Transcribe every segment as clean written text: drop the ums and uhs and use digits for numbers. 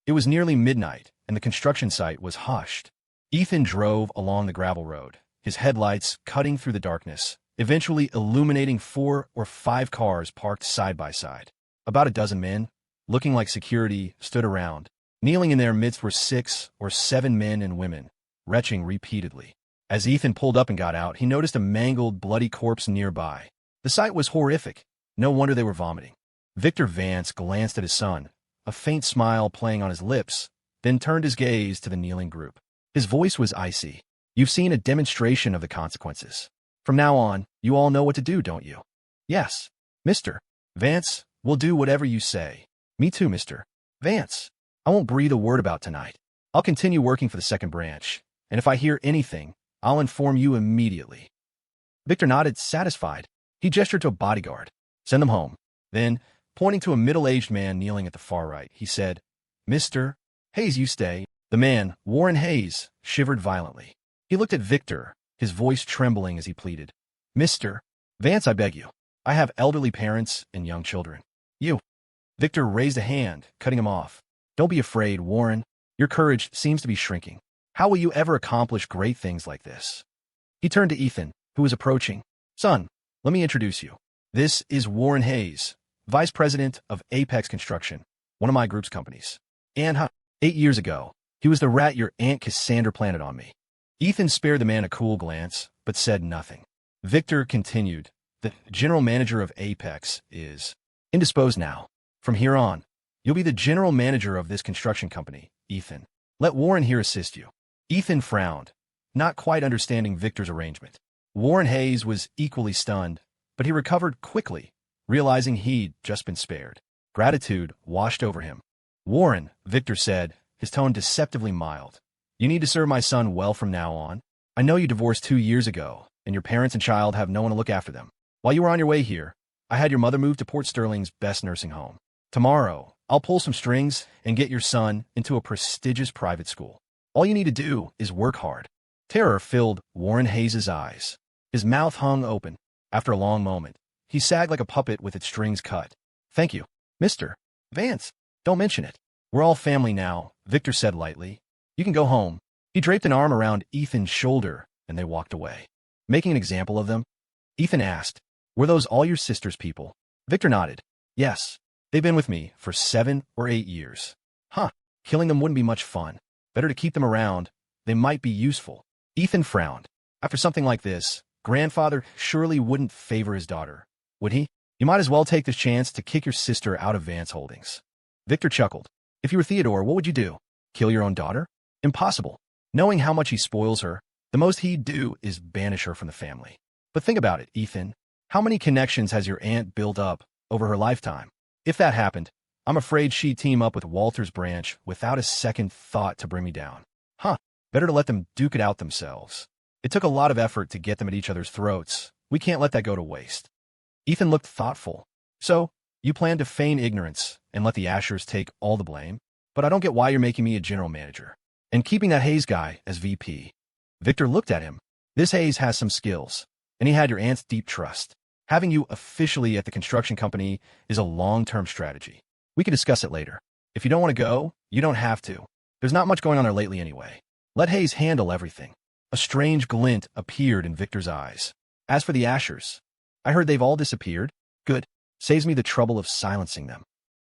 It was nearly midnight, and the construction site was hushed. Ethan drove along the gravel road, his headlights cutting through the darkness, eventually illuminating 4 or 5 cars parked side by side. About a dozen men, looking like security, stood around. Kneeling in their midst were 6 or 7 men and women, retching repeatedly. As Ethan pulled up and got out, he noticed a mangled, bloody corpse nearby. The sight was horrific. No wonder they were vomiting. Victor Vance glanced at his son, a faint smile playing on his lips, then turned his gaze to the kneeling group. His voice was icy. "You've seen a demonstration of the consequences. From now on, you all know what to do, don't you?" "Yes, Mr. Vance, we'll do whatever you say." "Me too, Mr. Vance. I won't breathe a word about tonight. I'll continue working for the second branch, and if I hear anything, I'll inform you immediately." Victor nodded, satisfied. He gestured to a bodyguard. "Send them home." Then, pointing to a middle-aged man kneeling at the far right, he said, "Mr. Hayes, you stay." The man, Warren Hayes, shivered violently. He looked at Victor, his voice trembling as he pleaded, "Mr. Vance, I beg you. I have elderly parents and young children." "You." Victor raised a hand, cutting him off. "Don't be afraid, Warren. Your courage seems to be shrinking. How will you ever accomplish great things like this?" He turned to Ethan, who was approaching. "Son, let me introduce you. This is Warren Hayes, Vice President of Apex Construction, one of my group's companies. And 8 years ago, he was the rat your Aunt Cassandra planted on me." Ethan spared the man a cool glance, but said nothing. Victor continued, "The general manager of Apex is indisposed now. From here on, you'll be the general manager of this construction company, Ethan. Let Warren here assist you." Ethan frowned, not quite understanding Victor's arrangement. Warren Hayes was equally stunned, but he recovered quickly, realizing he'd just been spared. Gratitude washed over him. "Warren," Victor said, his tone deceptively mild, "you need to serve my son well from now on. I know you divorced 2 years ago, and your parents and child have no one to look after them. While you were on your way here, I had your mother moved to Port Sterling's best nursing home. Tomorrow, I'll pull some strings and get your son into a prestigious private school. All you need to do is work hard." Terror filled Warren Hayes' eyes. His mouth hung open. After a long moment, he sagged like a puppet with its strings cut. "Thank you, Mr. Vance. Don't mention it. We're all family now," Victor said lightly. "You can go home." He draped an arm around Ethan's shoulder, and they walked away. "Making an example of them?" Ethan asked. "Were those all your sister's people?" Victor nodded. "Yes. They've been with me for 7 or 8 years. Killing them wouldn't be much fun. Better to keep them around. They might be useful." Ethan frowned. After something like this, grandfather surely wouldn't favor his daughter, would he? "You might as well take this chance to kick your sister out of Vance Holdings." Victor chuckled. "If you were Theodore, what would you do? Kill your own daughter? Impossible. Knowing how much he spoils her, the most he'd do is banish her from the family. But think about it, Ethan. How many connections has your aunt built up over her lifetime? If that happened, I'm afraid she'd team up with Walter's branch without a second thought to bring me down. Better to let them duke it out themselves. It took a lot of effort to get them at each other's throats. We can't let that go to waste." Ethan looked thoughtful. "So, you plan to feign ignorance and let the Ashers take all the blame? But I don't get why you're making me a general manager and keeping that Hayes guy as VP. Victor looked at him. "This Hayes has some skills, and he had your aunt's deep trust. Having you officially at the construction company is a long-term strategy. We can discuss it later. If you don't want to go, you don't have to. There's not much going on there lately anyway. Let Hayes handle everything." A strange glint appeared in Victor's eyes. "As for the Ashers, I heard they've all disappeared. Good. Saves me the trouble of silencing them."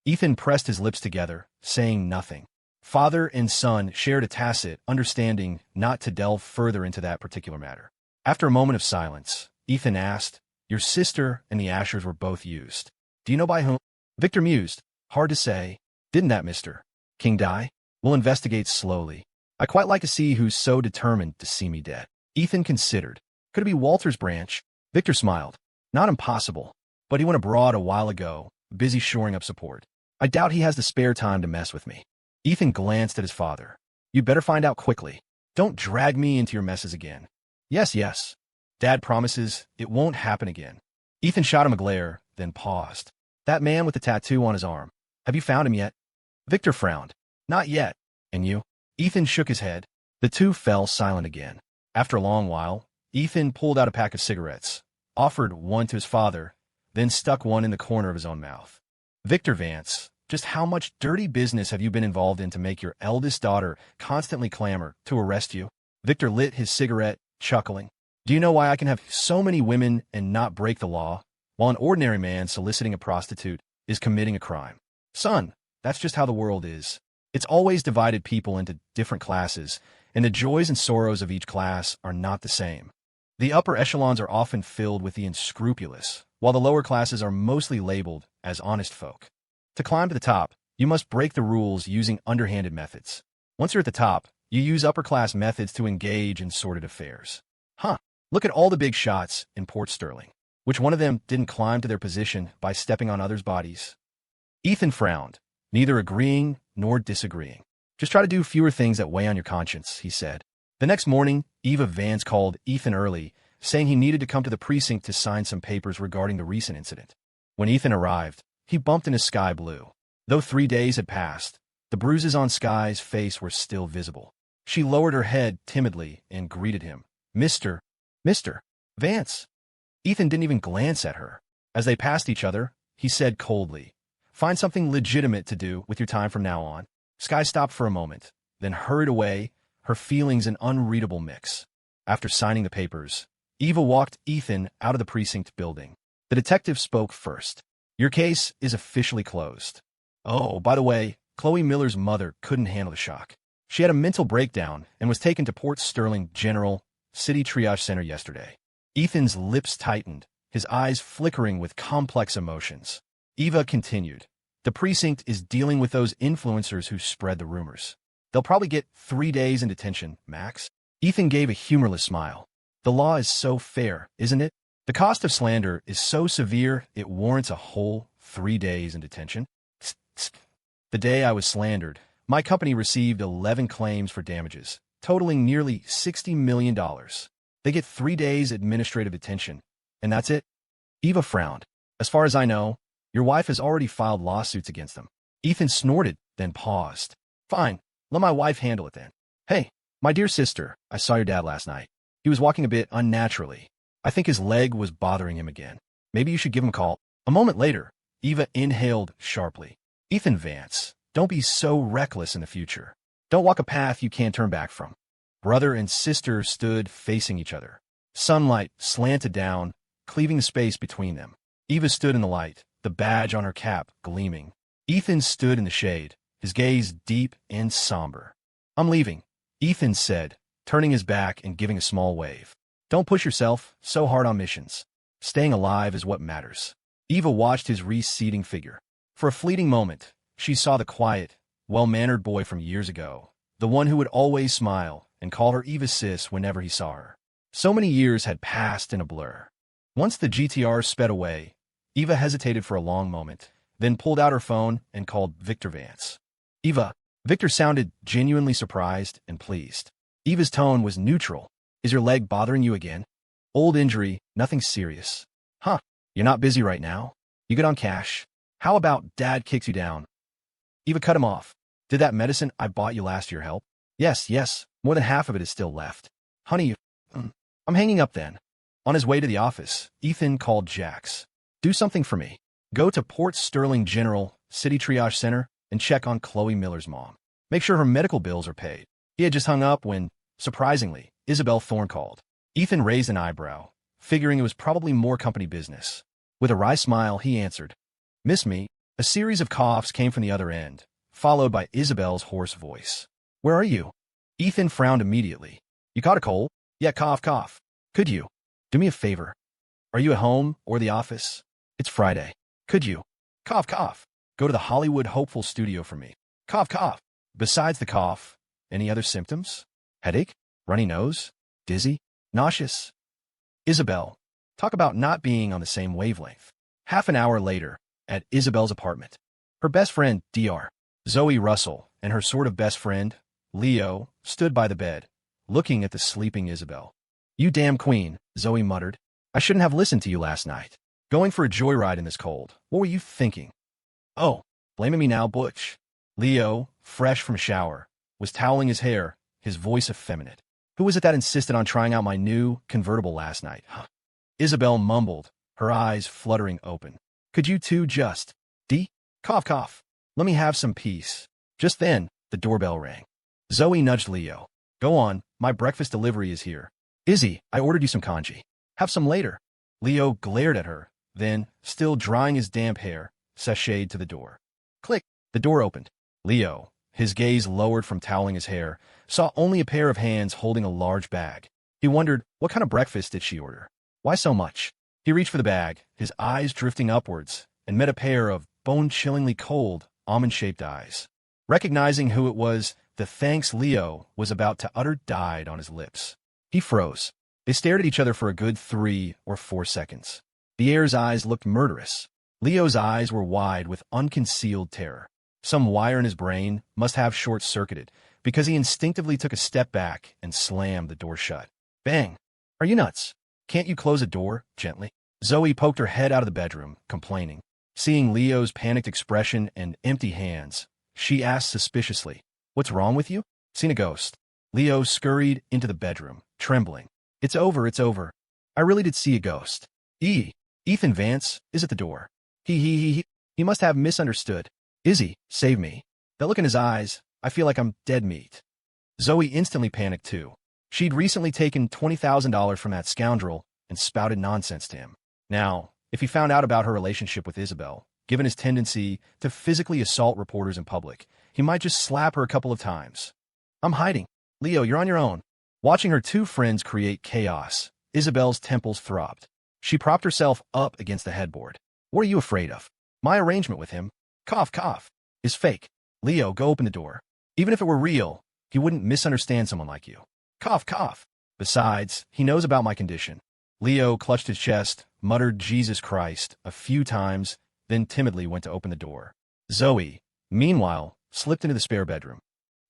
Ethan pressed his lips together, saying nothing. Father and son shared a tacit understanding not to delve further into that particular matter. After a moment of silence, Ethan asked, "Your sister and the Ashers were both used. Do you know by whom?" Victor mused. "Hard to say. Didn't that Mr. King die? We'll investigate slowly. I quite like to see who's so determined to see me dead." Ethan considered. "Could it be Walter's branch?" Victor smiled. "Not impossible, but he went abroad a while ago, busy shoring up support. I doubt he has the spare time to mess with me." Ethan glanced at his father. "You'd better find out quickly. Don't drag me into your messes again." Yes. Dad promises it won't happen again." Ethan shot him a glare, then paused. "That man with the tattoo on his arm. Have you found him yet?" Victor frowned. "Not yet. And you?" Ethan shook his head. The two fell silent again. After a long while, Ethan pulled out a pack of cigarettes, offered one to his father, then stuck one in the corner of his own mouth. "Victor Vance, Just how much dirty business have you been involved in to make your eldest daughter constantly clamor to arrest you? Victor lit his cigarette, chuckling. Do you know why I can have so many women and not break the law, while an ordinary man soliciting a prostitute is committing a crime? Son, that's just how the world is. It's always divided people into different classes, and the joys and sorrows of each class are not the same. The upper echelons are often filled with the unscrupulous, while the lower classes are mostly labeled as honest folk. To climb to the top, you must break the rules using underhanded methods. Once you're at the top, you use upper-class methods to engage in sordid affairs. Huh, look at all the big shots in Port Sterling. Which one of them didn't climb to their position by stepping on others' bodies? Ethan frowned, neither agreeing nor disagreeing. Just try to do fewer things that weigh on your conscience, he said. The next morning, Eva Vance called Ethan early, saying he needed to come to the precinct to sign some papers regarding the recent incident. When Ethan arrived, he bumped into Sky Blue. Though 3 days had passed, the bruises on Sky's face were still visible. She lowered her head timidly and greeted him. Mr. Vance. Ethan didn't even glance at her. As they passed each other, he said coldly, Find something legitimate to do with your time from now on. Sky stopped for a moment, then hurried away, her feelings an unreadable mix. After signing the papers, Eva walked Ethan out of the precinct building. The detective spoke first. Your case is officially closed. Oh, by the way, Chloe Miller's mother couldn't handle the shock. She had a mental breakdown and was taken to Port Sterling General City Triage Center yesterday. Ethan's lips tightened, his eyes flickering with complex emotions. Eva continued. The precinct is dealing with those influencers who spread the rumors. They'll probably get 3 days in detention, max. Ethan gave a humorless smile. The law is so fair, isn't it? The cost of slander is so severe it warrants a whole 3 days in detention. The day I was slandered, my company received 11 claims for damages, totaling nearly $60 million. They get 3 days administrative detention, and that's it? Eva frowned. As far as I know, your wife has already filed lawsuits against them. Ethan snorted, then paused. Fine, let my wife handle it then. Hey, my dear sister, I saw your dad last night. He was walking a bit unnaturally. I think his leg was bothering him again. Maybe you should give him a call. A moment later, Eva inhaled sharply. Ethan Vance, don't be so reckless in the future. Don't walk a path you can't turn back from. Brother and sister stood facing each other. Sunlight slanted down, cleaving the space between them. Eva stood in the light, the badge on her cap gleaming. Ethan stood in the shade, his gaze deep and somber. I'm leaving, Ethan said, turning his back and giving a small wave. Don't push yourself so hard on missions. Staying alive is what matters. Eva watched his receding figure. For a fleeting moment, she saw the quiet, well-mannered boy from years ago, the one who would always smile and call her Eva Sis whenever he saw her. So many years had passed in a blur. Once the GTR sped away, Eva hesitated for a long moment, then pulled out her phone and called Victor Vance. Eva. Victor sounded genuinely surprised and pleased. Eva's tone was neutral. Is your leg bothering you again? Old injury, nothing serious. Huh, you're not busy right now? You good on cash? How about Dad kicks you down? Eva cut him off. Did that medicine I bought you last year help? Yes, more than half of it is still left. Honey, I'm hanging up then. On his way to the office, Ethan called Jax. Do something for me. Go to Port Sterling General City Triage Center and check on Chloe Miller's mom. Make sure her medical bills are paid. He had just hung up when, surprisingly, Isabelle Thorne called. Ethan raised an eyebrow, figuring it was probably more company business. With a wry smile, he answered, Miss me. A series of coughs came from the other end, followed by Isabelle's hoarse voice. Where are you? Ethan frowned immediately. You caught a cold? Yeah, cough. Could you do me a favor? Are you at home or the office? It's Friday. Could you cough. Go to the Hollywood Hopeful studio for me. Cough. Besides the cough, any other symptoms? Headache? Runny nose? Dizzy? Nauseous? Isabelle. Talk about not being on the same wavelength. Half an hour later, at Isabelle's apartment, her best friend, Dr. Zoe Russell, and her sort of best friend, Leo, stood by the bed, looking at the sleeping Isabelle. You damn queen, Zoe muttered. I shouldn't have listened to you last night. Going for a joyride in this cold. What were you thinking? Oh, blaming me now, Butch. Leo, fresh from shower, was toweling his hair, his voice effeminate. Who was it that insisted on trying out my new convertible last night? Huh. Isabelle mumbled, her eyes fluttering open. Could you two just cough? Let me have some peace. Just then, the doorbell rang. Zoe nudged Leo. Go on, my breakfast delivery is here. Izzy, I ordered you some congee. Have some later. Leo glared at her, then, still drying his damp hair, sashayed to the door. Click. The door opened. Leo, his gaze lowered from toweling his hair, saw only a pair of hands holding a large bag. He wondered, what kind of breakfast did she order? Why so much? He reached for the bag, his eyes drifting upwards, and met a pair of bone-chillingly cold, almond-shaped eyes. Recognizing who it was, the thanks Leo was about to utter died on his lips. He froze. They stared at each other for a good 3 or 4 seconds. The heir's eyes looked murderous. Leo's eyes were wide with unconcealed terror. Some wire in his brain must have short-circuited, because he instinctively took a step back and slammed the door shut. Bang! Are you nuts? Can't you close a door, gently? Zoe poked her head out of the bedroom, complaining. Seeing Leo's panicked expression and empty hands, she asked suspiciously, What's wrong with you? Seen a ghost. Leo scurried into the bedroom, trembling. It's over, it's over. I really did see a ghost. Ethan Vance is at the door. He must have misunderstood. Izzy, save me. That look in his eyes, I feel like I'm dead meat. Zoe instantly panicked too. She'd recently taken $20,000 from that scoundrel and spouted nonsense to him. Now, if he found out about her relationship with Isabelle, given his tendency to physically assault reporters in public, he might just slap her a couple of times. I'm hiding. Leo, you're on your own. Watching her two friends create chaos, Isabelle's temples throbbed. She propped herself up against the headboard. What are you afraid of? My arrangement with him, cough, is fake. Leo, go open the door. Even if it were real, he wouldn't misunderstand someone like you. Cough. Besides, he knows about my condition. Leo clutched his chest, muttered Jesus Christ a few times, then timidly went to open the door. Zoe, meanwhile, slipped into the spare bedroom.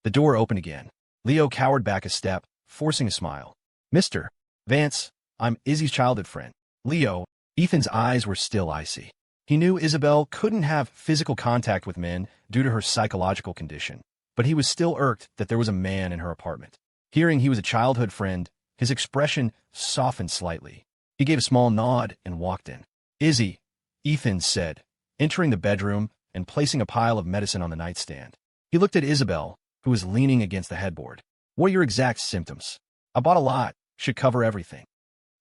The door opened again. Leo cowered back a step, forcing a smile. Mr. Vance, I'm Izzy's childhood friend. Leo, Ethan's eyes were still icy. He knew Isabelle couldn't have physical contact with men due to her psychological condition, but he was still irked that there was a man in her apartment. Hearing he was a childhood friend, his expression softened slightly. He gave a small nod and walked in. Izzy, Ethan said, entering the bedroom and placing a pile of medicine on the nightstand. He looked at Isabelle, who was leaning against the headboard. What are your exact symptoms? I bought a lot. Should cover everything.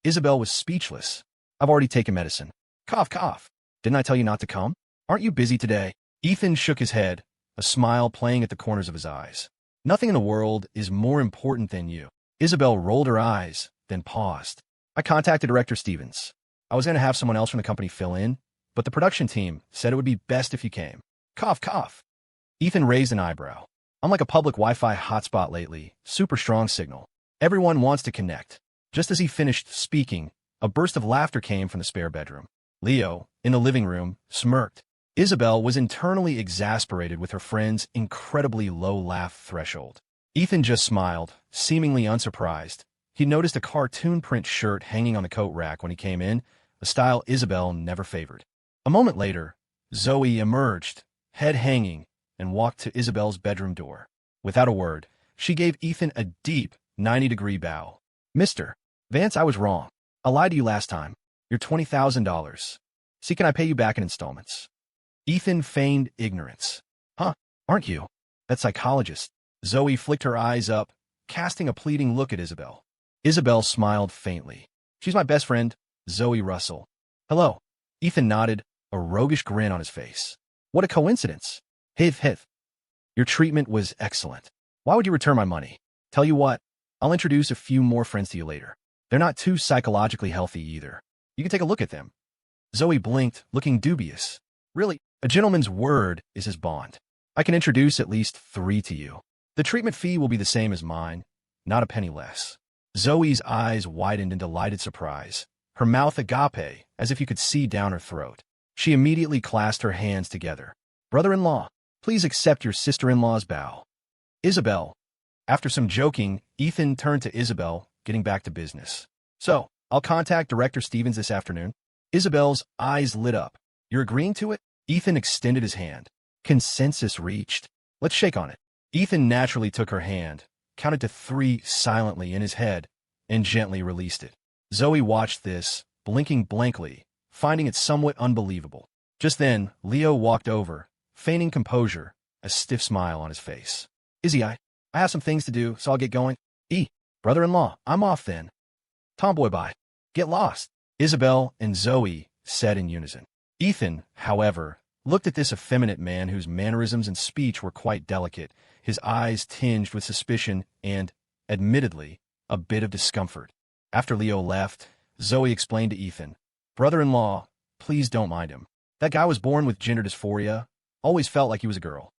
Isabelle was speechless. I've already taken medicine. Cough. Didn't I tell you not to come? Aren't you busy today? Ethan shook his head, a smile playing at the corners of his eyes. Nothing in the world is more important than you. Isabelle rolled her eyes, then paused. I contacted Director Stevens. I was going to have someone else from the company fill in, but the production team said it would be best if you came. Cough. Ethan raised an eyebrow. I'm like a public Wi-Fi hotspot lately, super strong signal. Everyone wants to connect. Just as he finished speaking, a burst of laughter came from the spare bedroom. Leo, in the living room, smirked. Isabelle was internally exasperated with her friend's incredibly low laugh threshold. Ethan just smiled, seemingly unsurprised. He noticed a cartoon print shirt hanging on the coat rack when he came in, a style Isabelle never favored. A moment later, Zoe emerged, head hanging, and walked to Isabelle's bedroom door. Without a word, she gave Ethan a deep 90-degree bow. Mr. Vance, I was wrong. I lied to you last time. You're $20,000. See, can I pay you back in installments? Ethan feigned ignorance. Huh, aren't you? That psychologist. Zoe flicked her eyes up, casting a pleading look at Isabelle. Isabelle smiled faintly. She's my best friend, Zoe Russell. Hello. Ethan nodded, a roguish grin on his face. What a coincidence. Hiv. Your treatment was excellent. Why would you return my money? Tell you what, I'll introduce a few more friends to you later. They're not too psychologically healthy either. You can take a look at them. Zoe blinked, looking dubious. Really, a gentleman's word is his bond. I can introduce at least 3 to you. The treatment fee will be the same as mine, not a penny less. Zoe's eyes widened in delighted surprise, her mouth agape, as if you could see down her throat. She immediately clasped her hands together. Brother-in-law, please accept your sister-in-law's bow. Isabelle. After some joking, Ethan turned to Isabelle, getting back to business. So, I'll contact Director Stevens this afternoon. Isabelle's eyes lit up. You're agreeing to it? Ethan extended his hand. Consensus reached. Let's shake on it. Ethan naturally took her hand, counted to 3 silently in his head, and gently released it. Zoe watched this, blinking blankly, finding it somewhat unbelievable. Just then, Leo walked over, feigning composure, a stiff smile on his face. Izzy, I have some things to do, so I'll get going. Brother-in-law, I'm off then. Tomboy, bye. Get lost, Isabelle and Zoe said in unison. Ethan, however, looked at this effeminate man whose mannerisms and speech were quite delicate, his eyes tinged with suspicion and, admittedly, a bit of discomfort. After Leo left, Zoe explained to Ethan, Brother-in-law, please don't mind him. That guy was born with gender dysphoria, always felt like he was a girl.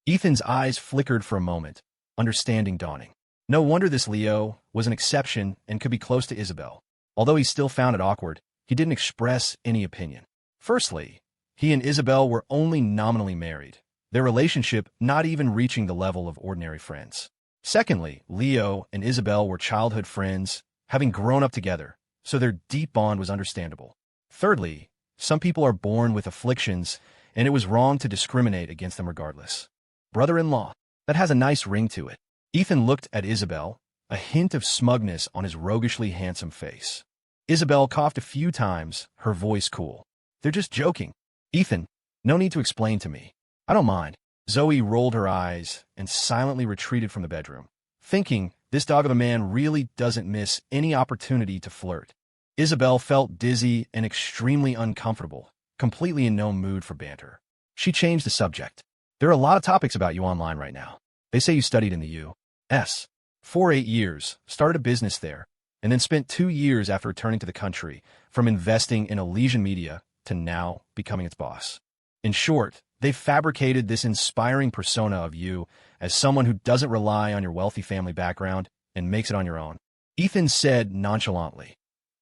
Ethan's eyes flickered for a moment, understanding dawning. No wonder this Leo was an exception and could be close to Isabelle. Although he still found it awkward, he didn't express any opinion. Firstly, he and Isabelle were only nominally married, their relationship not even reaching the level of ordinary friends. Secondly, Leo and Isabelle were childhood friends, having grown up together, so their deep bond was understandable. Thirdly, some people are born with afflictions, and it was wrong to discriminate against them regardless. Brother-in-law, that has a nice ring to it. Ethan looked at Isabelle, a hint of smugness on his roguishly handsome face. Isabelle coughed a few times, her voice cool. They're just joking. Ethan, no need to explain to me. I don't mind. Zoe rolled her eyes and silently retreated from the bedroom, thinking this dog of a man really doesn't miss any opportunity to flirt. Isabelle felt dizzy and extremely uncomfortable, completely in no mood for banter. She changed the subject. There are a lot of topics about you online right now. They say you studied in the U.S. for 8 years, started a business there, and then spent 2 years after returning to the country, from investing in Elysian Media to now becoming its boss. In short, they've fabricated this inspiring persona of you as someone who doesn't rely on your wealthy family background and makes it on your own. Ethan said nonchalantly.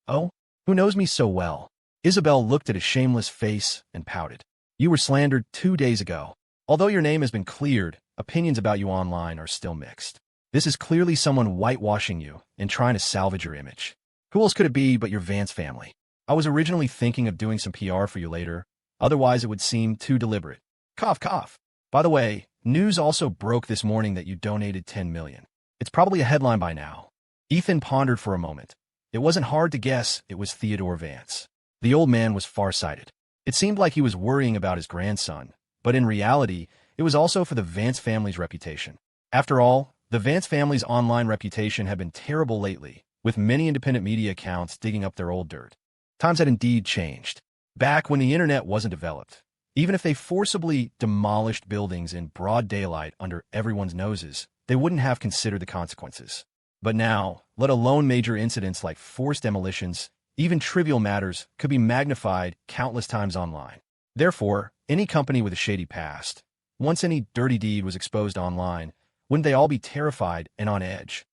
Oh, who knows me so well? Isabelle looked at his shameless face and pouted. You were slandered 2 days ago. Although your name has been cleared, opinions about you online are still mixed. This is clearly someone whitewashing you and trying to salvage your image. Who else could it be but your Vance family? I was originally thinking of doing some PR for you later, otherwise it would seem too deliberate. Cough, cough. By the way, news also broke this morning that you donated $10 million. It's probably a headline by now. Ethan pondered for a moment. It wasn't hard to guess it was Theodore Vance. The old man was farsighted. It seemed like he was worrying about his grandson, but in reality, it was also for the Vance family's reputation. After all, the Vance family's online reputation had been terrible lately, with many independent media accounts digging up their old dirt. Times had indeed changed. Back when the internet wasn't developed, even if they forcibly demolished buildings in broad daylight under everyone's noses, they wouldn't have considered the consequences. But now, let alone major incidents like forced demolitions, even trivial matters could be magnified countless times online. Therefore, any company with a shady past, once any dirty deed was exposed online, wouldn't they all be terrified and on edge?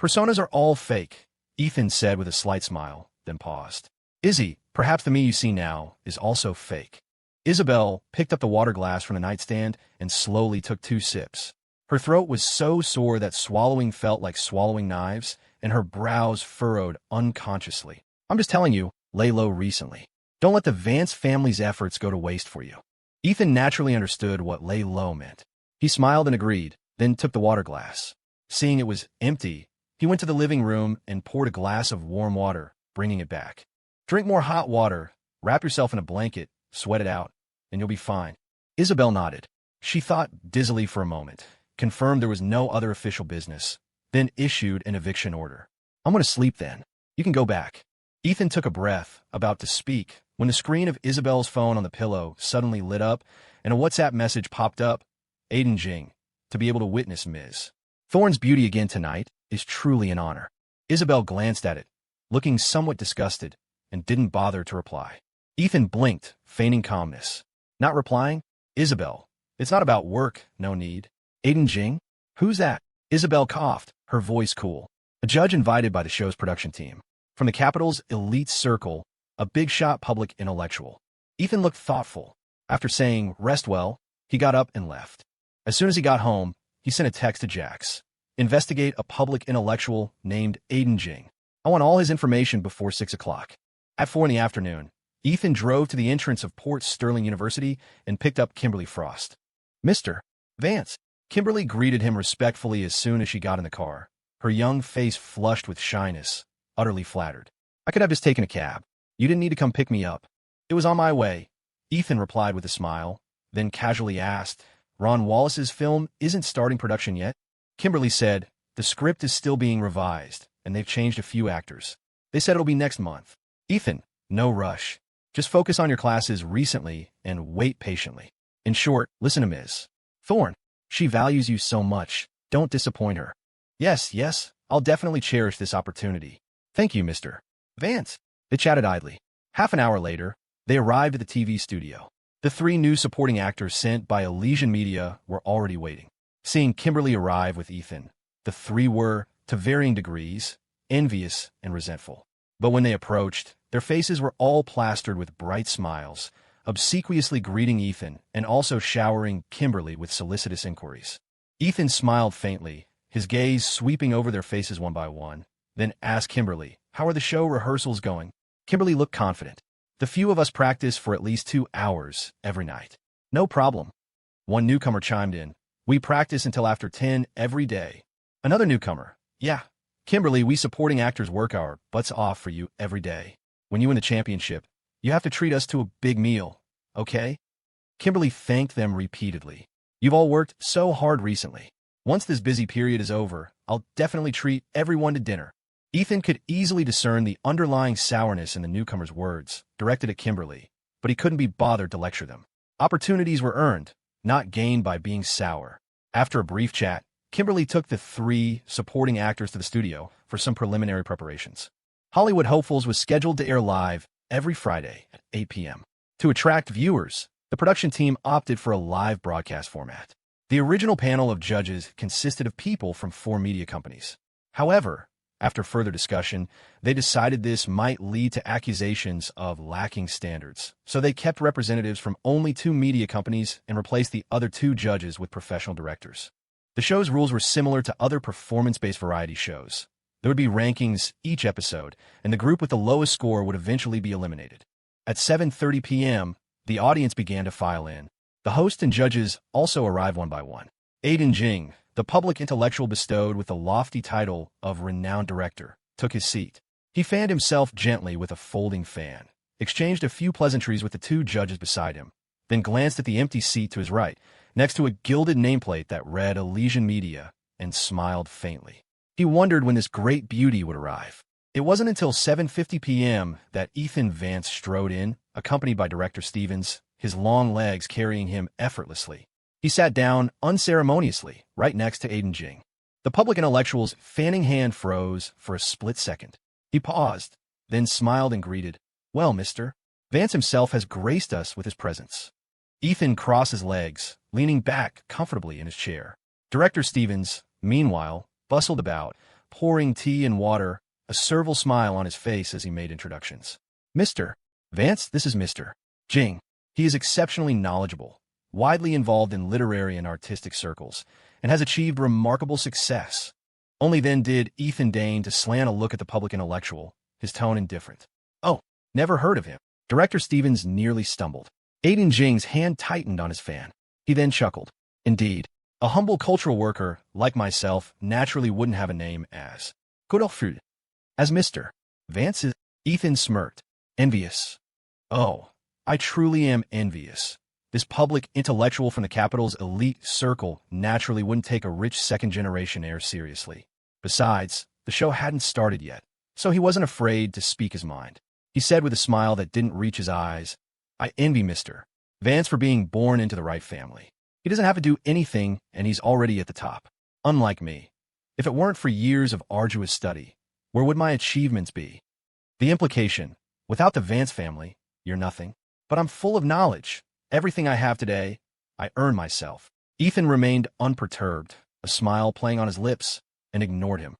Personas are all fake, Ethan said with a slight smile, then paused. Izzy, perhaps the me you see now is also fake. Isabelle picked up the water glass from the nightstand and slowly took 2 sips. Her throat was so sore that swallowing felt like swallowing knives, and her brows furrowed unconsciously. I'm just telling you, lay low recently. Don't let the Vance family's efforts go to waste for you. Ethan naturally understood what lay low meant. He smiled and agreed, then took the water glass. Seeing it was empty, he went to the living room and poured a glass of warm water, bringing it back. Drink more hot water, wrap yourself in a blanket, sweat it out, and you'll be fine. Isabelle nodded. She thought dizzily for a moment, confirmed there was no other official business, then issued an eviction order. I'm going to sleep then. You can go back. Ethan took a breath, about to speak, when the screen of Isabelle's phone on the pillow suddenly lit up and a WhatsApp message popped up. Aiden Jing, to be able to witness Ms. Thorne's beauty again tonight is truly an honor. Isabelle glanced at it, looking somewhat disgusted, and didn't bother to reply. Ethan blinked, feigning calmness. Not replying? Isabelle, it's not about work, no need. Aiden Jing? Who's that? Isabelle coughed, her voice cool. A judge invited by the show's production team. From the capital's elite circle, a big-shot public intellectual. Ethan looked thoughtful. After saying, rest well, he got up and left. As soon as he got home, he sent a text to Jax. Investigate a public intellectual named Aiden Jing. I want all his information before 6 o'clock. At 4 in the afternoon, Ethan drove to the entrance of Port Sterling University and picked up Kimberly Frost. Mr. Vance. Kimberly greeted him respectfully as soon as she got in the car, her young face flushed with shyness, utterly flattered. I could have just taken a cab. You didn't need to come pick me up. It was on my way, Ethan replied with a smile, then casually asked, Ron Wallace's film isn't starting production yet? Kimberly said, the script is still being revised, and they've changed a few actors. They said it'll be next month. Ethan, no rush. Just focus on your classes recently and wait patiently. In short, listen to Ms. Thorne. She values you so much. Don't disappoint her. Yes, I'll definitely cherish this opportunity. Thank you, Mr. Vance. They chatted idly. Half an hour later, they arrived at the TV studio. The 3 new supporting actors sent by Elysian Media were already waiting. Seeing Kimberly arrive with Ethan, the 3 were, to varying degrees, envious and resentful. But when they approached, their faces were all plastered with bright smiles, obsequiously greeting Ethan and also showering Kimberly with solicitous inquiries. Ethan smiled faintly, his gaze sweeping over their faces one by one, then asked Kimberly, how are the show rehearsals going? Kimberly looked confident. The few of us practice for at least 2 hours every night. No problem. One newcomer chimed in. We practice until after 10 every day. Another newcomer. Yeah. Kimberly, we supporting actors work our butts off for you every day. When you win the championship, you have to treat us to a big meal, okay? Kimberly thanked them repeatedly. You've all worked so hard recently. Once this busy period is over, I'll definitely treat everyone to dinner. Ethan could easily discern the underlying sourness in the newcomer's words, directed at Kimberly, but he couldn't be bothered to lecture them. Opportunities were earned, not gained by being sour. After a brief chat, Kimberly took the 3 supporting actors to the studio for some preliminary preparations. Hollywood Hopefuls was scheduled to air live every Friday at 8 p.m. To attract viewers, the production team opted for a live broadcast format. The original panel of judges consisted of people from 4 media companies. However, after further discussion, they decided this might lead to accusations of lacking standards, so they kept representatives from only 2 media companies and replaced the other 2 judges with professional directors. The show's rules were similar to other performance-based variety shows. There would be rankings each episode, and the group with the lowest score would eventually be eliminated. At 7:30 p.m., the audience began to file in. The host and judges also arrived one by one. Aiden Jing, the public intellectual bestowed with the lofty title of renowned director, took his seat. He fanned himself gently with a folding fan, exchanged a few pleasantries with the 2 judges beside him, then glanced at the empty seat to his right, next to a gilded nameplate that read Elysian Media, and smiled faintly. He wondered when this great beauty would arrive. It wasn't until 7:50 p.m. that Ethan Vance strode in, accompanied by Director Stevens, his long legs carrying him effortlessly. He sat down unceremoniously, right next to Aiden Jing. The public intellectual's fanning hand froze for a split second. He paused, then smiled and greeted, Well, Mr. Vance himself has graced us with his presence. Ethan crossed his legs, leaning back comfortably in his chair. Director Stevens, meanwhile, bustled about, pouring tea and water, a servile smile on his face as he made introductions. Mr. Vance, this is Mr. Jing. He is exceptionally knowledgeable, widely involved in literary and artistic circles, and has achieved remarkable success. Only then did Ethan deign to slant a look at the public intellectual, his tone indifferent. Oh, never heard of him. Director Stevens nearly stumbled. Aiden Jing's hand tightened on his fan. He then chuckled. Indeed, a humble cultural worker, like myself, naturally wouldn't have a name as Godolphin. As Mr. Vance is. Ethan smirked. Envious. Oh, I truly am envious. This public intellectual from the capital's elite circle naturally wouldn't take a rich second-generation heir seriously. Besides, the show hadn't started yet, so he wasn't afraid to speak his mind. He said with a smile that didn't reach his eyes, I envy Mr. Vance for being born into the right family. He doesn't have to do anything, and he's already at the top. Unlike me. If it weren't for years of arduous study, where would my achievements be? The implication, without the Vance family, you're nothing. But I'm full of knowledge. Everything I have today, I earn myself. Ethan remained unperturbed, a smile playing on his lips, and ignored him.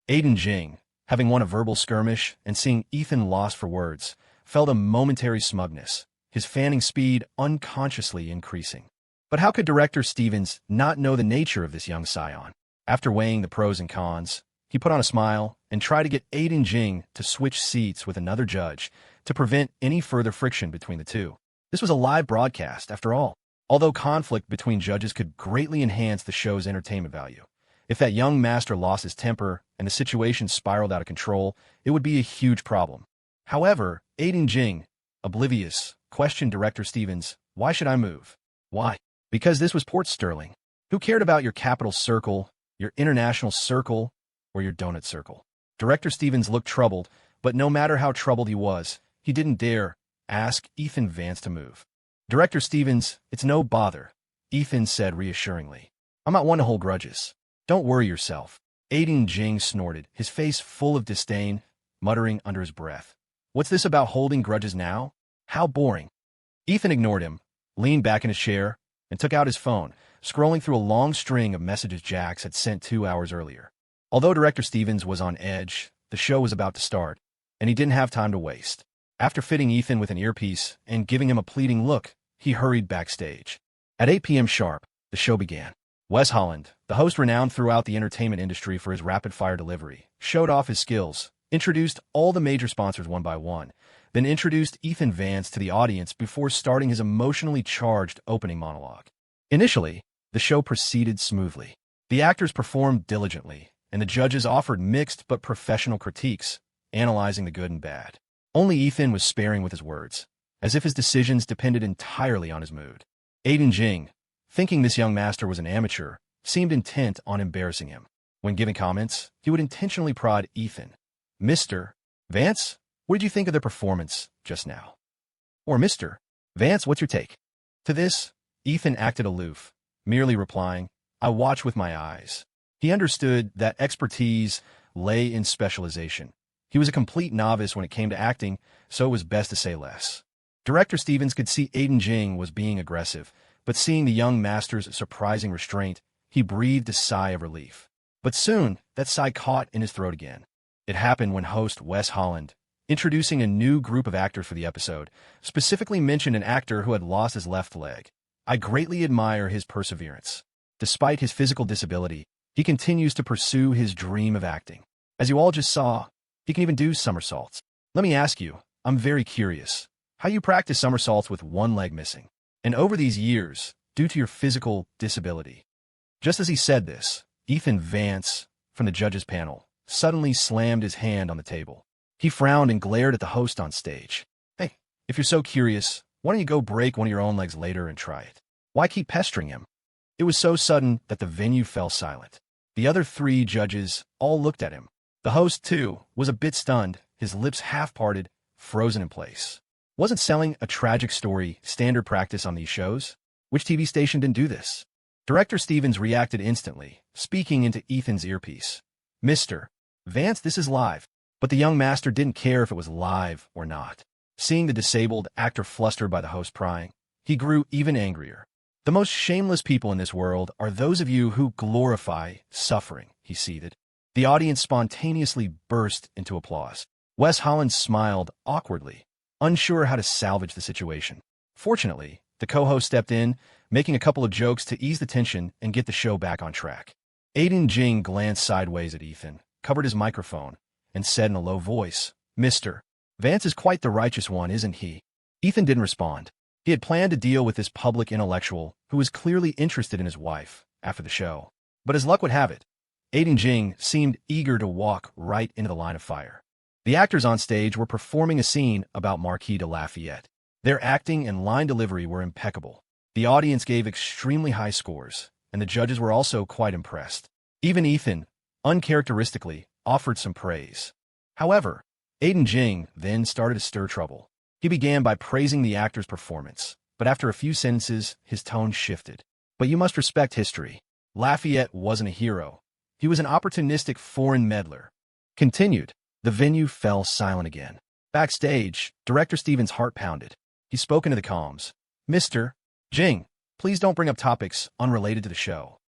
Aiden Jing, having won a verbal skirmish and seeing Ethan lost for words, felt a momentary smugness, his fanning speed unconsciously increasing. But how could Director Stevens not know the nature of this young scion? After weighing the pros and cons, he put on a smile and tried to get Aiden Jing to switch seats with another judge to prevent any further friction between the two. This was a live broadcast, after all, although conflict between judges could greatly enhance the show's entertainment value. If that young master lost his temper and the situation spiraled out of control, it would be a huge problem. However, Aiden Jing, oblivious, questioned Director Stevens, why should I move? Why? Because this was Port Sterling. Who cared about your capital circle, your international circle, or your donut circle? Director Stevens looked troubled, but no matter how troubled he didn't dare ask Ethan Vance to move. Director Stevens, it's no bother, Ethan said reassuringly. I'm not one to hold grudges. Don't worry yourself. Aiden Jing snorted, his face full of disdain, muttering under his breath. What's this about holding grudges now? How boring. Ethan ignored him, leaned back in his chair, and took out his phone, scrolling through a long string of messages Jax had sent 2 hours earlier. Although Director Stevens was on edge, the show was about to start, and he didn't have time to waste. After fitting Ethan with an earpiece and giving him a pleading look, he hurried backstage. At 8 p.m. sharp, the show began. Wes Holland, the host renowned throughout the entertainment industry for his rapid-fire delivery, showed off his skills, introduced all the major sponsors one by one, then introduced Ethan Vance to the audience before starting his emotionally charged opening monologue. Initially, the show proceeded smoothly. The actors performed diligently, and the judges offered mixed but professional critiques, analyzing the good and bad. Only Ethan was sparing with his words, as if his decisions depended entirely on his mood. Aiden Jing, thinking this young master was an amateur, seemed intent on embarrassing him. When giving comments, he would intentionally prod Ethan. Mr. Vance, what did you think of their performance just now? Or Mr. Vance, what's your take? To this, Ethan acted aloof, merely replying, I watch with my eyes. He understood that expertise lay in specialization. He was a complete novice when it came to acting, so it was best to say less. Director Stevens could see Aiden Jing was being aggressive, but seeing the young master's surprising restraint, he breathed a sigh of relief. But soon, that sigh caught in his throat again. It happened when host Wes Holland, introducing a new group of actors for the episode, specifically mentioned an actor who had lost his left leg. I greatly admire his perseverance. Despite his physical disability, he continues to pursue his dream of acting. As you all just saw, he can even do somersaults. Let me ask you, I'm very curious, how you practice somersaults with one leg missing, and over these years, due to your physical disability. Just as he said this, Ethan Vance, from the judges panel, suddenly slammed his hand on the table. He frowned and glared at the host on stage. Hey, if you're so curious, why don't you go break one of your own legs later and try it? Why keep pestering him? It was so sudden that the venue fell silent. The other 3 judges all looked at him. The host, too, was a bit stunned, his lips half-parted, frozen in place. Wasn't selling a tragic story standard practice on these shows? Which TV station didn't do this? Director Stevens reacted instantly, speaking into Ethan's earpiece. Mr. Vance, this is live. But the young master didn't care if it was live or not. Seeing the disabled actor flustered by the host prying, he grew even angrier. The most shameless people in this world are those of you who glorify suffering, he seethed. The audience spontaneously burst into applause. Wes Holland smiled awkwardly, unsure how to salvage the situation. Fortunately, the co-host stepped in, making a couple of jokes to ease the tension and get the show back on track. Aiden Jing glanced sideways at Ethan, covered his microphone, and said in a low voice, Mr. Vance is quite the righteous one, isn't he? Ethan didn't respond. He had planned to deal with this public intellectual who was clearly interested in his wife after the show. But as luck would have it, Aiden Jing seemed eager to walk right into the line of fire. The actors on stage were performing a scene about Marquis de Lafayette. Their acting and line delivery were impeccable. The audience gave extremely high scores, and the judges were also quite impressed. Even Ethan, uncharacteristically, offered some praise. However, Aiden Jing then started to stir trouble. He began by praising the actor's performance, but after a few sentences, his tone shifted. But you must respect history. Lafayette wasn't a hero. He was an opportunistic foreign meddler. Continued. The venue fell silent again. Backstage, Director Stevens' heart pounded. He spoke into the comms. Mr. Jing, please don't bring up topics unrelated to the show.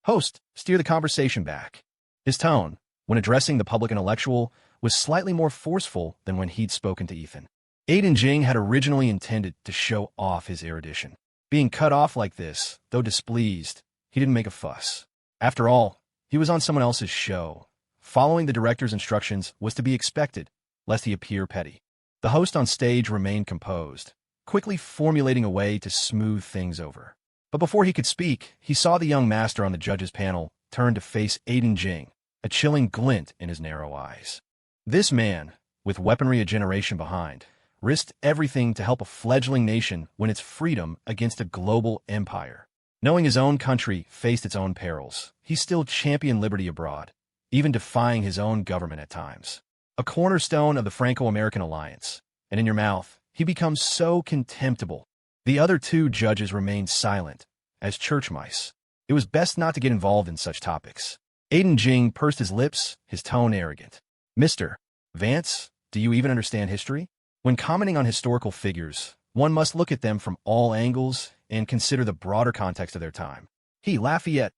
Host, steer the conversation back. His tone, when addressing the public intellectual, was slightly more forceful than when he'd spoken to Ethan. Aiden Jing had originally intended to show off his erudition. Being cut off like this, though displeased, he didn't make a fuss. After all, he was on someone else's show. Following the director's instructions was to be expected, lest he appear petty. The host on stage remained composed, quickly formulating a way to smooth things over. But before he could speak, he saw the young master on the judges' panel turn to face Aiden Jing, a chilling glint in his narrow eyes. This man, with weaponry a generation behind, risked everything to help a fledgling nation win its freedom against a global empire. Knowing his own country faced its own perils, he still championed liberty abroad, even defying his own government at times. A cornerstone of the Franco-American alliance, and in your mouth, he becomes so contemptible. The other two judges remained silent, as church mice. It was best not to get involved in such topics. Aiden Jing pursed his lips, his tone arrogant. Mr. Vance, do you even understand history? When commenting on historical figures, one must look at them from all angles and consider the broader context of their time. Lafayette.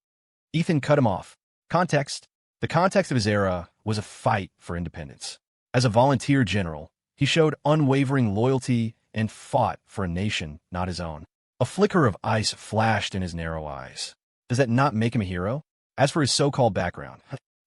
Ethan cut him off. Context. The context of his era was a fight for independence. As a volunteer general, he showed unwavering loyalty and fought for a nation not his own. A flicker of ice flashed in his narrow eyes. Does that not make him a hero? As for his so-called background,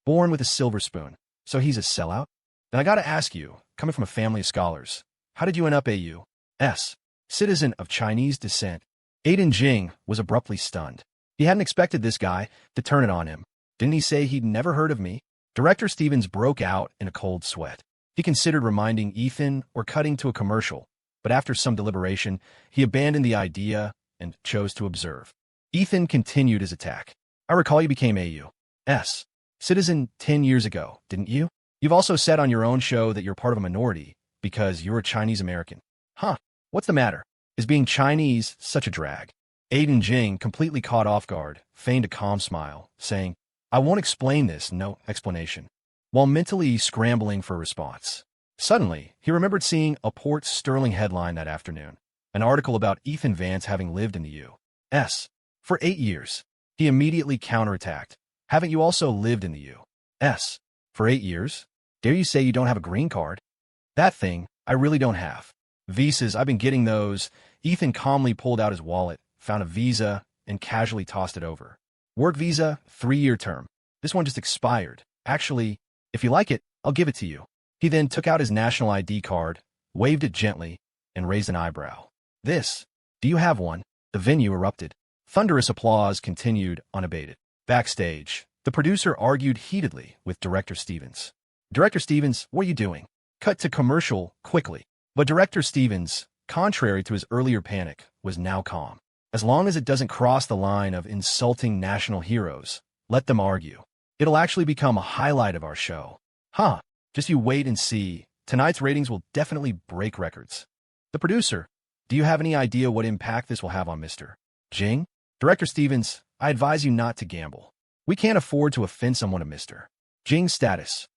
born with a silver spoon, so he's a sellout? Then I gotta ask you, coming from a family of scholars, how did you end up a U.S. citizen of Chinese descent? Aiden Jing was abruptly stunned. He hadn't expected this guy to turn it on him. Didn't he say he'd never heard of me? Director Stevens broke out in a cold sweat. He considered reminding Ethan or cutting to a commercial, but after some deliberation, he abandoned the idea and chose to observe. Ethan continued his attack. I recall you became a U.S. citizen 10 years ago, didn't you? You've also said on your own show that you're part of a minority because you're a Chinese American. Huh, what's the matter? Is being Chinese such a drag? Aiden Jing, completely caught off guard, feigned a calm smile, saying, I won't explain this, no explanation, while mentally scrambling for a response. Suddenly, he remembered seeing a Port Sterling headline that afternoon, an article about Ethan Vance having lived in the U.S. for 8 years. He immediately counterattacked. Haven't you also lived in the U.S. for 8 years? Dare you say you don't have a green card? That thing, I really don't have. Visas, I've been getting those. Ethan calmly pulled out his wallet, found a visa, and casually tossed it over. Work visa, 3-year term. This one just expired. Actually, if you like it, I'll give it to you. He then took out his national ID card, waved it gently, and raised an eyebrow. This, do you have one? The venue erupted. Thunderous applause continued unabated. Backstage, the producer argued heatedly with Director Stevens. Director Stevens, what are you doing? Cut to commercial quickly. But Director Stevens, contrary to his earlier panic, was now calm. As long as it doesn't cross the line of insulting national heroes, let them argue. It'll actually become a highlight of our show. Huh, just you wait and see. Tonight's ratings will definitely break records. The producer, do you have any idea what impact this will have on Mr. Jing? Director Stevens, I advise you not to gamble. We can't afford to offend someone of Mr. Jing's status.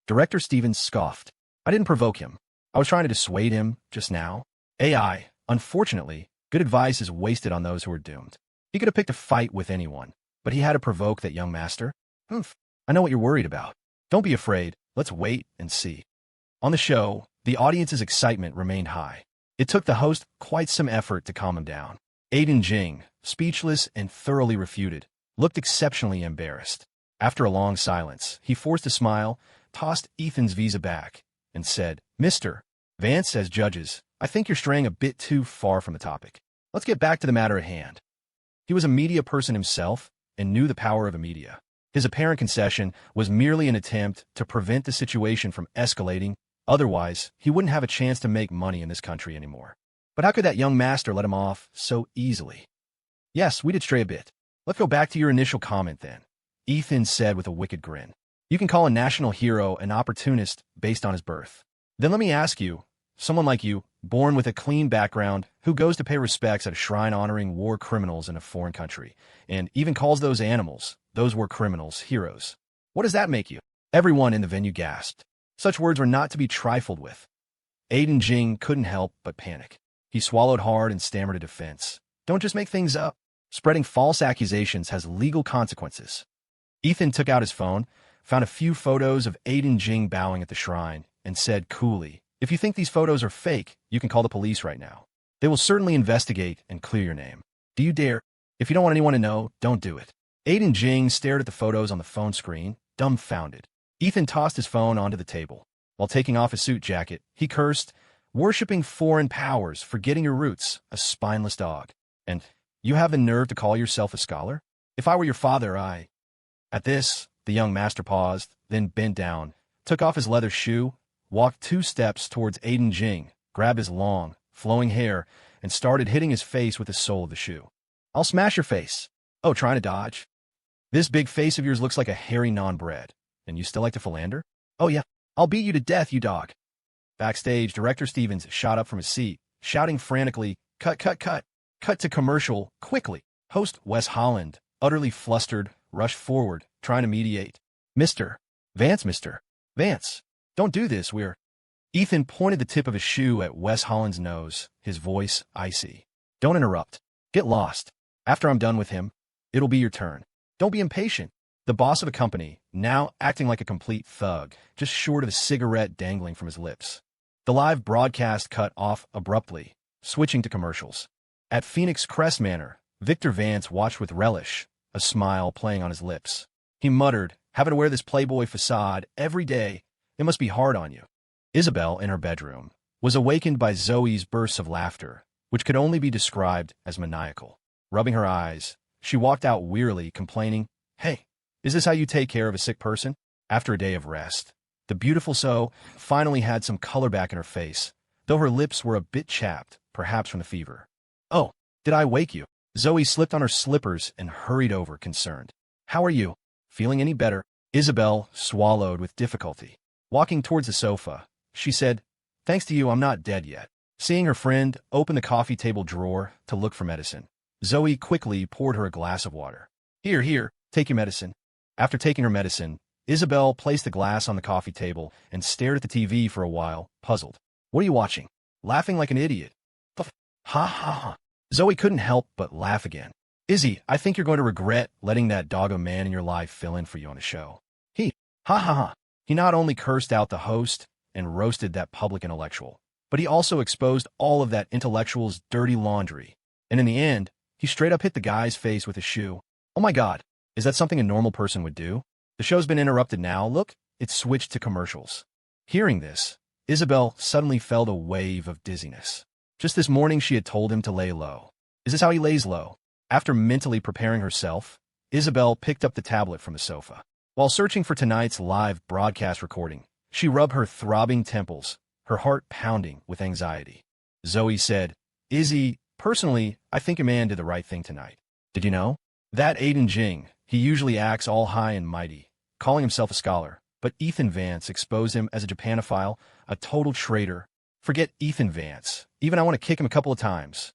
Director Stevens scoffed. I didn't provoke him. I was trying to dissuade him just now. AI, unfortunately, good advice is wasted on those who are doomed. He could have picked a fight with anyone, but he had to provoke that young master. Humph, I know what you're worried about. Don't be afraid. Let's wait and see. On the show, the audience's excitement remained high. It took the host quite some effort to calm him down. Aiden Jing, speechless and thoroughly refuted, looked exceptionally embarrassed. After a long silence, he forced a smile, tossed Ethan's visa back, and said, Mr. Vance, says judges, I think you're straying a bit too far from the topic. Let's get back to the matter at hand. He was a media person himself and knew the power of the media. His apparent concession was merely an attempt to prevent the situation from escalating. Otherwise, he wouldn't have a chance to make money in this country anymore. But how could that young master let him off so easily? Yes, we did stray a bit. Let's go back to your initial comment then, Ethan said with a wicked grin. You can call a national hero an opportunist based on his birth. Then let me ask you, someone like you, born with a clean background, who goes to pay respects at a shrine honoring war criminals in a foreign country, and even calls those animals, those war criminals, heroes. What does that make you? Everyone in the venue gasped. Such words were not to be trifled with. Aiden Jing couldn't help but panic. He swallowed hard and stammered a defense. Don't just make things up. Spreading false accusations has legal consequences. Ethan took out his phone, found a few photos of Aiden Jing bowing at the shrine, and said coolly, if you think these photos are fake, you can call the police right now. They will certainly investigate and clear your name. Do you dare? If you don't want anyone to know, don't do it. Aiden Jing stared at the photos on the phone screen, dumbfounded. Ethan tossed his phone onto the table. While taking off his suit jacket, he cursed, worshipping foreign powers, forgetting your roots, a spineless dog. And you have the nerve to call yourself a scholar? If I were your father, I... At this, the young master paused, then bent down, took off his leather shoe, walked 2 steps towards Aiden Jing, grabbed his long, flowing hair, and started hitting his face with the sole of the shoe. "I'll smash your face." "Oh, trying to dodge? This big face of yours looks like a hairy non-bread. And you still like to philander?" "Oh yeah, I'll beat you to death, you dog." Backstage, Director Stevens shot up from his seat, shouting frantically, "Cut, cut, cut. Cut to commercial, quickly." Host Wes Holland, utterly flustered, rushed forward, trying to mediate. Mr. Vance, don't do this, we're—" Ethan pointed the tip of his shoe at Wes Holland's nose, his voice icy. "Don't interrupt. Get lost. After I'm done with him, it'll be your turn. Don't be impatient." The boss of a company, now acting like a complete thug, just short of a cigarette dangling from his lips. The live broadcast cut off abruptly, switching to commercials. At Phoenix Crest Manor, Victor Vance watched with relish, a smile playing on his lips. He muttered, "Having to wear this Playboy facade every day, it must be hard on you." Isabelle, in her bedroom, was awakened by Zoe's bursts of laughter, which could only be described as maniacal. Rubbing her eyes, she walked out wearily, complaining, "Hey, is this how you take care of a sick person?" After a day of rest, the beautiful Zoe finally had some color back in her face, though her lips were a bit chapped, perhaps from the fever. "Oh, did I wake you?" Zoe slipped on her slippers and hurried over, concerned. "How are you? Feeling any better?" Isabelle swallowed with difficulty. Walking towards the sofa, she said, "Thanks to you, I'm not dead yet." Seeing her friend open the coffee table drawer to look for medicine, Zoe quickly poured her a glass of water. Here, take your medicine." After taking her medicine, Isabelle placed the glass on the coffee table and stared at the TV for a while, puzzled. "What are you watching?" "Laughing like an idiot." "Ha ha ha." Zoe couldn't help but laugh again. "Izzy, I think you're going to regret letting that dog of a man in your life fill in for you on a show." Ha ha ha. He not only cursed out the host and roasted that public intellectual, but he also exposed all of that intellectual's dirty laundry. And in the end, he straight up hit the guy's face with a shoe. Oh my God, is that something a normal person would do? The show's been interrupted now. Look, it's switched to commercials. Hearing this, Isabelle suddenly felt a wave of dizziness. Just this morning she had told him to lay low. Is this how he lays low? After mentally preparing herself, Isabelle picked up the tablet from the sofa. While searching for tonight's live broadcast recording, she rubbed her throbbing temples, her heart pounding with anxiety. Zoe said, "Izzy, personally, I think your man did the right thing tonight. Did you know? That Aiden Jing, he usually acts all high and mighty, calling himself a scholar, but Ethan Vance exposed him as a Japanophile, a total traitor. Forget Ethan Vance. Even I want to kick him a couple of times."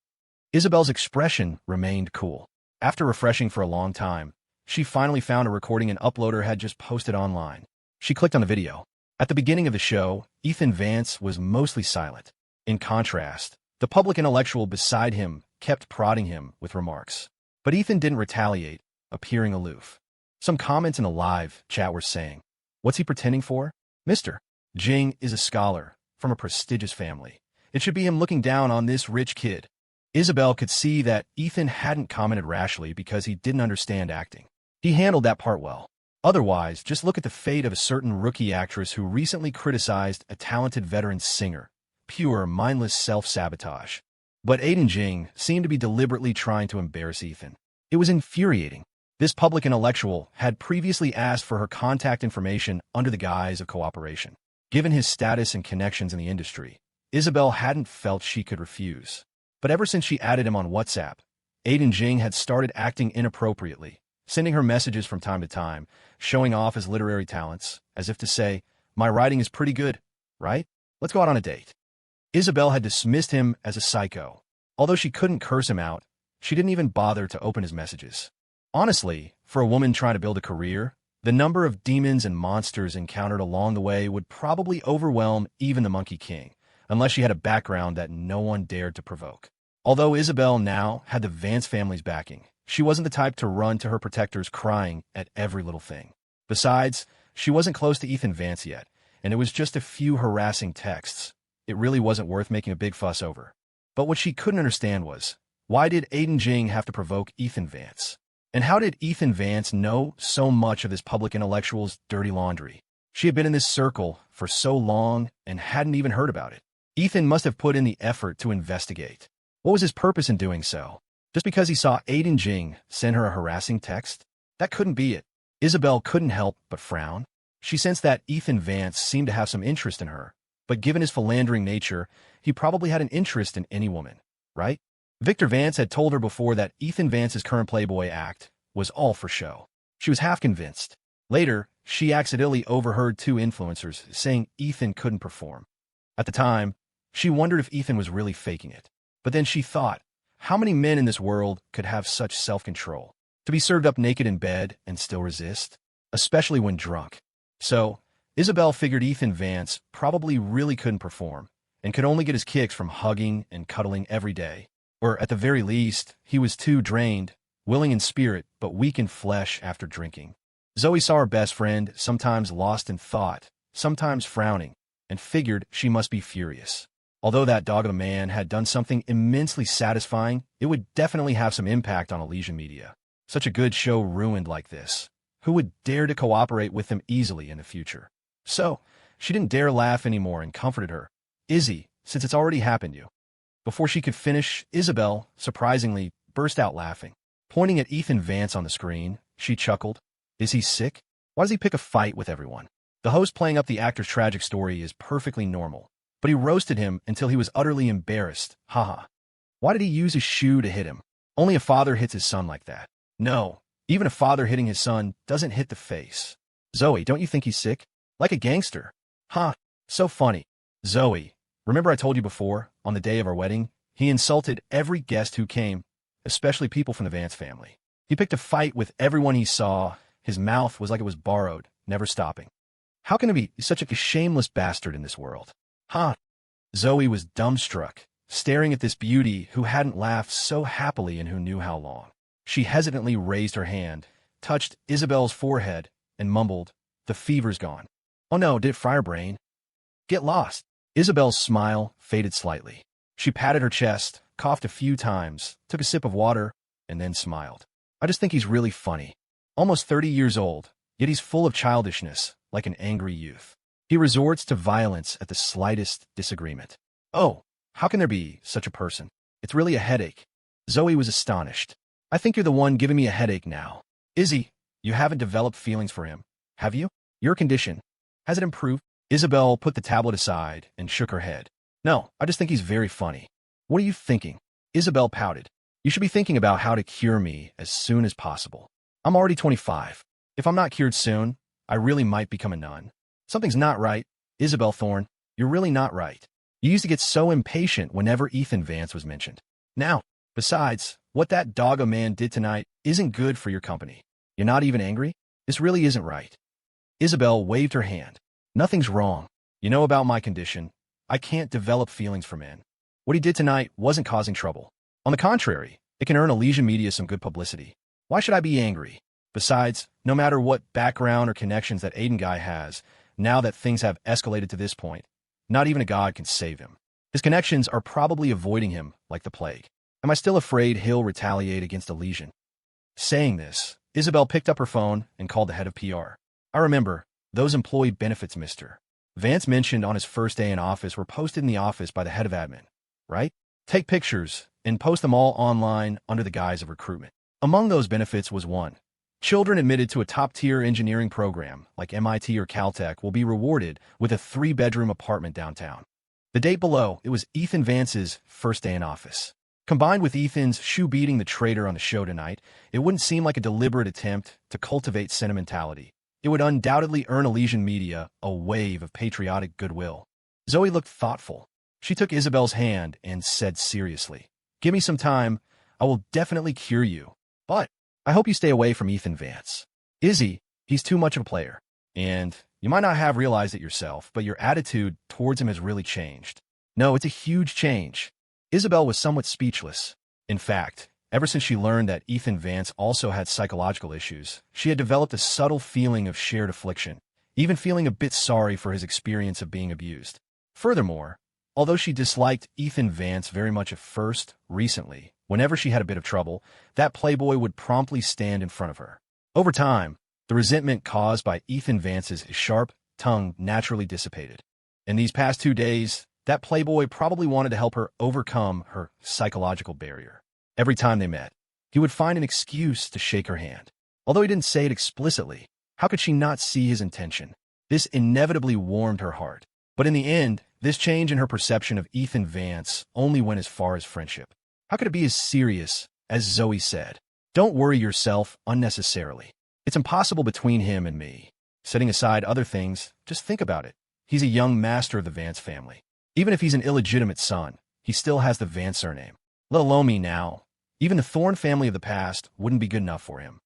Isabelle's expression remained cool. After refreshing for a long time, she finally found a recording an uploader had just posted online. She clicked on the video. At the beginning of the show, Ethan Vance was mostly silent. In contrast, the public intellectual beside him kept prodding him with remarks. But Ethan didn't retaliate, appearing aloof. Some comments in the live chat were saying, "What's he pretending for? Mr. Jing is a scholar from a prestigious family. It should be him looking down on this rich kid." Isabelle could see that Ethan hadn't commented rashly because he didn't understand acting. He handled that part well. Otherwise, just look at the fate of a certain rookie actress who recently criticized a talented veteran singer. Pure, mindless self-sabotage. But Aiden Jing seemed to be deliberately trying to embarrass Ethan. It was infuriating. This public intellectual had previously asked for her contact information under the guise of cooperation. Given his status and connections in the industry, Isabelle hadn't felt she could refuse. But ever since she added him on WhatsApp, Aiden Jing had started acting inappropriately, sending her messages from time to time, showing off his literary talents, as if to say, "My writing is pretty good, right? Let's go out on a date." Isabelle had dismissed him as a psycho. Although she couldn't curse him out, she didn't even bother to open his messages. Honestly, for a woman trying to build a career, the number of demons and monsters encountered along the way would probably overwhelm even the Monkey King, unless she had a background that no one dared to provoke. Although Isabelle now had the Vance family's backing, she wasn't the type to run to her protectors crying at every little thing. Besides, she wasn't close to Ethan Vance yet, and it was just a few harassing texts. It really wasn't worth making a big fuss over. But what she couldn't understand was, why did Aiden Jing have to provoke Ethan Vance? And how did Ethan Vance know so much of this public intellectual's dirty laundry? She had been in this circle for so long and hadn't even heard about it. Ethan must have put in the effort to investigate. What was his purpose in doing so? Just because he saw Aiden Jing send her a harassing text? That couldn't be it. Isabelle couldn't help but frown. She sensed that Ethan Vance seemed to have some interest in her, but given his philandering nature, he probably had an interest in any woman, right? Victor Vance had told her before that Ethan Vance's current Playboy act was all for show. She was half convinced. Later, she accidentally overheard two influencers saying Ethan couldn't perform. At the time, she wondered if Ethan was really faking it. But then she thought, how many men in this world could have such self-control? To be served up naked in bed and still resist? Especially when drunk. So, Isabelle figured Ethan Vance probably really couldn't perform and could only get his kicks from hugging and cuddling every day. Or, at the very least, he was too drained, willing in spirit but weak in flesh after drinking. Zoe saw her best friend, sometimes lost in thought, sometimes frowning, and figured she must be furious. Although that dog of a man had done something immensely satisfying, it would definitely have some impact on Elysian media. Such a good show ruined like this. Who would dare to cooperate with him easily in the future? So, she didn't dare laugh anymore and comforted her. Izzy, since it's already happened you. Before she could finish, Isabelle, surprisingly, burst out laughing. Pointing at Ethan Vance on the screen, she chuckled. Is he sick? Why does he pick a fight with everyone? The host playing up the actor's tragic story is perfectly normal, but he roasted him until he was utterly embarrassed. Haha. Why did he use his shoe to hit him? Only a father hits his son like that. No, even a father hitting his son doesn't hit the face. Zoe, don't you think he's sick? Like a gangster. Huh, so funny. Zoe, remember I told you before, on the day of our wedding, he insulted every guest who came, especially people from the Vance family. He picked a fight with everyone he saw. His mouth was like it was borrowed, never stopping. How can there be such a shameless bastard in this world? Huh? Zoe was dumbstruck, staring at this beauty who hadn't laughed so happily and who knew how long. She hesitantly raised her hand, touched Isabelle's forehead, and mumbled, "The fever's gone." Oh no, did it fry her brain? Get lost. Isabelle's smile faded slightly. She patted her chest, coughed a few times, took a sip of water, and then smiled. I just think he's really funny. Almost 30 years old, yet he's full of childishness, like an angry youth. He resorts to violence at the slightest disagreement. Oh, how can there be such a person? It's really a headache. Zoe was astonished. I think you're the one giving me a headache now. Izzy, you haven't developed feelings for him, have you? Your condition, has it improved? Isabelle put the tablet aside and shook her head. No, I just think he's very funny. What are you thinking? Isabelle pouted. You should be thinking about how to cure me as soon as possible. I'm already 25. If I'm not cured soon, I really might become a nun. Something's not right. Isabelle Thorne, you're really not right. You used to get so impatient whenever Ethan Vance was mentioned. Now, besides, what that dog a man did tonight isn't good for your company. You're not even angry? This really isn't right. Isabelle waved her hand. Nothing's wrong. You know about my condition. I can't develop feelings for men. What he did tonight wasn't causing trouble. On the contrary, it can earn Elysian media some good publicity. Why should I be angry? Besides, no matter what background or connections that Aiden guy has, now that things have escalated to this point, not even a god can save him. His connections are probably avoiding him like the plague. Am I still afraid he'll retaliate against Elysian? Saying this, Isabelle picked up her phone and called the head of PR. I remember, those employee benefits Mr. Vance mentioned on his first day in office were posted in the office by the head of admin, right? Take pictures and post them all online under the guise of recruitment. Among those benefits was one. Children admitted to a top-tier engineering program like MIT or Caltech will be rewarded with a 3-bedroom apartment downtown. The date below, it was Ethan Vance's first day in office. Combined with Ethan's shoe beating the traitor on the show tonight, it wouldn't seem like a deliberate attempt to cultivate sentimentality. It would undoubtedly earn Elysian media a wave of patriotic goodwill. Zoe looked thoughtful. She took Isabelle's hand and said seriously, "Give me some time. I will definitely cure you. But I hope you stay away from Ethan Vance. Izzy, he's too much of a player. And you might not have realized it yourself, but your attitude towards him has really changed. No, it's a huge change." Isabelle was somewhat speechless. In fact, ever since she learned that Ethan Vance also had psychological issues, she had developed a subtle feeling of shared affliction, even feeling a bit sorry for his experience of being abused. Furthermore, although she disliked Ethan Vance very much at first, recently, whenever she had a bit of trouble, that playboy would promptly stand in front of her. Over time, the resentment caused by Ethan Vance's sharp tongue naturally dissipated. In these past 2 days, that playboy probably wanted to help her overcome her psychological barrier. Every time they met, he would find an excuse to shake her hand. Although he didn't say it explicitly, how could she not see his intention? This inevitably warmed her heart. But in the end, This change in her perception of Ethan Vance only went as far as friendship. How could it be as serious as Zoe said? Don't worry yourself unnecessarily. It's impossible between him and me. Setting aside other things, just think about it. He's a young master of the Vance family. Even if he's an illegitimate son, he still has the Vance surname. Let alone me now. Even the Thorne family of the past wouldn't be good enough for him.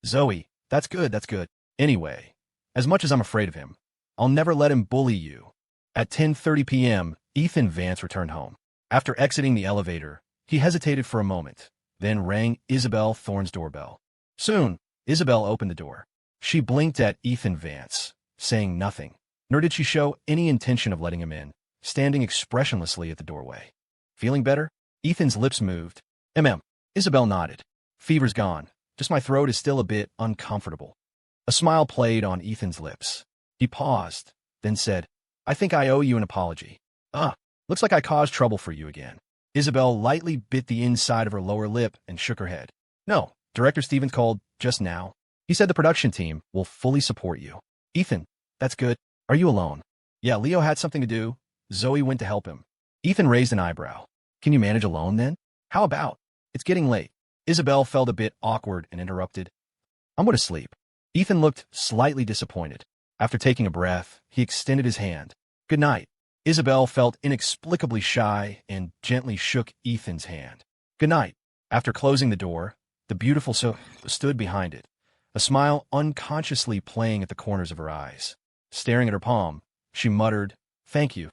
Zoe, that's good. Anyway, as much as I'm afraid of him, I'll never let him bully you. At 10:30 p.m., Ethan Vance returned home. After exiting the elevator, he hesitated for a moment, then rang Isabelle Thorne's doorbell. Soon, Isabelle opened the door. She blinked at Ethan Vance, saying nothing, nor did she show any intention of letting him in, standing expressionlessly at the doorway. Feeling better? Ethan's lips moved. Isabelle nodded. Fever's gone. Just my throat is still a bit uncomfortable. A smile played on Ethan's lips. He paused, then said, I think I owe you an apology. Looks like I caused trouble for you again. Isabelle lightly bit the inside of her lower lip and shook her head. No, Director Stevens called just now. He said the production team will fully support you. Ethan, that's good. Are you alone? Yeah, Leo had something to do. Zoe went to help him. Ethan raised an eyebrow. Can you manage alone then? How about? It's getting late. Isabelle felt a bit awkward and interrupted. I'm going to sleep. Ethan looked slightly disappointed. After taking a breath, he extended his hand. Good night. Isabelle felt inexplicably shy and gently shook Ethan's hand. Good night. After closing the door, the beautiful stood behind it, a smile unconsciously playing at the corners of her eyes. Staring at her palm, she muttered, Thank you.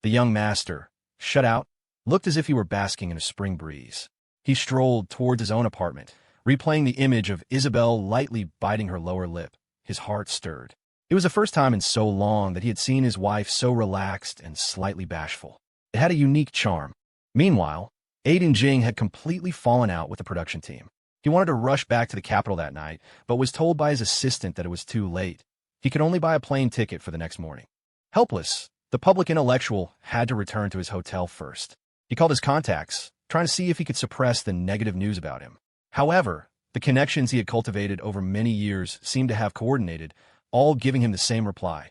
The young master, shut out, looked as if he were basking in a spring breeze. He strolled towards his own apartment, replaying the image of Isabelle lightly biting her lower lip. His heart stirred. It was the first time in so long that he had seen his wife so relaxed and slightly bashful. It had a unique charm. Meanwhile, Aiden Jing had completely fallen out with the production team. He wanted to rush back to the capital that night, but was told by his assistant that it was too late. He could only buy a plane ticket for the next morning. Helpless, the public intellectual had to return to his hotel first. He called his contacts, trying to see if he could suppress the negative news about him. However, the connections he had cultivated over many years seemed to have coordinated, all giving him the same reply.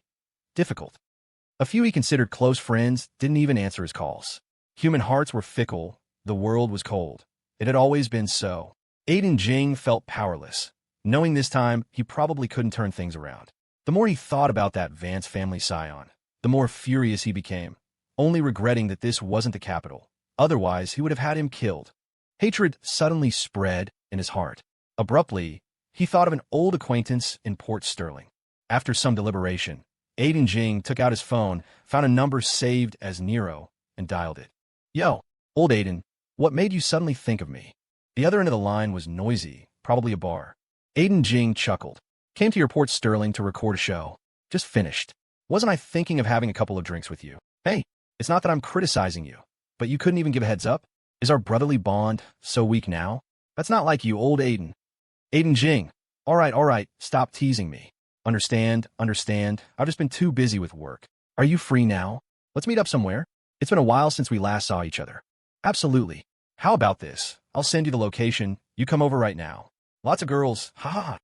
Difficult. A few he considered close friends didn't even answer his calls. Human hearts were fickle. The world was cold. It had always been so. Aiden Jing felt powerless, knowing this time he probably couldn't turn things around. The more he thought about that Vance family scion, the more furious he became, only regretting that this wasn't the capital. Otherwise, he would have had him killed. Hatred suddenly spread in his heart. Abruptly, he thought of an old acquaintance in Port Sterling. After some deliberation, Aiden Jing took out his phone, found a number saved as Nero, and dialed it. Yo, old Aiden, what made you suddenly think of me? The other end of the line was noisy, probably a bar. Aiden Jing chuckled. Came to your Port Sterling to record a show. Just finished. Wasn't I thinking of having a couple of drinks with you? Hey, it's not that I'm criticizing you, but you couldn't even give a heads up? Is our brotherly bond so weak now? That's not like you, old Aiden. Aiden Jing. All right, stop teasing me. Understand. I've just been too busy with work. Are you free now? Let's meet up somewhere. It's been a while since we last saw each other. Absolutely. How about this? I'll send you the location. You come over right now. Lots of girls. Ha ha.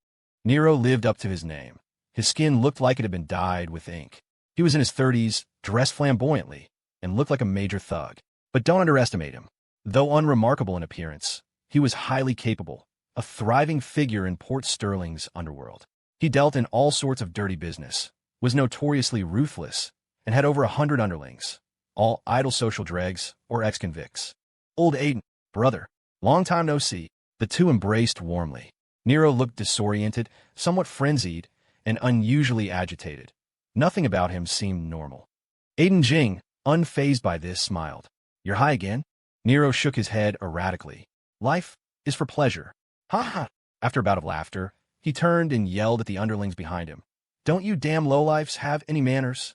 Nero lived up to his name. His skin looked like it had been dyed with ink. He was in his 30s, dressed flamboyantly, and looked like a major thug. But don't underestimate him. Though unremarkable in appearance, he was highly capable, a thriving figure in Port Sterling's underworld. He dealt in all sorts of dirty business, was notoriously ruthless, and had over 100 underlings, all idle social dregs or ex-convicts. Old Aiden, brother, long time no see. The two embraced warmly. Nero looked disoriented, somewhat frenzied, and unusually agitated. Nothing about him seemed normal. Aiden Jing, unfazed by this, smiled. You're high again? Nero shook his head erratically. Life is for pleasure. Ha ha. After a bout of laughter, he turned and yelled at the underlings behind him. Don't you damn lowlifes have any manners?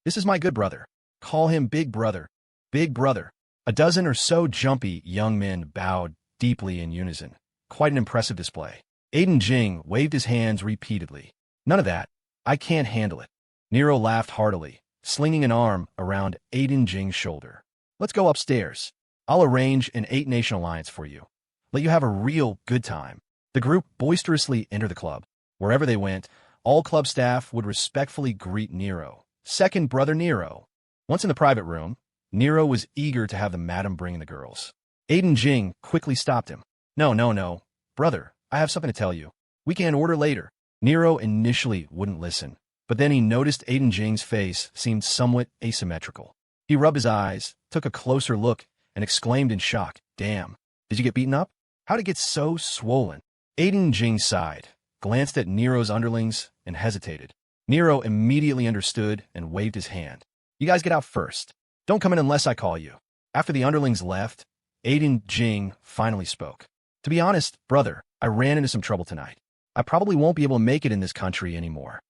This is my good brother. Call him Big Brother. Big Brother. A dozen or so jumpy young men bowed deeply in unison. Quite an impressive display. Aiden Jing waved his hands repeatedly. None of that. I can't handle it. Nero laughed heartily, slinging an arm around Aiden Jing's shoulder. Let's go upstairs. I'll arrange an 8-nation alliance for you. Let you have a real good time. The group boisterously entered the club. Wherever they went, all club staff would respectfully greet Nero. Second Brother Nero. Once in the private room, Nero was eager to have the madam bring in the girls. Aiden Jing quickly stopped him. No, no, no. Brother, I have something to tell you. We can order later. Nero initially wouldn't listen, but then he noticed Aiden Jing's face seemed somewhat asymmetrical. He rubbed his eyes, took a closer look, and exclaimed in shock, Damn, did you get beaten up? How'd it get so swollen? Aiden Jing sighed, glanced at Nero's underlings, and hesitated. Nero immediately understood and waved his hand. You guys get out first. Don't come in unless I call you. After the underlings left, Aiden Jing finally spoke. To be honest, brother, I ran into some trouble tonight. I probably won't be able to make it in this country anymore.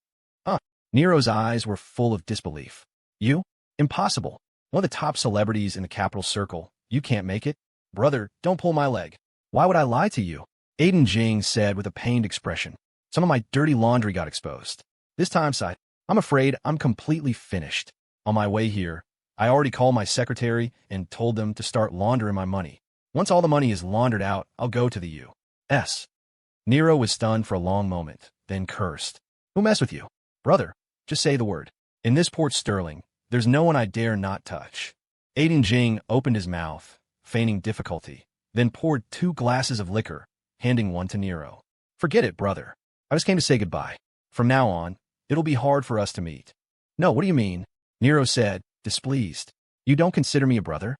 Huh? Nero's eyes were full of disbelief. You? Impossible. One of the top celebrities in the capital circle. You can't make it? Brother, don't pull my leg. Why would I lie to you? Aiden Jing said with a pained expression. Some of my dirty laundry got exposed. This time, side, I'm afraid I'm completely finished. On my way here, I already called my secretary and told them to start laundering my money. Once all the money is laundered out, I'll go to the U.S. Nero was stunned for a long moment, then cursed. Who messed with you? Brother, just say the word. In this Port Sterling, there's no one I dare not touch. Aiden Jing opened his mouth, feigning difficulty, then poured 2 glasses of liquor, handing one to Nero. Forget it, brother. I just came to say goodbye. From now on, it'll be hard for us to meet. No, what do you mean? Nero said, displeased. You don't consider me a brother?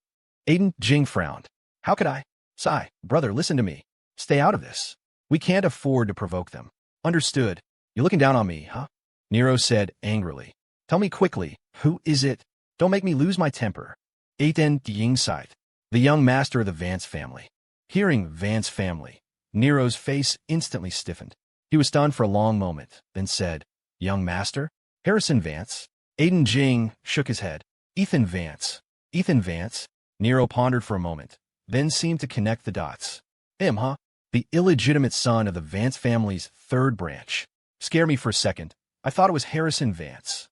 Aiden Jing frowned. How could I? Sigh, brother, listen to me. Stay out of this. We can't afford to provoke them. Understood. You're looking down on me, huh? Nero said angrily. Tell me quickly, who is it? Don't make me lose my temper. Aiden Jing sighed. The young master of the Vance family. Hearing Vance family, Nero's face instantly stiffened. He was stunned for a long moment, then said, Young master? Harrison Vance? Aiden Jing shook his head. Ethan Vance. Ethan Vance? Nero pondered for a moment, then seemed to connect the dots. Him, huh? The illegitimate son of the Vance family's 3rd branch. Scared me for a second. I thought it was Harrison Vance.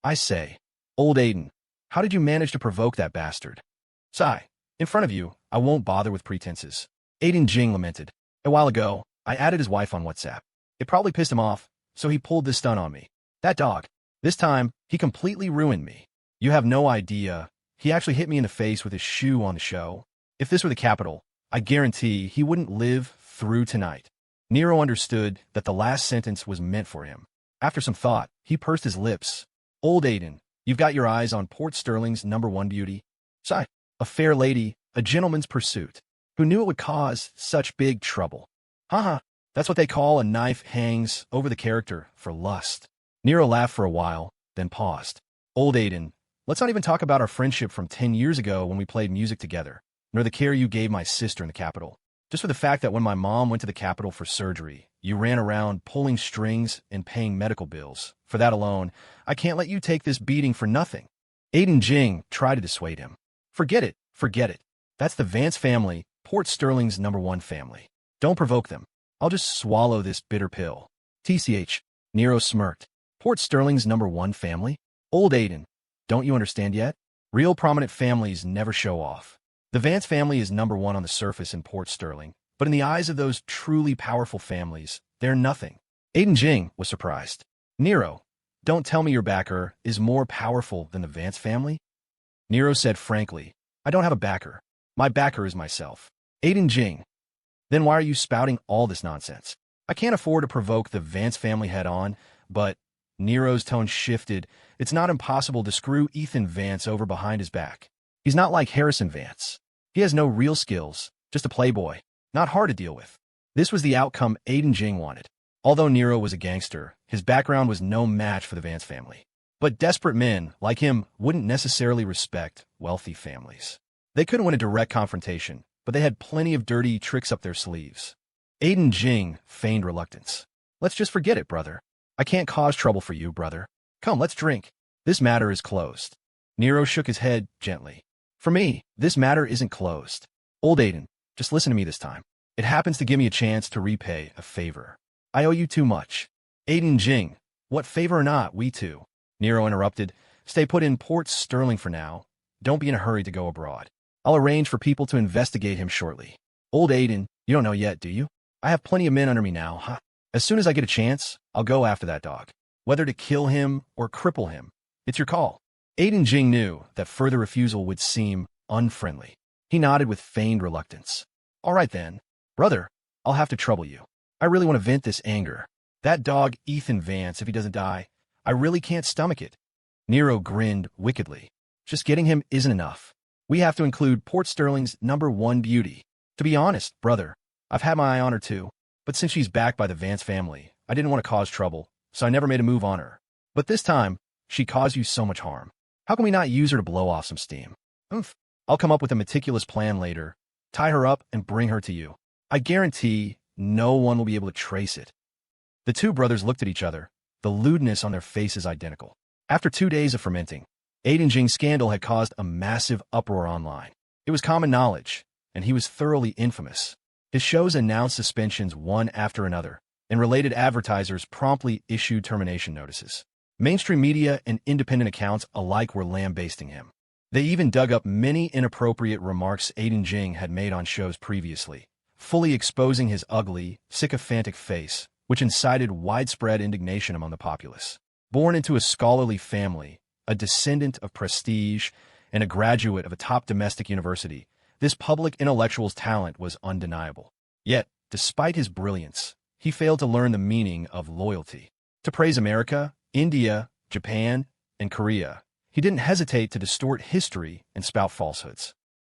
I say, old Aiden, how did you manage to provoke that bastard? Sigh, in front of you, I won't bother with pretenses. Aiden Jing lamented. A while ago, I added his wife on WhatsApp. It probably pissed him off, so he pulled this stunt on me. That dog. This time, he completely ruined me. You have no idea. He actually hit me in the face with his shoe on the show. If this were the capital, I guarantee he wouldn't live through tonight. Nero understood that the last sentence was meant for him. After some thought, he pursed his lips. Old Aiden, you've got your eyes on Port Sterling's #1 beauty. Sigh, a fair lady, a gentleman's pursuit. Who knew it would cause such big trouble? Haha, that's what they call a knife hangs over the character for lust. Nero laughed for a while, then paused. Old Aiden, let's not even talk about our friendship from 10 years ago when we played music together, nor the care you gave my sister in the capital. Just for the fact that when my mom went to the capital for surgery, you ran around pulling strings and paying medical bills. For that alone, I can't let you take this beating for nothing. Aiden Jing tried to dissuade him. Forget it, forget it. That's the Vance family, Port Sterling's #1 family. Don't provoke them. I'll just swallow this bitter pill. TCH, Nero smirked. Port Sterling's #1 family? Old Aiden, don't you understand yet? Real prominent families never show off. The Vance family is #1 on the surface in Port Sterling, but in the eyes of those truly powerful families, they're nothing. Aiden Jing was surprised. Nero, don't tell me your backer is more powerful than the Vance family? Nero said frankly, I don't have a backer. My backer is myself. Aiden Jing. Then why are you spouting all this nonsense? I can't afford to provoke the Vance family head-on, but Nero's tone shifted. It's not impossible to screw Ethan Vance over behind his back. He's not like Harrison Vance. He has no real skills, just a playboy. Not hard to deal with. This was the outcome Aiden Jing wanted. Although Nero was a gangster, his background was no match for the Vance family. But desperate men, like him, wouldn't necessarily respect wealthy families. They couldn't win a direct confrontation, but they had plenty of dirty tricks up their sleeves. Aiden Jing feigned reluctance. Let's just forget it, brother. I can't cause trouble for you, brother. Come, let's drink. This matter is closed. Nero shook his head gently. For me, this matter isn't closed. Old Aiden, just listen to me this time. It happens to give me a chance to repay a favor. I owe you too much. Aiden Jing, what favor or not, we two. Nero interrupted. Stay put in Port Sterling for now. Don't be in a hurry to go abroad. I'll arrange for people to investigate him shortly. Old Aiden, you don't know yet, do you? I have plenty of men under me now, huh? As soon as I get a chance, I'll go after that dog. Whether to kill him or cripple him, it's your call. Aiden Jing knew that further refusal would seem unfriendly. He nodded with feigned reluctance. All right then, brother, I'll have to trouble you. I really want to vent this anger. That dog Ethan Vance, if he doesn't die, I really can't stomach it. Nero grinned wickedly. Just getting him isn't enough. We have to include Port Sterling's #1 beauty. To be honest, brother, I've had my eye on her too, but since she's backed by the Vance family, I didn't want to cause trouble, so I never made a move on her. But this time, she caused you so much harm. How can we not use her to blow off some steam? Oomph. I'll come up with a meticulous plan later, tie her up, and bring her to you. I guarantee no one will be able to trace it. The two brothers looked at each other, the lewdness on their faces identical. After 2 days of fermenting, Aiden Jing's scandal had caused a massive uproar online. It was common knowledge, and he was thoroughly infamous. His shows announced suspensions one after another, and related advertisers promptly issued termination notices. Mainstream media and independent accounts alike were lambasting him. They even dug up many inappropriate remarks Aiden Jing had made on shows previously, fully exposing his ugly, sycophantic face, which incited widespread indignation among the populace. Born into a scholarly family, a descendant of prestige, and a graduate of a top domestic university, this public intellectual's talent was undeniable. Yet, despite his brilliance, he failed to learn the meaning of loyalty. To praise America, India, Japan, and Korea, he didn't hesitate to distort history and spout falsehoods.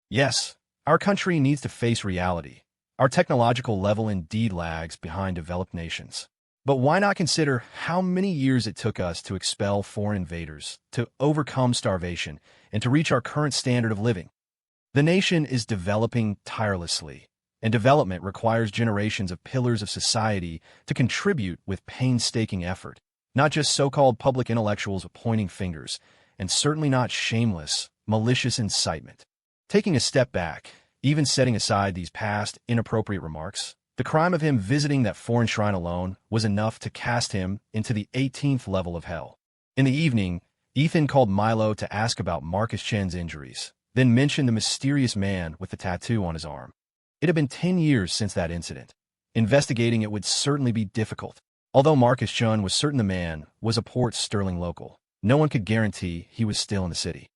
Yes, our country needs to face reality. Our technological level indeed lags behind developed nations. But why not consider how many years it took us to expel foreign invaders, to overcome starvation, and to reach our current standard of living? The nation is developing tirelessly, and development requires generations of pillars of society to contribute with painstaking effort, not just so-called public intellectuals pointing fingers, and certainly not shameless, malicious incitement. Taking a step back, even setting aside these past inappropriate remarks, the crime of him visiting that foreign shrine alone was enough to cast him into the 18th level of hell. In the evening, Ethan called Milo to ask about Marcus Chen's injuries, then mentioned the mysterious man with the tattoo on his arm. It had been 10 years since that incident. Investigating it would certainly be difficult. Although Marcus Chen was certain the man was a Port Sterling local, no one could guarantee he was still in the city.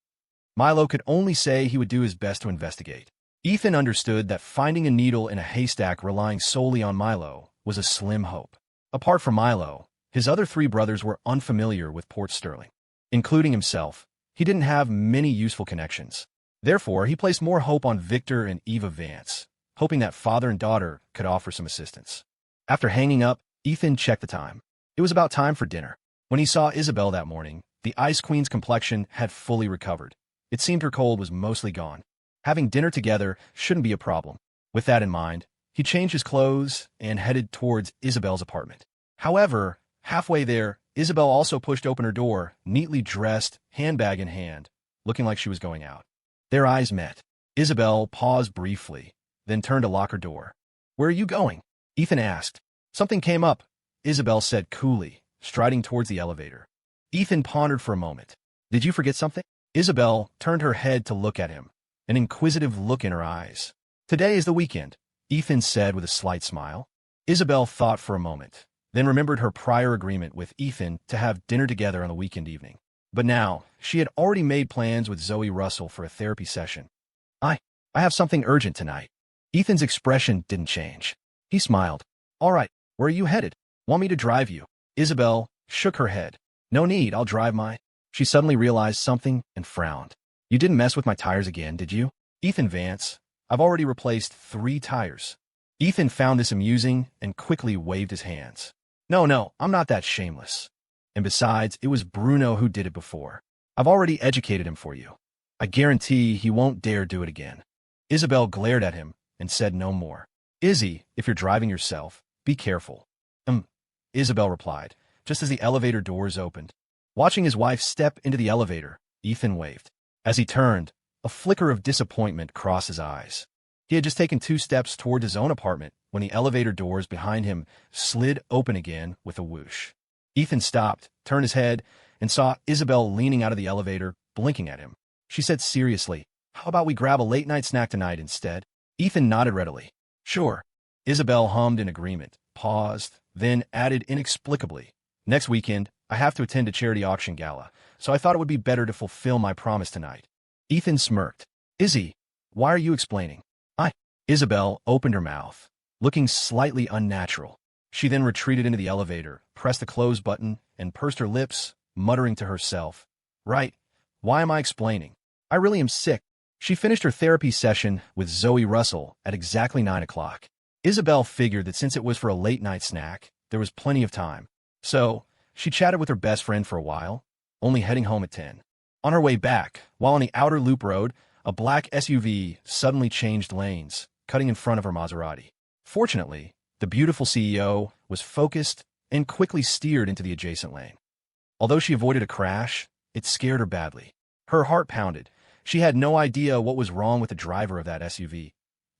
Milo could only say he would do his best to investigate. Ethan understood that finding a needle in a haystack relying solely on Milo was a slim hope. Apart from Milo, his other 3 brothers were unfamiliar with Port Sterling. Including himself, he didn't have many useful connections. Therefore, he placed more hope on Victor and Eva Vance, hoping that father and daughter could offer some assistance. After hanging up, Ethan checked the time. It was about time for dinner. When he saw Isabelle that morning, the Ice Queen's complexion had fully recovered. It seemed her cold was mostly gone. Having dinner together shouldn't be a problem. With that in mind, he changed his clothes and headed towards Isabelle's apartment. However, halfway there, Isabelle also pushed open her door, neatly dressed, handbag in hand, looking like she was going out. Their eyes met. Isabelle paused briefly, then turned to lock her door. "Where are you going?" Ethan asked. "Something came up," Isabelle said coolly, striding towards the elevator. Ethan pondered for a moment. "Did you forget something?" Isabelle turned her head to look at him, an inquisitive look in her eyes. "Today is the weekend," Ethan said with a slight smile. Isabelle thought for a moment, then remembered her prior agreement with Ethan to have dinner together on the weekend evening. But now, she had already made plans with Zoe Russell for a therapy session. I have something urgent tonight." Ethan's expression didn't change. He smiled. "All right, where are you headed? Want me to drive you?" Isabelle shook her head. "No need, I'll drive my—" She suddenly realized something and frowned. "You didn't mess with my tires again, did you?" "Ethan Vance, I've already replaced 3 tires." Ethan found this amusing and quickly waved his hands. No, I'm not that shameless. And besides, it was Bruno who did it before. I've already educated him for you. I guarantee he won't dare do it again." Isabelle glared at him and said no more. "Izzy, if you're driving yourself, be careful." Isabelle replied, just as the elevator doors opened. Watching his wife step into the elevator, Ethan waved. As he turned, a flicker of disappointment crossed his eyes. He had just taken 2 steps toward his own apartment when the elevator doors behind him slid open again with a whoosh. Ethan stopped, turned his head, and saw Isabelle leaning out of the elevator, blinking at him. She said seriously, "How about we grab a late-night snack tonight instead?" Ethan nodded readily. "Sure." Isabelle hummed in agreement, paused, then added inexplicably, "Next weekend, I have to attend a charity auction gala, so I thought it would be better to fulfill my promise tonight. Ethan smirked. Izzy, why are you explaining? Isabelle opened her mouth, looking slightly unnatural. She then retreated into the elevator, pressed the close button, and pursed her lips, muttering to herself. Right, why am I explaining? I really am sick. She finished her therapy session with Zoe Russell at exactly 9 o'clock. Isabelle figured that since it was for a late-night snack, there was plenty of time. So, she chatted with her best friend for a while, only heading home at 10. On her way back, while on the outer loop road, a black SUV suddenly changed lanes, cutting in front of her Maserati. Fortunately, the beautiful CEO was focused and quickly steered into the adjacent lane. Although she avoided a crash, it scared her badly. Her heart pounded. She had no idea what was wrong with the driver of that SUV.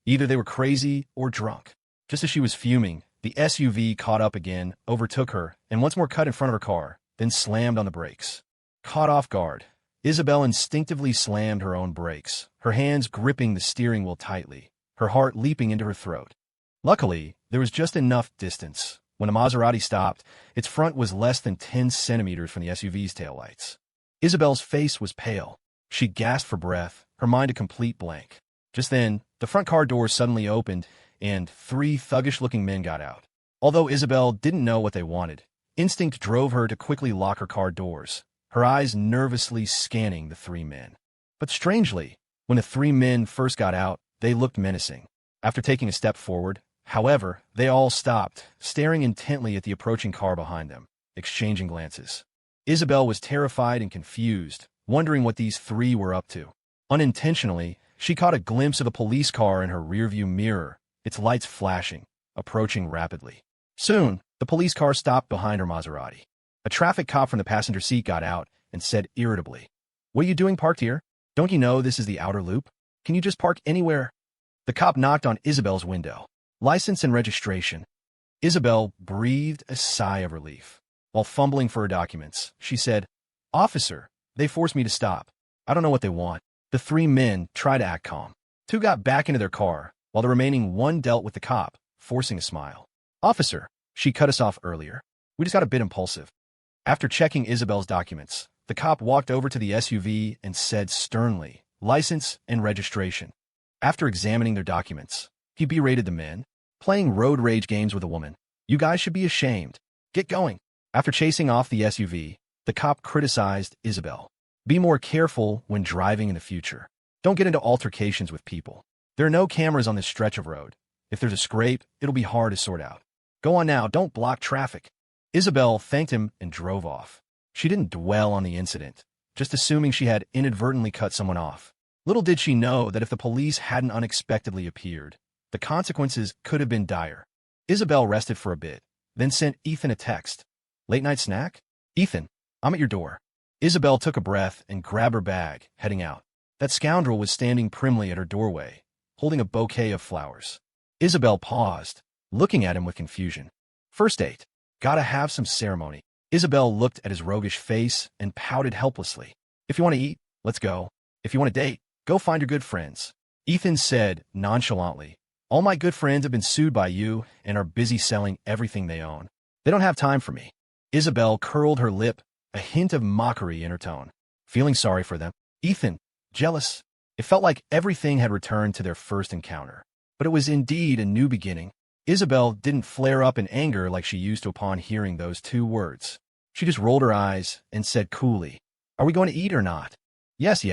Either they were crazy or drunk. Just as she was fuming, the SUV caught up again, overtook her, and once more cut in front of her car, then slammed on the brakes. Caught off guard, Isabelle instinctively slammed her own brakes, her hands gripping the steering wheel tightly, her heart leaping into her throat. Luckily, there was just enough distance. When the Maserati stopped, its front was less than 10 centimeters from the SUV's taillights. Isabelle's face was pale. She gasped for breath, her mind a complete blank. Just then, the front car door suddenly opened, and 3 thuggish-looking men got out. Although Isabelle didn't know what they wanted, instinct drove her to quickly lock her car doors, her eyes nervously scanning the 3 men. But strangely, when the 3 men first got out, they looked menacing. After taking a step forward, however, they all stopped, staring intently at the approaching car behind them, exchanging glances. Isabelle was terrified and confused, wondering what these 3 were up to. Unintentionally, she caught a glimpse of a police car in her rearview mirror, its lights flashing, approaching rapidly. Soon, the police car stopped behind her Maserati. A traffic cop from the passenger seat got out and said irritably, "What are you doing parked here? Don't you know this is the outer loop? Can you just park anywhere?" The cop knocked on Isabelle's window. "License and registration." Isabelle breathed a sigh of relief. While fumbling for her documents, she said, "Officer, they forced me to stop. I don't know what they want." The 3 men tried to act calm. 2 got back into their car, while the remaining 1 dealt with the cop, forcing a smile. "Officer, she cut us off earlier. We just got a bit impulsive." After checking Isabelle's documents, the cop walked over to the SUV and said sternly, "License and registration." After examining their documents, he berated the men. "Playing road rage games with a woman. You guys should be ashamed. Get going." After chasing off the SUV, the cop criticized Isabelle. "Be more careful when driving in the future. Don't get into altercations with people. There are no cameras on this stretch of road. If there's a scrape, it'll be hard to sort out. Go on now, don't block traffic." Isabelle thanked him and drove off. She didn't dwell on the incident, just assuming she had inadvertently cut someone off. Little did she know that if the police hadn't unexpectedly appeared, the consequences could have been dire. Isabelle rested for a bit, then sent Ethan a text. "Late night snack? Ethan, I'm at your door." Isabelle took a breath and grabbed her bag, heading out. That scoundrel was standing primly at her doorway, holding a bouquet of flowers. Isabelle paused, looking at him with confusion. First date. Gotta have some ceremony. Isabelle looked at his roguish face and pouted helplessly. "If you want to eat, let's go. If you want to date, go find your good friends." Ethan said nonchalantly, "All my good friends have been sued by you and are busy selling everything they own. They don't have time for me." Isabelle curled her lip, a hint of mockery in her tone. Feeling sorry for them, Ethan, jealous. It felt like everything had returned to their first encounter. But it was indeed a new beginning. Isabelle didn't flare up in anger like she used to upon hearing those 2 words. She just rolled her eyes and said coolly, "Are we going to eat or not?" Yes.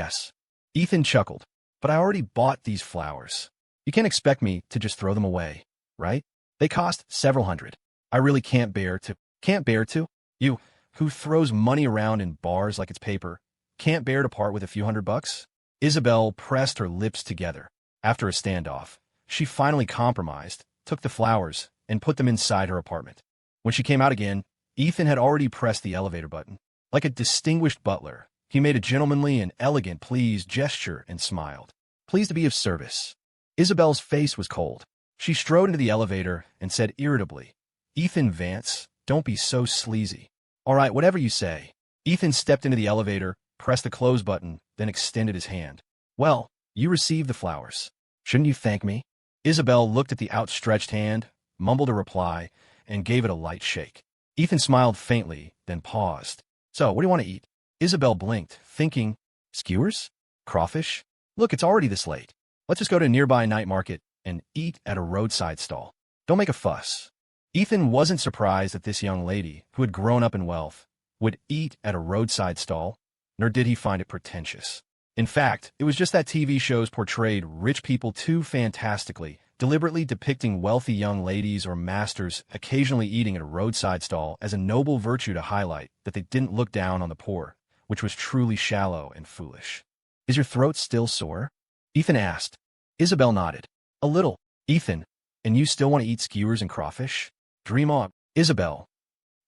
Ethan chuckled. "But I already bought these flowers. You can't expect me to just throw them away, right? They cost several hundred. I really can't bear to. You, who throws money around in bars like it's paper, can't bear to part with a few $100? Isabelle pressed her lips together. After a standoff, she finally compromised, took the flowers, and put them inside her apartment. When she came out again, Ethan had already pressed the elevator button. Like a distinguished butler, he made a gentlemanly and elegant please gesture and smiled. "Pleased to be of service." Isabelle's face was cold. She strode into the elevator and said irritably, "Ethan Vance, don't be so sleazy." "All right, whatever you say." Ethan stepped into the elevator, pressed the close button, then extended his hand. "Well, you received the flowers. Shouldn't you thank me?" Isabelle looked at the outstretched hand, mumbled a reply, and gave it a light shake. Ethan smiled faintly then paused. So, what do you want to eat? Isabelle blinked, thinking, skewers? Crawfish? Look, it's already this late. Let's just go to a nearby night market and eat at a roadside stall. Don't make a fuss. Ethan wasn't surprised that this young lady, who had grown up in wealth, would eat at a roadside stall, nor did he find it pretentious. In fact, it was just that TV shows portrayed rich people too fantastically, deliberately depicting wealthy young ladies or masters occasionally eating at a roadside stall as a noble virtue to highlight that they didn't look down on the poor, which was truly shallow and foolish. Is your throat still sore? Ethan asked. Isabelle nodded. A little. Ethan, and you still want to eat skewers and crawfish? Dream on. Isabelle.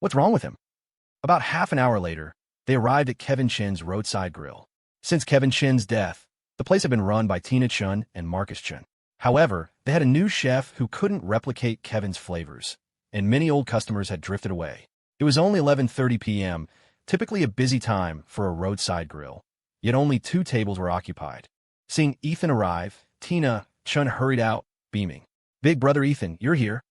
What's wrong with him? About half an hour later, they arrived at Kevin Chin's roadside grill. Since Kevin Chin's death, the place had been run by Tina Chun and Marcus Chun. However, they had a new chef who couldn't replicate Kevin's flavors, and many old customers had drifted away. It was only 11:30 p.m., typically a busy time for a roadside grill, yet only 2 tables were occupied. Seeing Ethan arrive, Tina Chun hurried out, beaming. Big brother Ethan, you're here.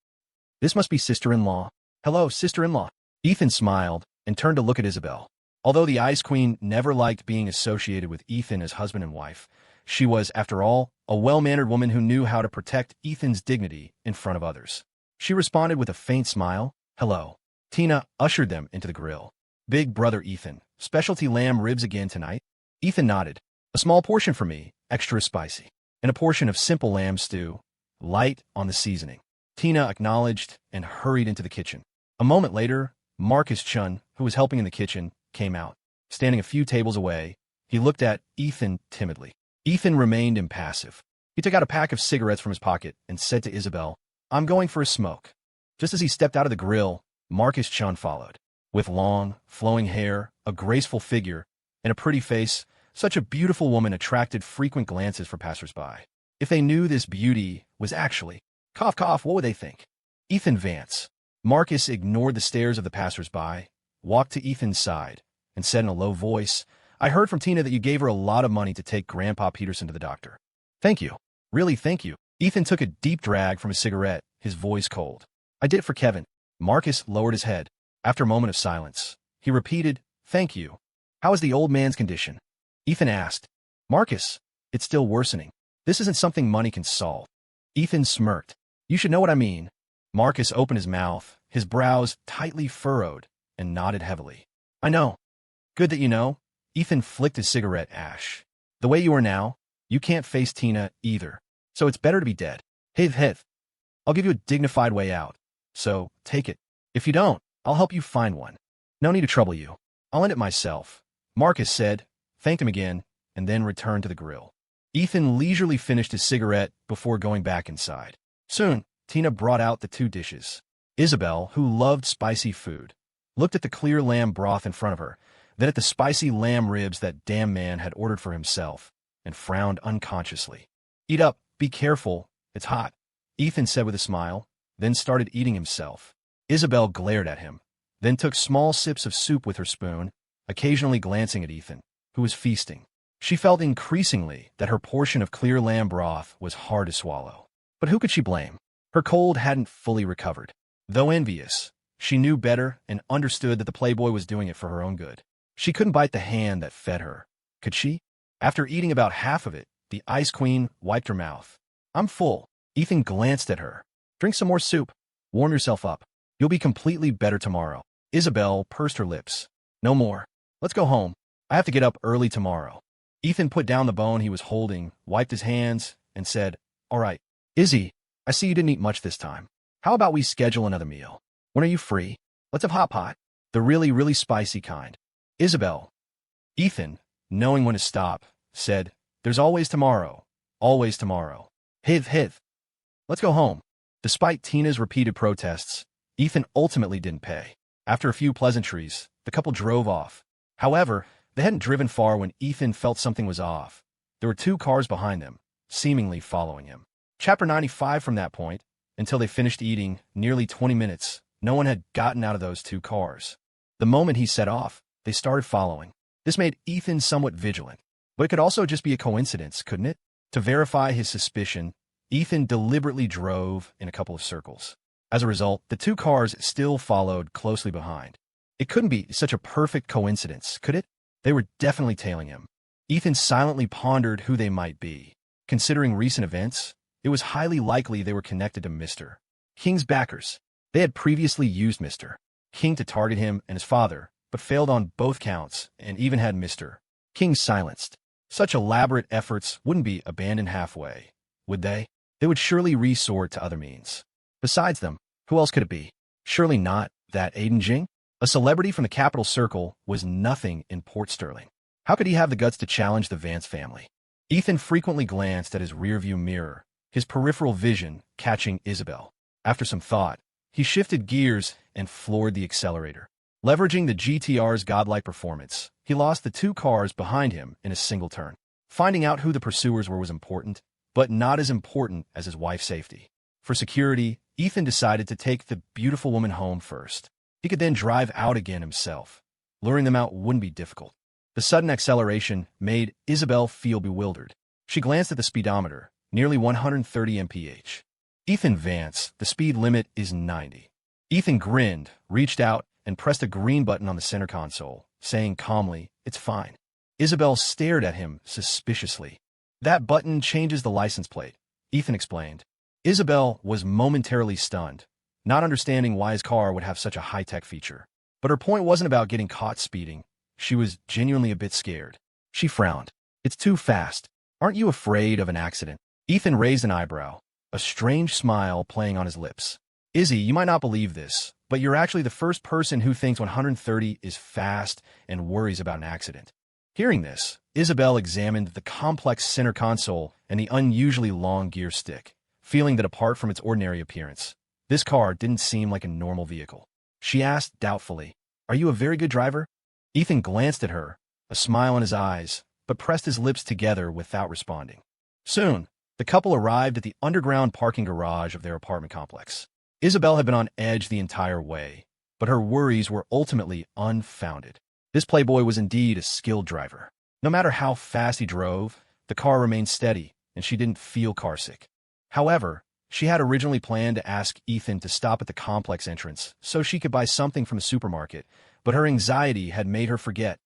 This must be sister-in-law. Hello, sister-in-law. Ethan smiled and turned to look at Isabelle. Although the Ice Queen never liked being associated with Ethan as husband and wife, she was, after all, a well-mannered woman who knew how to protect Ethan's dignity in front of others. She responded with a faint smile. Hello. Tina ushered them into the grill. Big brother Ethan, specialty lamb ribs again tonight? Ethan nodded. A small portion for me, extra spicy, and a portion of simple lamb stew, light on the seasoning. Tina acknowledged and hurried into the kitchen. A moment later, Marcus Chun, who was helping in the kitchen, came out. Standing a few tables away, he looked at Ethan timidly. Ethan remained impassive. He took out a pack of cigarettes from his pocket and said to Isabelle, I'm going for a smoke. Just as he stepped out of the grill, Marcus Chun followed. With long, flowing hair, a graceful figure, and a pretty face, such a beautiful woman attracted frequent glances for passersby. If they knew this beauty was actually, cough cough, what would they think? Ethan Vance. Marcus ignored the stares of the passersby, walked to Ethan's side, and said in a low voice, I heard from Tina that you gave her a lot of money to take Grandpa Peterson to the doctor. Thank you. Really, thank you. Ethan took a deep drag from his cigarette, his voice cold. I did it for Kevin. Marcus lowered his head. After a moment of silence, he repeated, thank you. How is the old man's condition? Ethan asked. Marcus, it's still worsening. This isn't something money can solve. Ethan smirked. You should know what I mean. Marcus opened his mouth, his brows tightly furrowed, and nodded heavily. I know. Good that you know. Ethan flicked his cigarette ash. The way you are now, you can't face Tina either. So it's better to be dead. Hiv. I'll give you a dignified way out. So, take it. If you don't, I'll help you find one. No need to trouble you. I'll end it myself. Marcus said, thanked him again, and then returned to the grill. Ethan leisurely finished his cigarette before going back inside. Soon, Tina brought out the 2 dishes. Isabelle, who loved spicy food, looked at the clear lamb broth in front of her, then at the spicy lamb ribs that damn man had ordered for himself, and frowned unconsciously. Eat up, be careful, it's hot, Ethan said with a smile, then started eating himself. Isabelle glared at him, then took small sips of soup with her spoon, occasionally glancing at Ethan, who was feasting. She felt increasingly that her portion of clear lamb broth was hard to swallow. But who could she blame? Her cold hadn't fully recovered. Though envious, she knew better and understood that the playboy was doing it for her own good. She couldn't bite the hand that fed her. Could she? After eating about half of it, the Ice Queen wiped her mouth. I'm full. Ethan glanced at her. Drink some more soup. Warm yourself up. You'll be completely better tomorrow. Isabelle pursed her lips. No more. Let's go home. I have to get up early tomorrow. Ethan put down the bone he was holding, wiped his hands, and said, All right. Izzy, I see you didn't eat much this time. How about we schedule another meal? When are you free? Let's have hot pot. The really, really spicy kind. Isabelle. Ethan, knowing when to stop, said, There's always tomorrow. Always tomorrow. Hiv. Let's go home. Despite Tina's repeated protests, Ethan ultimately didn't pay. After a few pleasantries, the couple drove off. However, they hadn't driven far when Ethan felt something was off. There were 2 cars behind them, seemingly following him. Chapter 95 from that point, until they finished eating, nearly 20 minutes, no one had gotten out of those 2 cars. The moment he set off, they started following. This made Ethan somewhat vigilant. But it could also just be a coincidence, couldn't it? To verify his suspicion, Ethan deliberately drove in a couple of circles. As a result, the 2 cars still followed closely behind. It couldn't be such a perfect coincidence, could it? They were definitely tailing him. Ethan silently pondered who they might be. Considering recent events, it was highly likely they were connected to Mr. King's backers. They had previously used Mr. King to target him and his father, but failed on both counts and even had Mr. King silenced. Such elaborate efforts wouldn't be abandoned halfway, would they? They would surely resort to other means. Besides them, who else could it be? Surely not that Aiden Jing? A celebrity from the capital circle was nothing in Port Sterling. How could he have the guts to challenge the Vance family? Ethan frequently glanced at his rearview mirror, his peripheral vision catching Isabelle. After some thought, he shifted gears and floored the accelerator. Leveraging the GTR's godlike performance, he lost the two cars behind him in a single turn. Finding out who the pursuers were was important, but not as important as his wife's safety. For security, Ethan decided to take the beautiful woman home first. He could then drive out again himself. Luring them out wouldn't be difficult. The sudden acceleration made Isabelle feel bewildered. She glanced at the speedometer, nearly 130 mph. Ethan Vance, the speed limit is 90. Ethan grinned, reached out, and pressed a green button on the center console, saying calmly, "It's fine." Isabelle stared at him suspiciously. "That button changes the license plate," Ethan explained. Isabelle was momentarily stunned, not understanding why his car would have such a high-tech feature. But her point wasn't about getting caught speeding. She was genuinely a bit scared. She frowned. "It's too fast. Aren't you afraid of an accident?" Ethan raised an eyebrow, a strange smile playing on his lips. "Izzy, you might not believe this, but you're actually the first person who thinks 130 is fast and worries about an accident." Hearing this, Isabelle examined the complex center console and the unusually long gear stick, feeling that apart from its ordinary appearance, this car didn't seem like a normal vehicle. She asked doubtfully, "Are you a very good driver?" Ethan glanced at her, a smile in his eyes, but pressed his lips together without responding. Soon, the couple arrived at the underground parking garage of their apartment complex. Isabelle had been on edge the entire way, but her worries were ultimately unfounded. This playboy was indeed a skilled driver. No matter how fast he drove, the car remained steady, and she didn't feel carsick. However, she had originally planned to ask Ethan to stop at the complex entrance so she could buy something from the supermarket, but her anxiety had made her forget.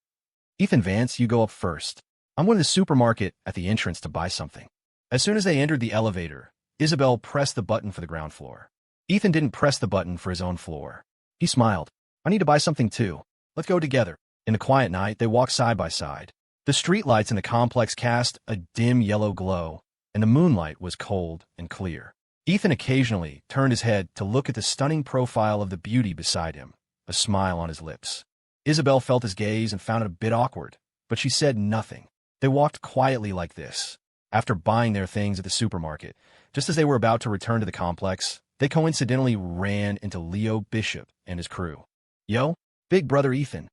"Ethan Vance, you go up first. I'm going to the supermarket at the entrance to buy something." As soon as they entered the elevator, Isabelle pressed the button for the ground floor. Ethan didn't press the button for his own floor. He smiled. "I need to buy something too. Let's go together." In the quiet night, they walked side by side. The streetlights in the complex cast a dim yellow glow, and the moonlight was cold and clear. Ethan occasionally turned his head to look at the stunning profile of the beauty beside him, a smile on his lips. Isabelle felt his gaze and found it a bit awkward, but she said nothing. They walked quietly like this. After buying their things at the supermarket, just as they were about to return to the complex, they coincidentally ran into Leo Bishop and his crew. "Yo, big brother Ethan."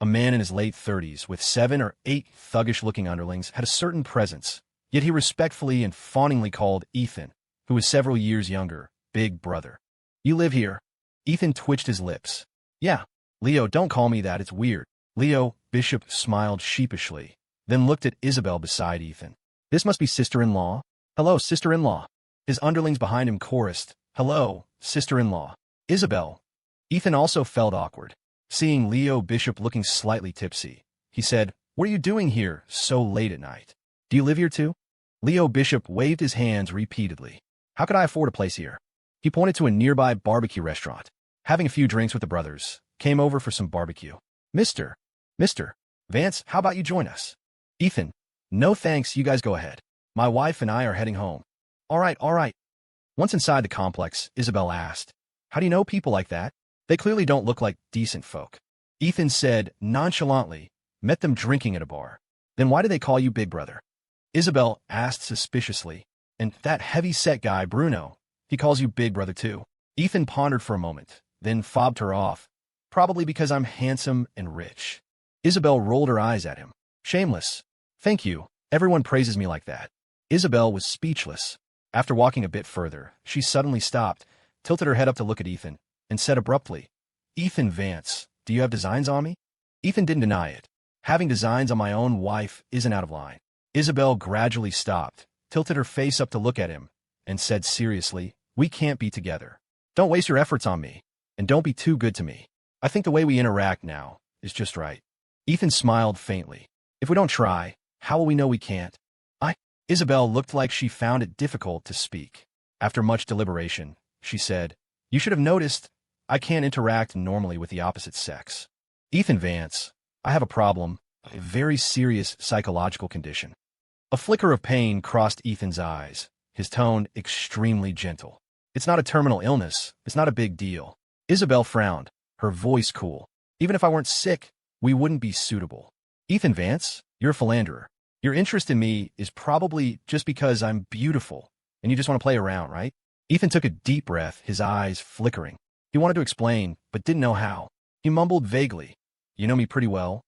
A man in his late 30s with 7 or 8 thuggish-looking underlings had a certain presence, yet he respectfully and fawningly called Ethan, who was several years younger, "Big brother." "You live here?" Ethan twitched his lips. "Yeah." "Leo, don't call me that, it's weird." Leo Bishop smiled sheepishly, then looked at Isabelle beside Ethan. "This must be sister-in-law." "Hello, sister-in-law." His underlings behind him chorused, "Hello, sister-in-law." "Isabelle." Ethan also felt awkward. Seeing Leo Bishop looking slightly tipsy, he said, "What are you doing here so late at night? Do you live here too?" Leo Bishop waved his hands repeatedly. "How could I afford a place here?" He pointed to a nearby barbecue restaurant. Having a few drinks with the brothers, came over for some barbecue. Mr. Vance, how about you join us?" "Ethan, no thanks, you guys go ahead. My wife and I are heading home." All right. Once inside the complex, Isabelle asked, "How do you know people like that? They clearly don't look like decent folk." Ethan said nonchalantly, "Met them drinking at a bar." "Then why do they call you Big Brother?" Isabelle asked suspiciously. "And that heavy-set guy, Bruno, he calls you Big Brother too." Ethan pondered for a moment, then fobbed her off. "Probably because I'm handsome and rich." Isabelle rolled her eyes at him. "Shameless. Thank you. Everyone praises me like that." Isabelle was speechless. After walking a bit further, she suddenly stopped, tilted her head up to look at Ethan, and said abruptly, "Ethan Vance, do you have designs on me?" Ethan didn't deny it. "Having designs on my own wife isn't out of line." Isabelle gradually stopped, tilted her face up to look at him, and said seriously, "We can't be together. Don't waste your efforts on me, and don't be too good to me. I think the way we interact now is just right. Ethan smiled faintly. If we don't try, how will we know we can't? Isabelle looked like she found it difficult to speak. After much deliberation, she said, "You should have noticed I can't interact normally with the opposite sex. Ethan Vance, I have a problem, a very serious psychological condition." A flicker of pain crossed Ethan's eyes, his tone extremely gentle. "It's not a terminal illness. It's not a big deal." Isabelle frowned, her voice cool. "Even if I weren't sick, we wouldn't be suitable." "Ethan Vance, you're a philanderer. Your interest in me is probably just because I'm beautiful, and you just want to play around, right?" Ethan took a deep breath, his eyes flickering. He wanted to explain, but didn't know how. He mumbled vaguely, "You know me pretty well."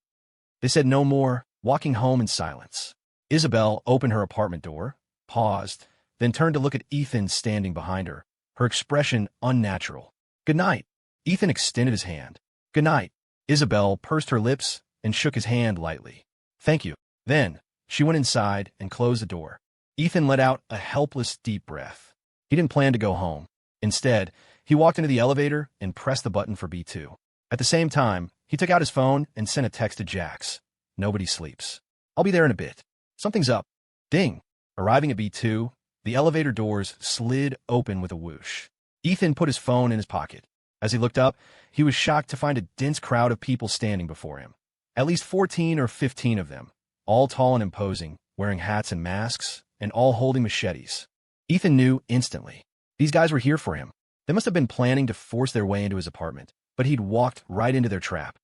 They said no more, walking home in silence. Isabelle opened her apartment door, paused, then turned to look at Ethan standing behind her, her expression unnatural. "Good night." Ethan extended his hand. "Good night." Isabelle pursed her lips and shook his hand lightly. "Thank you." Then, she went inside and closed the door. Ethan let out a helpless, deep breath. He didn't plan to go home. Instead, he walked into the elevator and pressed the button for B2. At the same time, he took out his phone and sent a text to Jax. "Nobody sleeps. I'll be there in a bit. Something's up." Ding! Arriving at B2, the elevator doors slid open with a whoosh. Ethan put his phone in his pocket. As he looked up, he was shocked to find a dense crowd of people standing before him. At least 14 or 15 of them, all tall and imposing, wearing hats and masks, and all holding machetes. Ethan knew instantly. These guys were here for him. They must have been planning to force their way into his apartment, but he'd walked right into their trap.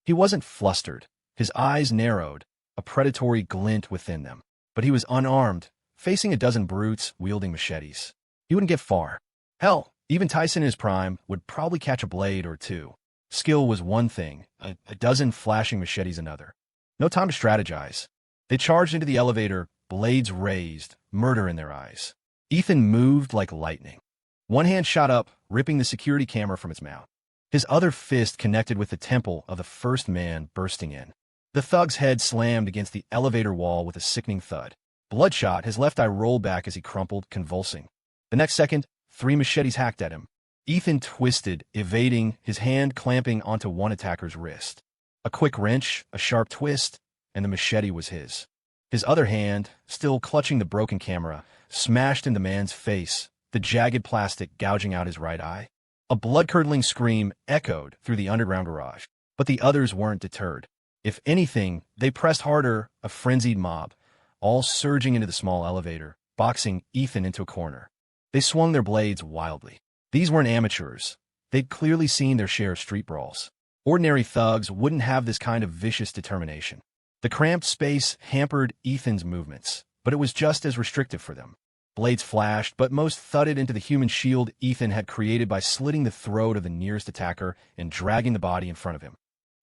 He wasn't flustered. His eyes narrowed, a predatory glint within them. But he was unarmed, facing a dozen brutes wielding machetes. He wouldn't get far. Hell, even Tyson in his prime would probably catch a blade or two. Skill was one thing, a dozen flashing machetes another. No time to strategize. They charged into the elevator, blades raised, murder in their eyes. Ethan moved like lightning. One hand shot up, ripping the security camera from its mount. His other fist connected with the temple of the first man bursting in. The thug's head slammed against the elevator wall with a sickening thud. Bloodshot, his left eye rolled back as he crumpled, convulsing. The next second, 3 machetes hacked at him. Ethan twisted, evading, his hand clamping onto one attacker's wrist. A quick wrench, a sharp twist, and the machete was his. His other hand, still clutching the broken camera, smashed in the man's face, the jagged plastic gouging out his right eye. A blood-curdling scream echoed through the underground garage, but the others weren't deterred. If anything, they pressed harder, a frenzied mob, all surging into the small elevator, boxing Ethan into a corner. They swung their blades wildly. These weren't amateurs. They'd clearly seen their share of street brawls. Ordinary thugs wouldn't have this kind of vicious determination. The cramped space hampered Ethan's movements, but it was just as restrictive for them. Blades flashed, but most thudded into the human shield Ethan had created by slitting the throat of the nearest attacker and dragging the body in front of him.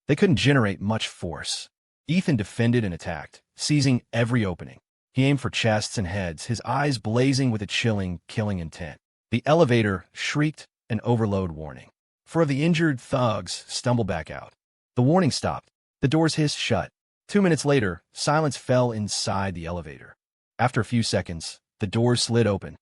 They couldn't generate much force. Ethan defended and attacked, seizing every opening. He aimed for chests and heads, his eyes blazing with a chilling, killing intent. The elevator shrieked an overload warning. 4 of the injured thugs stumbled back out. The warning stopped. The doors hissed shut. 2 minutes later, silence fell inside the elevator. After a few seconds, the doors slid open.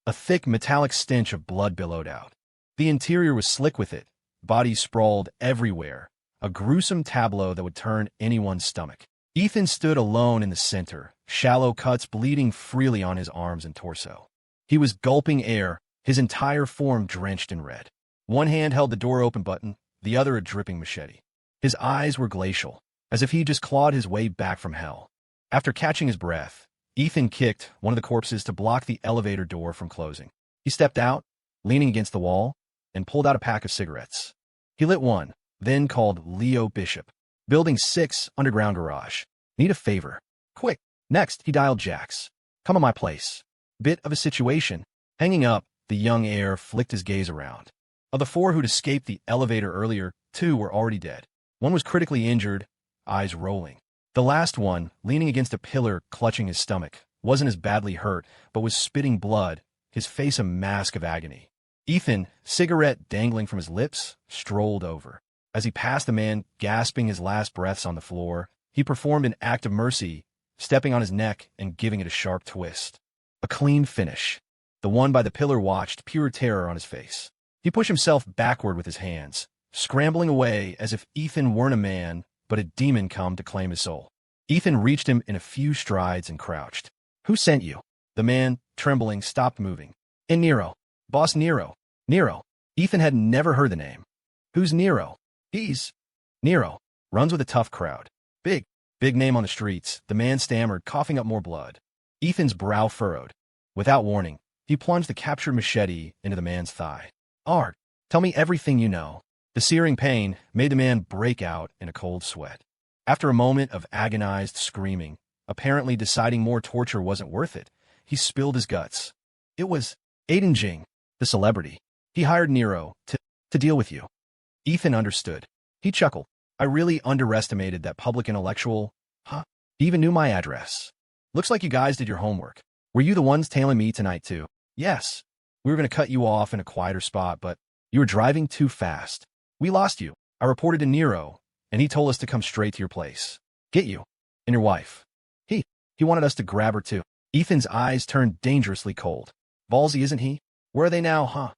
A thick metallic stench of blood billowed out. The interior was slick with it, bodies sprawled everywhere, a gruesome tableau that would turn anyone's stomach. Ethan stood alone in the center, shallow cuts bleeding freely on his arms and torso. He was gulping air, his entire form drenched in red. One hand held the door open button, the other a dripping machete. His eyes were glacial, as if he just clawed his way back from hell. After catching his breath, Ethan kicked one of the corpses to block the elevator door from closing. He stepped out, leaning against the wall, and pulled out a pack of cigarettes. He lit one, then called Leo Bishop. Building 6, underground garage. Need a favor. Quick. Next, he dialed Jax. Come to my place. Bit of a situation. Hanging up, the young heir flicked his gaze around. Of the 4 who'd escaped the elevator earlier, 2 were already dead. One was critically injured, eyes rolling. The last one, leaning against a pillar, clutching his stomach, wasn't as badly hurt, but was spitting blood, his face a mask of agony. Ethan, cigarette dangling from his lips, strolled over. As he passed the man gasping his last breaths on the floor, he performed an act of mercy, stepping on his neck and giving it a sharp twist. A clean finish. The one by the pillar watched, pure terror on his face. He pushed himself backward with his hands, scrambling away as if Ethan weren't a man, but a demon come to claim his soul. Ethan reached him in a few strides and crouched. Who sent you? The man, trembling, stopped moving. And Nero. Boss Nero. Nero. Ethan had never heard the name. Who's Nero? He's... Nero. Runs with a tough crowd. Big name on the streets, the man stammered, coughing up more blood. Ethan's brow furrowed. Without warning, he plunged the captured machete into the man's thigh. Art, tell me everything you know. The searing pain made the man break out in a cold sweat. After a moment of agonized screaming, apparently deciding more torture wasn't worth it, he spilled his guts. It was Aiden Jing, the celebrity. He hired Nero to deal with you. Ethan understood. He chuckled. I really underestimated that public intellectual. Huh? He even knew my address. Looks like you guys did your homework. Were you the ones tailing me tonight too? Yes. We were going to cut you off in a quieter spot, but you were driving too fast. We lost you. I reported to Nero, and he told us to come straight to your place. Get you. And your wife. He wanted us to grab her too. Ethan's eyes turned dangerously cold. Ballsy, isn't he? Where are they now, huh?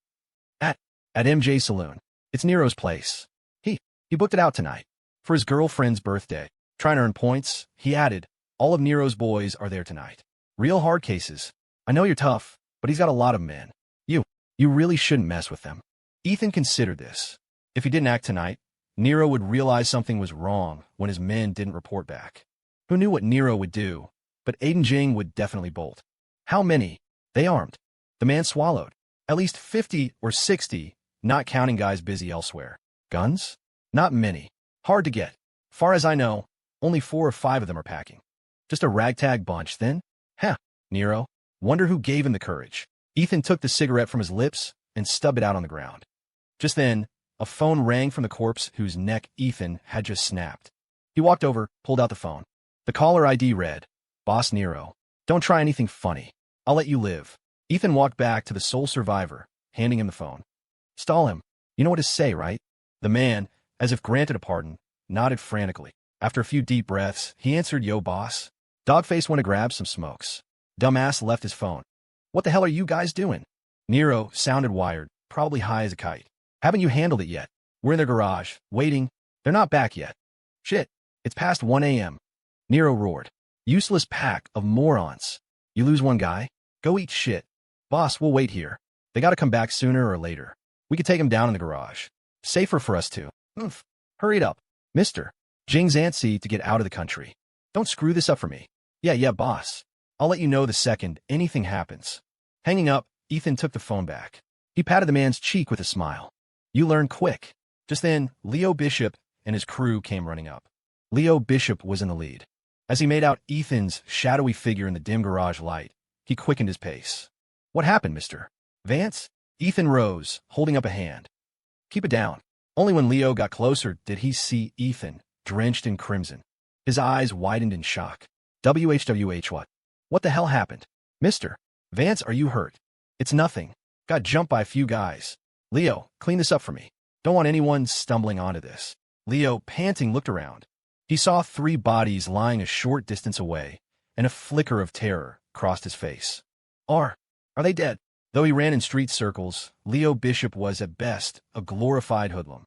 At MJ Saloon. It's Nero's place. He booked it out tonight. For his girlfriend's birthday. Trying to earn points, he added, all of Nero's boys are there tonight. Real hard cases. I know you're tough, but he's got a lot of men. You really shouldn't mess with them. Ethan considered this. If he didn't act tonight, Nero would realize something was wrong when his men didn't report back. Who knew what Nero would do? But Aiden Jing would definitely bolt. How many? They armed. The man swallowed. At least 50 or 60, not counting guys busy elsewhere. Guns? Not many. Hard to get. Far as I know, only 4 or 5 of them are packing. Just a ragtag bunch, then? Nero. Wonder who gave him the courage. Ethan took the cigarette from his lips and stubbed it out on the ground. Just then, a phone rang from the corpse whose neck Ethan had just snapped. He walked over, pulled out the phone. The caller ID read, Boss Nero. Don't try anything funny. I'll let you live. Ethan walked back to the sole survivor, handing him the phone. Stall him. You know what to say, right? The man, as if granted a pardon, nodded frantically. After a few deep breaths, he answered, Yo, boss. Dogface went to grab some smokes. Dumbass left his phone. What the hell are you guys doing? Nero sounded wired, probably high as a kite. Haven't you handled it yet? We're in their garage, waiting. They're not back yet. Shit, it's past 1 a.m. Nero roared. Useless pack of morons. You lose one guy? Go eat shit. Boss, we'll wait here. They gotta come back sooner or later. We could take them down in the garage. Safer for us too. Oof. Hurry it up. Mister. Jing's antsy to get out of the country. Don't screw this up for me. Yeah, boss. I'll let you know the second anything happens. Hanging up, Ethan took the phone back. He patted the man's cheek with a smile. You learn quick. Just then, Leo Bishop and his crew came running up. Leo Bishop was in the lead. As he made out Ethan's shadowy figure in the dim garage light, he quickened his pace. What happened, Mr. Vance? Ethan rose, holding up a hand. Keep it down. Only when Leo got closer did he see Ethan, drenched in crimson. His eyes widened in shock. WHWH what? What the hell happened? Mr. Vance, are you hurt? It's nothing. Got jumped by a few guys. Leo, clean this up for me. Don't want anyone stumbling onto this. Leo, panting, looked around. He saw 3 bodies lying a short distance away, and a flicker of terror crossed his face. Are they dead? Though he ran in street circles, Leo Bishop was, at best, a glorified hoodlum.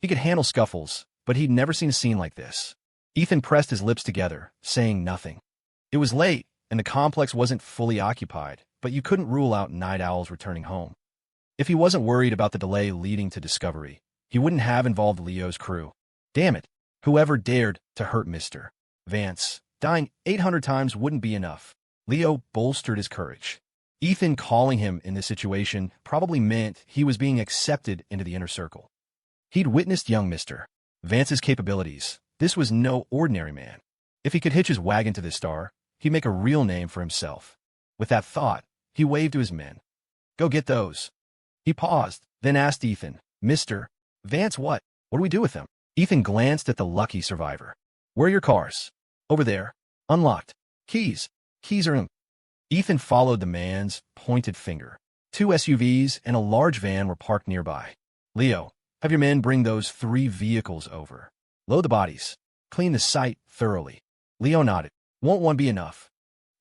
He could handle scuffles, but he'd never seen a scene like this. Ethan pressed his lips together, saying nothing. It was late, and the complex wasn't fully occupied, but you couldn't rule out night owls returning home. If he wasn't worried about the delay leading to discovery, he wouldn't have involved Leo's crew. Damn it, whoever dared to hurt Mr. Vance. Dying 800 times wouldn't be enough. Leo bolstered his courage. Ethan calling him in this situation probably meant he was being accepted into the inner circle. He'd witnessed young Mr. Vance's capabilities. This was no ordinary man. If he could hitch his wagon to this star, he'd make a real name for himself. With that thought, he waved to his men. Go get those. He paused, then asked Ethan, Mr. Vance, what do we do with them? Ethan glanced at the lucky survivor. Where are your cars? Over there. Unlocked. Keys are in. Ethan followed the man's pointed finger. 2 SUVs and a large van were parked nearby. Leo, have your men bring those 3 vehicles over. Load the bodies. Clean the site thoroughly. Leo nodded. Won't one be enough?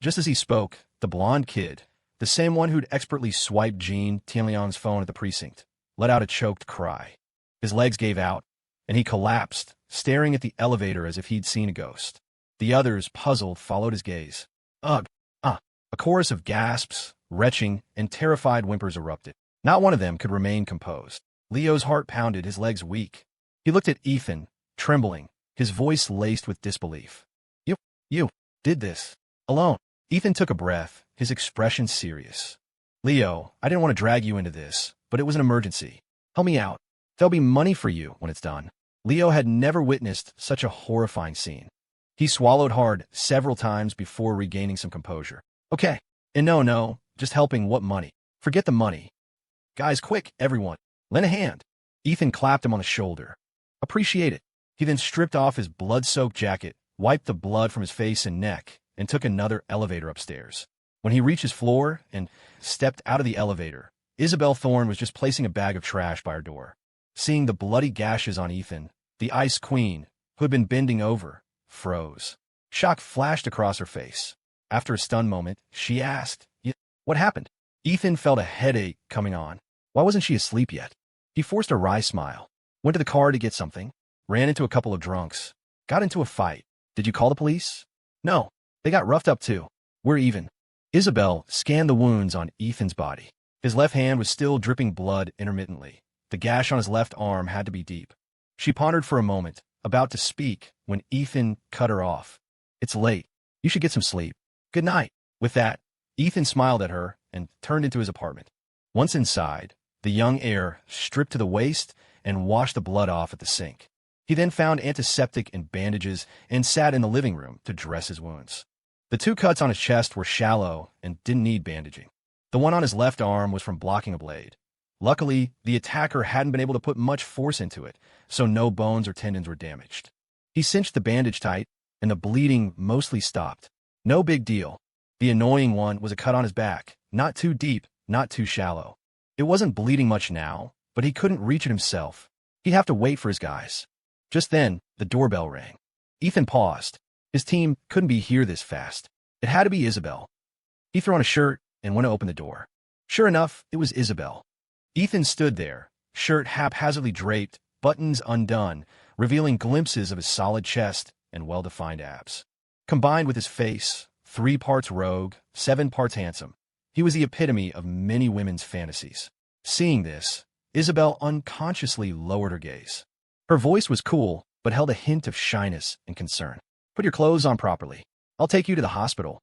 Just as he spoke, the blonde kid, the same one who'd expertly swiped Jean Tillion's phone at the precinct, let out a choked cry. His legs gave out, and he collapsed, staring at the elevator as if he'd seen a ghost. The others, puzzled, followed his gaze. Ugh! Ah! A chorus of gasps, retching, and terrified whimpers erupted. Not one of them could remain composed. Leo's heart pounded, his legs weak. He looked at Ethan, trembling, his voice laced with disbelief. You did this alone. Ethan took a breath, his expression serious. Leo, I didn't want to drag you into this, but it was an emergency. Help me out. There'll be money for you when it's done. Leo had never witnessed such a horrifying scene. He swallowed hard several times before regaining some composure. Okay. And no, just helping. What money? Forget the money. Guys, quick, everyone. Lend a hand. Ethan clapped him on the shoulder. Appreciate it. He then stripped off his blood-soaked jacket, wiped the blood from his face and neck, and took another elevator upstairs. When he reached his floor and stepped out of the elevator, Isabelle Thorne was just placing a bag of trash by her door. Seeing the bloody gashes on Ethan, the Ice Queen, who had been bending over, froze. Shock flashed across her face. After a stunned moment, she asked, What happened? Ethan felt a headache coming on. Why wasn't she asleep yet? He forced a wry smile, went to the car to get something, ran into a couple of drunks, got into a fight. Did you call the police? No. They got roughed up too. We're even. Isabelle scanned the wounds on Ethan's body. His left hand was still dripping blood intermittently. The gash on his left arm had to be deep. She pondered for a moment, about to speak, when Ethan cut her off. It's late. You should get some sleep. Good night. With that, Ethan smiled at her and turned into his apartment. Once inside, the young heir stripped to the waist and washed the blood off at the sink. He then found antiseptic and bandages and sat in the living room to dress his wounds. The 2 cuts on his chest were shallow and didn't need bandaging. The one on his left arm was from blocking a blade. Luckily, the attacker hadn't been able to put much force into it, so no bones or tendons were damaged. He cinched the bandage tight, and the bleeding mostly stopped. No big deal. The annoying one was a cut on his back, not too deep, not too shallow. It wasn't bleeding much now, but he couldn't reach it himself. He'd have to wait for his guys. Just then, the doorbell rang. Ethan paused. His team couldn't be here this fast. It had to be Isabelle. He threw on a shirt and went to open the door. Sure enough, it was Isabelle. Ethan stood there, shirt haphazardly draped, buttons undone, revealing glimpses of his solid chest and well-defined abs. Combined with his face, 3 parts rogue, 7 parts handsome, he was the epitome of many women's fantasies. Seeing this, Isabelle unconsciously lowered her gaze. Her voice was cool, but held a hint of shyness and concern. Put your clothes on properly. I'll take you to the hospital.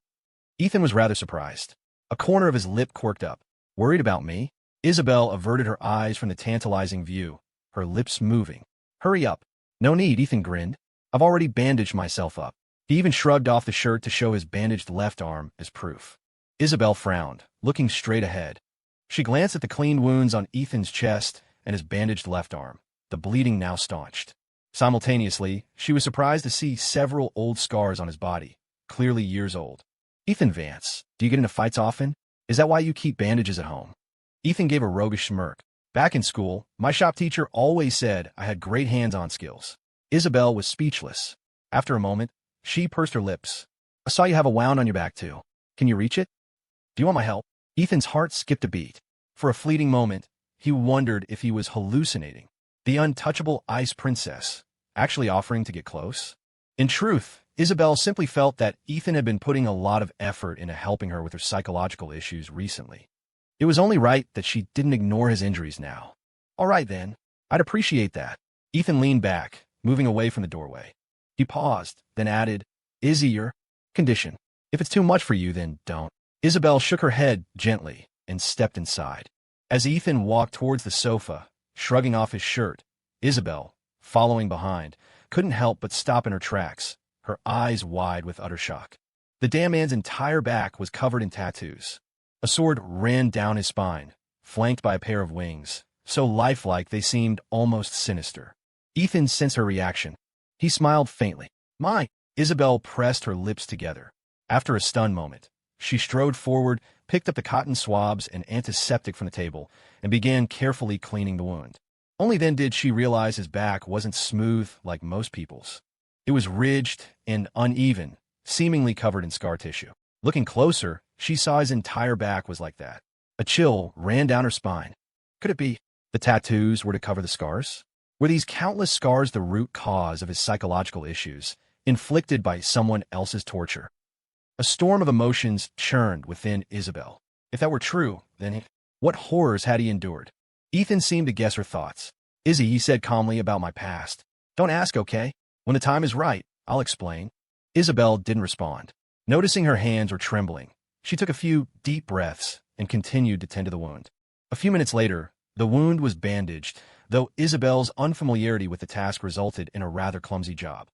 Ethan was rather surprised. A corner of his lip quirked up. Worried about me? Isabelle averted her eyes from the tantalizing view, her lips moving. Hurry up. No need, Ethan grinned. I've already bandaged myself up. He even shrugged off the shirt to show his bandaged left arm as proof. Isabelle frowned, looking straight ahead. She glanced at the clean wounds on Ethan's chest and his bandaged left arm, the bleeding now staunched. Simultaneously, she was surprised to see several old scars on his body, clearly years old. Ethan Vance, do you get into fights often? Is that why you keep bandages at home? Ethan gave a roguish smirk. Back in school, my shop teacher always said I had great hands-on skills. Isabelle was speechless. After a moment, she pursed her lips. I saw you have a wound on your back, too. Can you reach it? Do you want my help? Ethan's heart skipped a beat. For a fleeting moment, he wondered if he was hallucinating. The untouchable ice princess, actually offering to get close? In truth, Isabelle simply felt that Ethan had been putting a lot of effort into helping her with her psychological issues recently. It was only right that she didn't ignore his injuries now. All right, then. I'd appreciate that. Ethan leaned back, moving away from the doorway. He paused, then added, Izzy, your condition. If it's too much for you, then don't. Isabelle shook her head gently and stepped inside. As Ethan walked towards the sofa, shrugging off his shirt, Isabelle, following behind, couldn't help but stop in her tracks, her eyes wide with utter shock. The damn man's entire back was covered in tattoos. A sword ran down his spine, flanked by a pair of wings, so lifelike they seemed almost sinister. Ethan sensed her reaction. He smiled faintly. My! Isabelle pressed her lips together. After a stunned moment, she strode forward, picked up the cotton swabs and antiseptic from the table, and began carefully cleaning the wound. Only then did she realize his back wasn't smooth like most people's. It was ridged and uneven, seemingly covered in scar tissue. Looking closer, she saw his entire back was like that. A chill ran down her spine. Could it be the tattoos were to cover the scars? Were these countless scars the root cause of his psychological issues, inflicted by someone else's torture? A storm of emotions churned within Isabelle. If that were true, then what horrors had he endured? Ethan seemed to guess her thoughts. Izzy, he said calmly, about my past. Don't ask, okay? When the time is right, I'll explain. Isabelle didn't respond. Noticing her hands were trembling, she took a few deep breaths and continued to tend to the wound. A few minutes later, the wound was bandaged, though Isabelle's unfamiliarity with the task resulted in a rather clumsy job.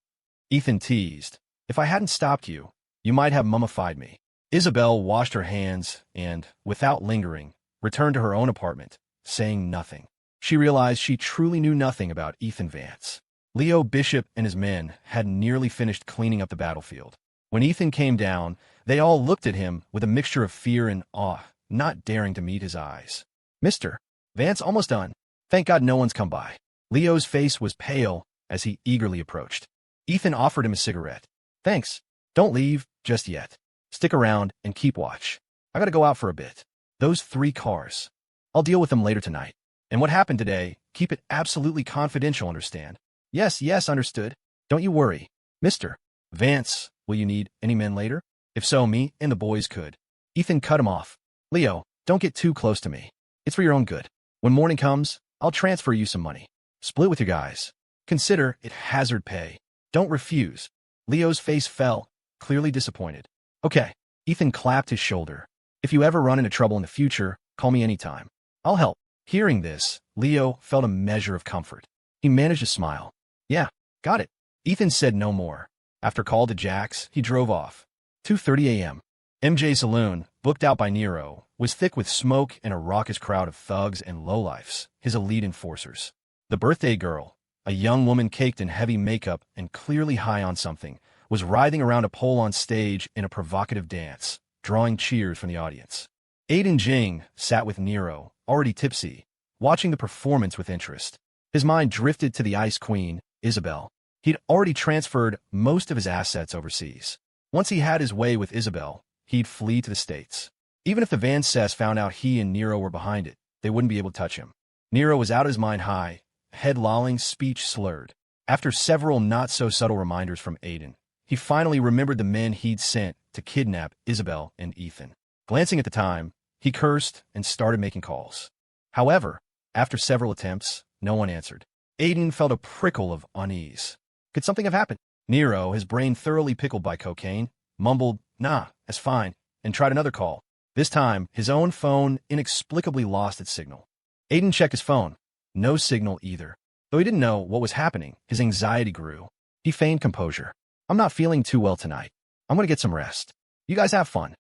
Ethan teased, if I hadn't stopped you, you might have mummified me. Isabelle washed her hands and, without lingering, returned to her own apartment, saying nothing. She realized she truly knew nothing about Ethan Vance. Leo Bishop and his men had nearly finished cleaning up the battlefield. When Ethan came down, they all looked at him with a mixture of fear and awe, not daring to meet his eyes. Mr. Vance, almost done. Thank God no one's come by. Leo's face was pale as he eagerly approached. Ethan offered him a cigarette. Thanks. Don't leave just yet. Stick around and keep watch. I gotta go out for a bit. Those 3 cars. I'll deal with them later tonight. And what happened today, keep it absolutely confidential, understand? Yes, understood. Don't you worry. Mr. Vance, will you need any men later? If so, me and the boys could. Ethan cut him off. Leo, don't get too close to me. It's for your own good. When morning comes, I'll transfer you some money. Split with your guys. Consider it hazard pay. Don't refuse. Leo's face fell, clearly disappointed. Okay. Ethan clapped his shoulder. If you ever run into trouble in the future, call me anytime. I'll help. Hearing this, Leo felt a measure of comfort. He managed to smile. Yeah, got it. Ethan said no more. After call to Jack's, he drove off. 2:30 a.m. MJ Saloon, booked out by Nero, was thick with smoke and a raucous crowd of thugs and lowlifes, his elite enforcers. The birthday girl, a young woman caked in heavy makeup and clearly high on something, was writhing around a pole on stage in a provocative dance, drawing cheers from the audience. Aiden Jing sat with Nero, already tipsy, watching the performance with interest. His mind drifted to the Ice Queen, Isabelle. He'd already transferred most of his assets overseas. Once he had his way with Isabelle, he'd flee to the States. Even if the Van Cess found out he and Nero were behind it, they wouldn't be able to touch him. Nero was out of his mind high, head lolling, speech slurred. After several not-so-subtle reminders from Aiden, he finally remembered the men he'd sent to kidnap Isabelle and Ethan. Glancing at the time, he cursed and started making calls. However, after several attempts, no one answered. Aiden felt a prickle of unease. Could something have happened? Nero, his brain thoroughly pickled by cocaine, mumbled, nah, that's fine, and tried another call. This time, his own phone inexplicably lost its signal. Aiden checked his phone. No signal either. Though he didn't know what was happening, his anxiety grew. He feigned composure. I'm not feeling too well tonight. I'm going to get some rest. You guys have fun.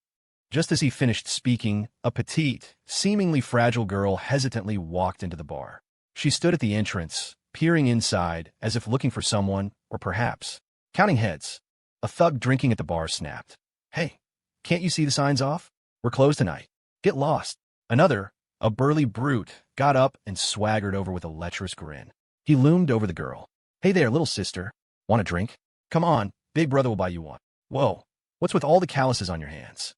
Just as he finished speaking, a petite, seemingly fragile girl hesitantly walked into the bar. She stood at the entrance, peering inside as if looking for someone, or perhaps counting heads. A thug drinking at the bar snapped. Hey, can't you see the signs off? We're closed tonight. Get lost. Another, a burly brute, got up and swaggered over with a lecherous grin. He loomed over the girl. Hey there, little sister. Want a drink? Come on, big brother will buy you one. Whoa, what's with all the calluses on your hands?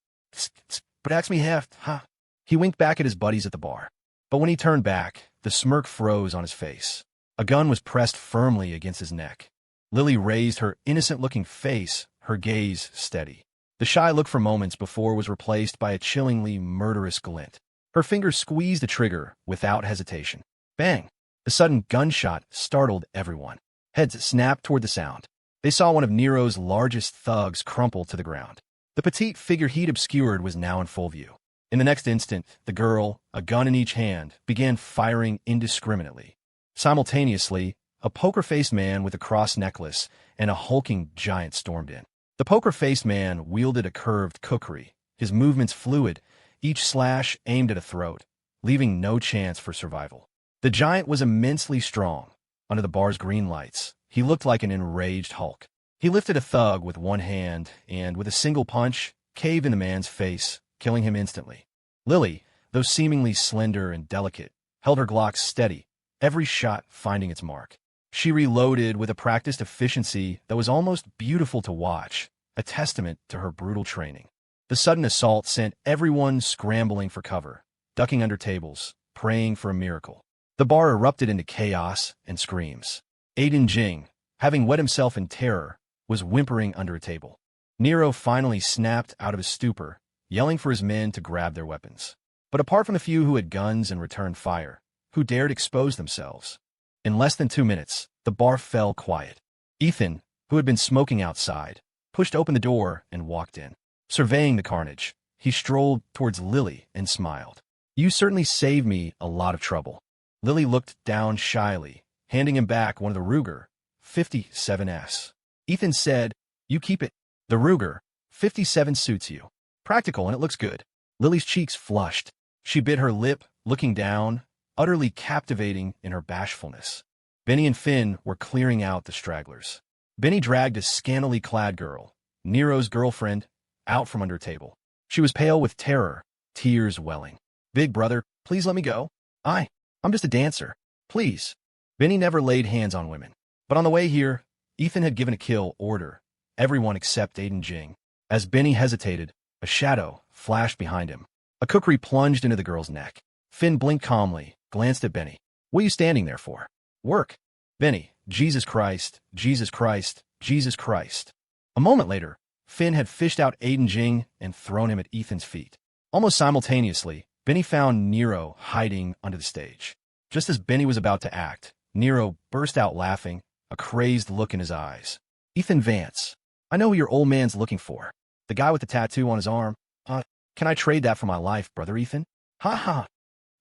But ask me heft, huh? He winked back at his buddies at the bar. But when he turned back, the smirk froze on his face. A gun was pressed firmly against his neck. Lily raised her innocent-looking face, her gaze steady. The shy look for moments before was replaced by a chillingly murderous glint. Her fingers squeezed the trigger without hesitation. Bang! The sudden gunshot startled everyone. Heads snapped toward the sound. They saw one of Nero's largest thugs crumple to the ground. The petite figure he'd obscured was now in full view. In the next instant, the girl, a gun in each hand, began firing indiscriminately. Simultaneously, a poker-faced man with a cross necklace and a hulking giant stormed in. The poker-faced man wielded a curved kukri, his movements fluid, each slash aimed at a throat, leaving no chance for survival. The giant was immensely strong. Under the bar's green lights, he looked like an enraged Hulk. He lifted a thug with one hand and, with a single punch, caved in the man's face, killing him instantly. Lily, though seemingly slender and delicate, held her Glock steady, every shot finding its mark. She reloaded with a practiced efficiency that was almost beautiful to watch, a testament to her brutal training. The sudden assault sent everyone scrambling for cover, ducking under tables, praying for a miracle. The bar erupted into chaos and screams. Aiden Jing, having wet himself in terror, was whimpering under a table. Nero finally snapped out of his stupor, yelling for his men to grab their weapons. But apart from the few who had guns and returned fire, who dared expose themselves, in less than 2 minutes, the bar fell quiet. Ethan, who had been smoking outside, pushed open the door and walked in. Surveying the carnage, he strolled towards Lily and smiled. "You certainly saved me a lot of trouble." Lily looked down shyly, handing him back one of the Ruger 57s. Ethan said, "You keep it. The Ruger 57 suits you. Practical and it looks good." Lily's cheeks flushed. She bit her lip, looking down, utterly captivating in her bashfulness. Benny and Finn were clearing out the stragglers. Benny dragged a scantily clad girl, Nero's girlfriend, out from under a table. She was pale with terror, tears welling. "Big brother, please let me go. I'm just a dancer. Please." Benny never laid hands on women. But on the way here, Ethan had given a kill order, everyone except Aiden Jing. As Benny hesitated, a shadow flashed behind him. A kukri plunged into the girl's neck. Finn blinked calmly, glanced at Benny. "What are you standing there for?" "Work." Benny, "Jesus Christ, Jesus Christ, Jesus Christ." A moment later, Finn had fished out Aiden Jing and thrown him at Ethan's feet. Almost simultaneously, Benny found Nero hiding under the stage. Just as Benny was about to act, Nero burst out laughing, a crazed look in his eyes. "Ethan Vance, I know who your old man's looking for. The guy with the tattoo on his arm. Can I trade that for my life, brother Ethan?" "Ha ha."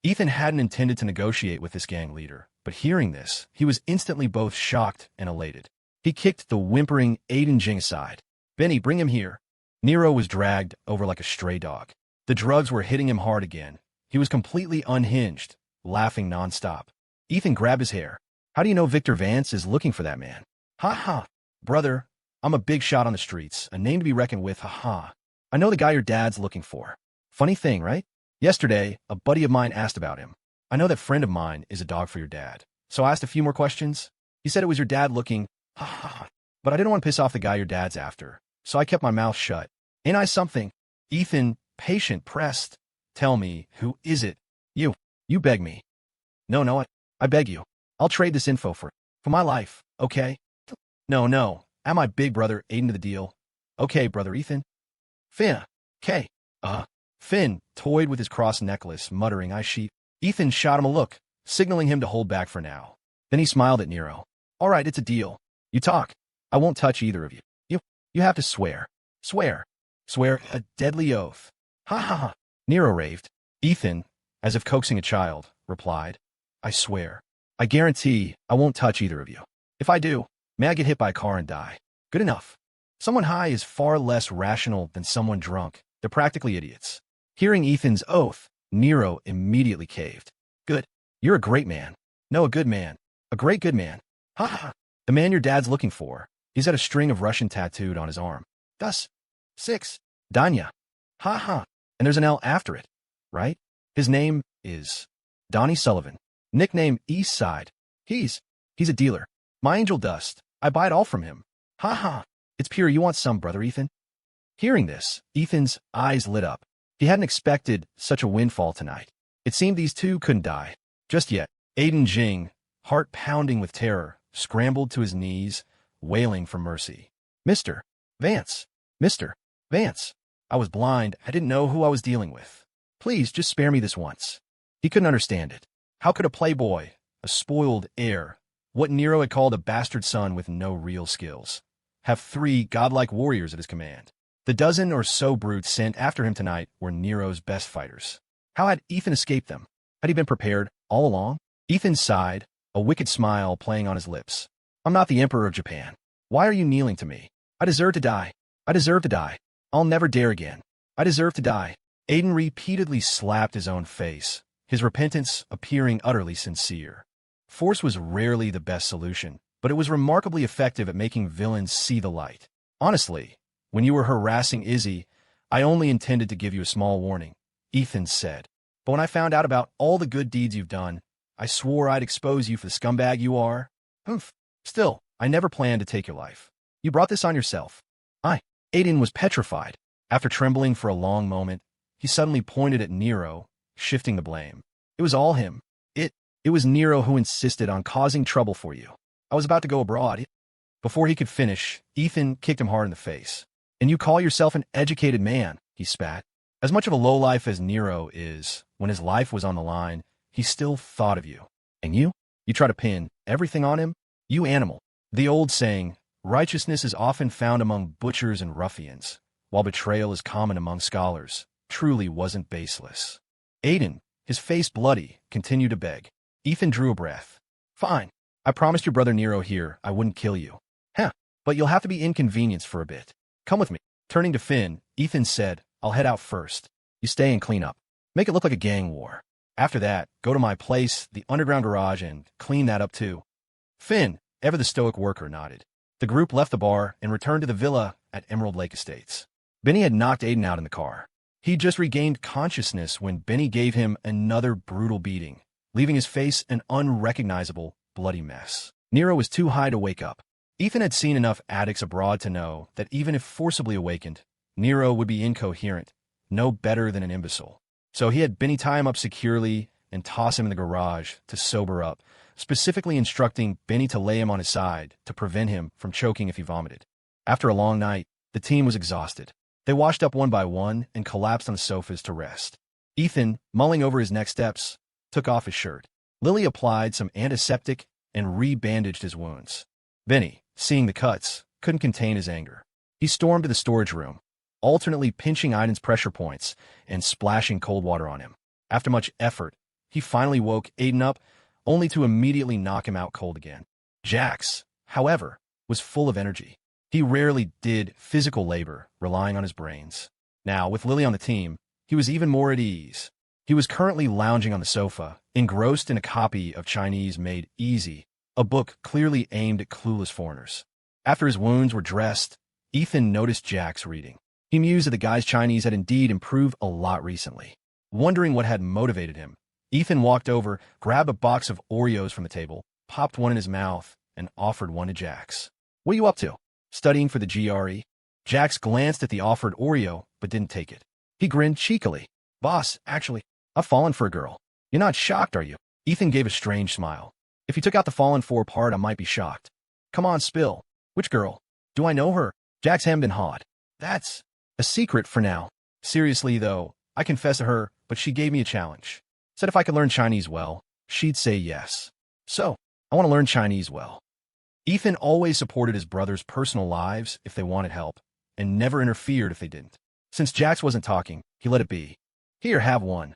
Ethan hadn't intended to negotiate with this gang leader, but hearing this, he was instantly both shocked and elated. He kicked the whimpering Aiden Jing aside. "Benny, bring him here." Nero was dragged over like a stray dog. The drugs were hitting him hard again. He was completely unhinged, laughing nonstop. Ethan grabbed his hair. "How do you know Victor Vance is looking for that man?" "Ha ha. Brother, I'm a big shot on the streets, a name to be reckoned with, ha ha. I know the guy your dad's looking for. Funny thing, right? Yesterday, a buddy of mine asked about him. I know that friend of mine is a dog for your dad. So I asked a few more questions. He said it was your dad looking, ha ha. But I didn't want to piss off the guy your dad's after, so I kept my mouth shut. Ain't I something?" Ethan, patient, pressed. "Tell me, who is it? You beg me." No, I beg you. I'll trade this info for my life, okay?" No. Add my big brother Aiden to the deal. "Okay, brother Ethan." "Finn, K. Finn toyed with his cross necklace, muttering, "I sheep." Ethan shot him a look, signaling him to hold back for now. Then he smiled at Nero. "All right, it's a deal. You talk. I won't touch either of you. You have to swear. Swear a deadly oath." "Ha ha ha." Nero raved. Ethan, as if coaxing a child, replied, "I swear. I guarantee I won't touch either of you. If I do, may I get hit by a car and die. Good enough." Someone high is far less rational than someone drunk. They're practically idiots. Hearing Ethan's oath, Nero immediately caved. "Good. You're a great man. No, a good man. A great good man. Ha ha. The man your dad's looking for. He's got a string of Russian tattooed on his arm. Das. 6. Danya. Ha ha. And there's an L after it, right? His name is Donnie Sullivan. Nickname East Side. He's a dealer. My angel dust. I buy it all from him. Ha ha. It's pure. You want some, brother Ethan?" Hearing this, Ethan's eyes lit up. He hadn't expected such a windfall tonight. It seemed these two couldn't die. Just yet, Aiden Jing, heart pounding with terror, scrambled to his knees, wailing for mercy. "Mr. Vance. Mr. Vance. I was blind. I didn't know who I was dealing with. Please, just spare me this once." He couldn't understand it. How could a playboy, a spoiled heir, what Nero had called a bastard son with no real skills, have 3 godlike warriors at his command? The dozen or so brutes sent after him tonight were Nero's best fighters. How had Ethan escaped them? Had he been prepared all along? Ethan sighed, a wicked smile playing on his lips. "I'm not the Emperor of Japan. Why are you kneeling to me? I deserve to die. I deserve to die. I'll never dare again. I deserve to die." Aiden repeatedly slapped his own face, his repentance appearing utterly sincere. Force was rarely the best solution, but it was remarkably effective at making villains see the light. "Honestly, when you were harassing Izzy, I only intended to give you a small warning," Ethan said. "But when I found out about all the good deeds you've done, I swore I'd expose you for the scumbag you are. Humph. Still, I never planned to take your life. You brought this on yourself." Aiden was petrified. After trembling for a long moment, he suddenly pointed at Nero, shifting the blame. "It was all him. It It was Nero who insisted on causing trouble for you. I was about to go abroad. Before he could finish, Ethan kicked him hard in the face. And you call yourself an educated man, he spat. As much of a lowlife as Nero is, when his life was on the line, he still thought of you. And you? You try to pin everything on him? You animal. The old saying, righteousness is often found among butchers and ruffians, while betrayal is common among scholars, truly wasn't baseless. Aiden, his face bloody, continued to beg. Ethan drew a breath. Fine. I promised your brother Nero here I wouldn't kill you. Huh, but you'll have to be inconvenienced for a bit. Come with me. Turning to Finn, Ethan said, I'll head out first. You stay and clean up. Make it look like a gang war. After that, go to my place, the underground garage, and clean that up too. Finn, ever the stoic worker, nodded. The group left the bar and returned to the villa at Emerald Lake Estates. Benny had knocked Aiden out in the car. He just regained consciousness when Benny gave him another brutal beating, leaving his face an unrecognizable, bloody mess. Nero was too high to wake up. Ethan had seen enough addicts abroad to know that even if forcibly awakened, Nero would be incoherent, no better than an imbecile. So he had Benny tie him up securely and toss him in the garage to sober up, specifically instructing Benny to lay him on his side to prevent him from choking if he vomited. After a long night, the team was exhausted. They washed up one by one and collapsed on the sofas to rest. Ethan, mulling over his next steps, took off his shirt. Lily applied some antiseptic and re-bandaged his wounds. Benny, seeing the cuts, couldn't contain his anger. He stormed to the storage room, alternately pinching Aiden's pressure points and splashing cold water on him. After much effort, he finally woke Aiden up, only to immediately knock him out cold again. Jax, however, was full of energy. He rarely did physical labor, relying on his brains. Now, with Lily on the team, he was even more at ease. He was currently lounging on the sofa, engrossed in a copy of Chinese Made Easy, a book clearly aimed at clueless foreigners. After his wounds were dressed, Ethan noticed Jax reading. He mused that the guy's Chinese had indeed improved a lot recently. Wondering what had motivated him, Ethan walked over, grabbed a box of Oreos from the table, popped one in his mouth, and offered one to Jax. What are you up to? Studying for the GRE? Jax glanced at the offered Oreo, but didn't take it. He grinned cheekily. Boss, actually, I've fallen for a girl. You're not shocked, are you? Ethan gave a strange smile. If you took out the fallen for part, I might be shocked. Come on, spill. Which girl? Do I know her? Jax hemmed and hawed. That's a secret for now. Seriously, though, I confessed to her, but she gave me a challenge. Said if I could learn Chinese well, she'd say yes. So, I want to learn Chinese well. Ethan always supported his brothers' personal lives if they wanted help, and never interfered if they didn't. Since Jax wasn't talking, he let it be. Here, have one.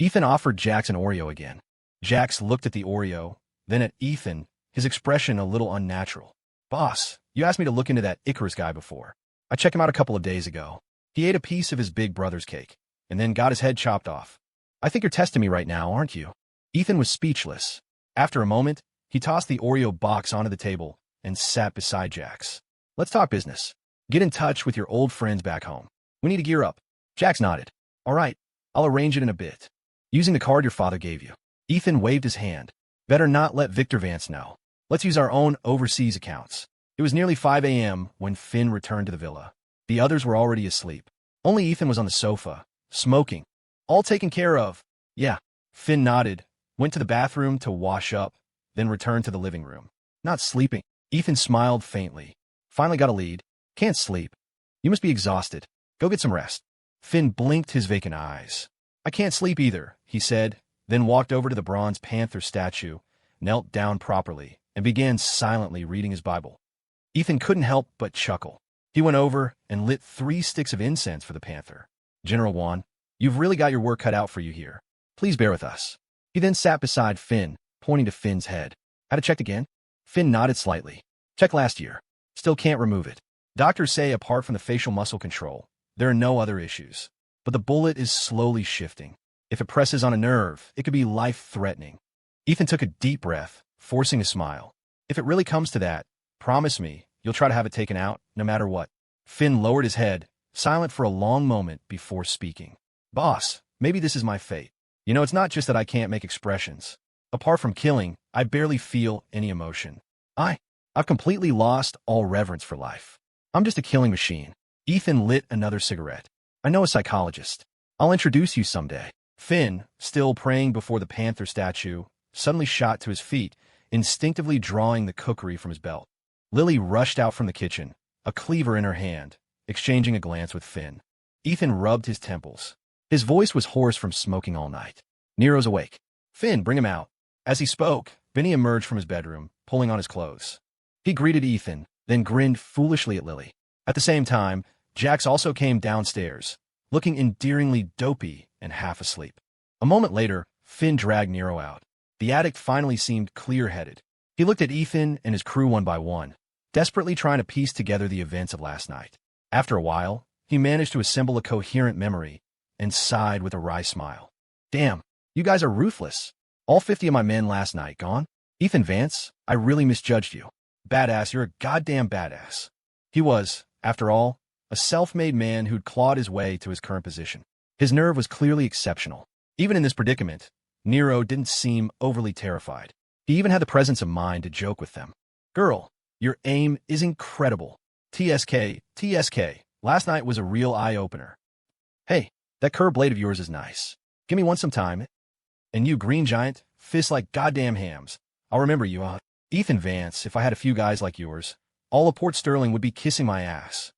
Ethan offered Jax an Oreo again. Jax looked at the Oreo, then at Ethan, his expression a little unnatural. Boss, you asked me to look into that Icarus guy before. I checked him out a couple of days ago. He ate a piece of his big brother's cake, and then got his head chopped off. I think you're testing me right now, aren't you? Ethan was speechless. After a moment, he tossed the Oreo box onto the table and sat beside Jax. Let's talk business. Get in touch with your old friends back home. We need to gear up. Jax nodded. All right, I'll arrange it in a bit. Using the card your father gave you. Ethan waved his hand. Better not let Victor Vance know. Let's use our own overseas accounts. It was nearly 5 a.m. when Finn returned to the villa. The others were already asleep. Only Ethan was on the sofa, smoking. All taken care of. Yeah. Finn nodded, went to the bathroom to wash up, then returned to the living room. Not sleeping. Ethan smiled faintly. Finally got a lead. Can't sleep. You must be exhausted. Go get some rest. Finn blinked his vacant eyes. I can't sleep either, he said, then walked over to the bronze panther statue, knelt down properly, and began silently reading his Bible. Ethan couldn't help but chuckle. He went over and lit 3 sticks of incense for the panther. General Juan, you've really got your work cut out for you here. Please bear with us. He then sat beside Finn, pointing to Finn's head. Had it checked again? Finn nodded slightly. Checked last year. Still can't remove it. Doctors say apart from the facial muscle control, there are no other issues. But the bullet is slowly shifting. If it presses on a nerve, it could be life-threatening. Ethan took a deep breath, forcing a smile. If it really comes to that, promise me you'll try to have it taken out, no matter what. Finn lowered his head, silent for a long moment before speaking. Boss, maybe this is my fate. You know, it's not just that I can't make expressions. Apart from killing, I barely feel any emotion. I've completely lost all reverence for life. I'm just a killing machine. Ethan lit another cigarette. I know a psychologist. I'll introduce you someday. Finn, still praying before the panther statue, suddenly shot to his feet, instinctively drawing the cookery from his belt. Lily rushed out from the kitchen, a cleaver in her hand, exchanging a glance with Finn. Ethan rubbed his temples. His voice was hoarse from smoking all night. Nero's awake. Finn, bring him out. As he spoke, Benny emerged from his bedroom, pulling on his clothes. He greeted Ethan, then grinned foolishly at Lily. At the same time, Jax also came downstairs, looking endearingly dopey and half asleep. A moment later, Finn dragged Nero out. The addict finally seemed clear-headed. He looked at Ethan and his crew one by one, desperately trying to piece together the events of last night. After a while, he managed to assemble a coherent memory and sighed with a wry smile. Damn, you guys are ruthless. All 50 of my men last night gone? Ethan Vance, I really misjudged you. Badass, you're a goddamn badass. He was, after all, a self-made man who'd clawed his way to his current position. His nerve was clearly exceptional. Even in this predicament, Nero didn't seem overly terrified. He even had the presence of mind to joke with them. Girl, your aim is incredible. TSK, last night was a real eye-opener. Hey, that curved blade of yours is nice. Give me one sometime. And you, Green Giant, fists like goddamn hams. I'll remember you, Ethan Vance, if I had a few guys like yours, all of Port Sterling would be kissing my ass.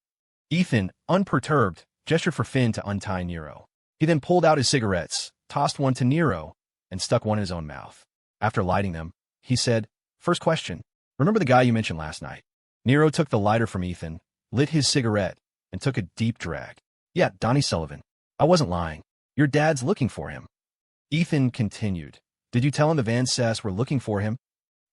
Ethan, unperturbed, gestured for Finn to untie Nero. He then pulled out his cigarettes, tossed one to Nero, and stuck one in his own mouth. After lighting them, he said, First question, remember the guy you mentioned last night? Nero took the lighter from Ethan, lit his cigarette, and took a deep drag. Yeah, Donnie Sullivan. I wasn't lying. Your dad's looking for him. Ethan continued. Did you tell him the Van Cess were looking for him?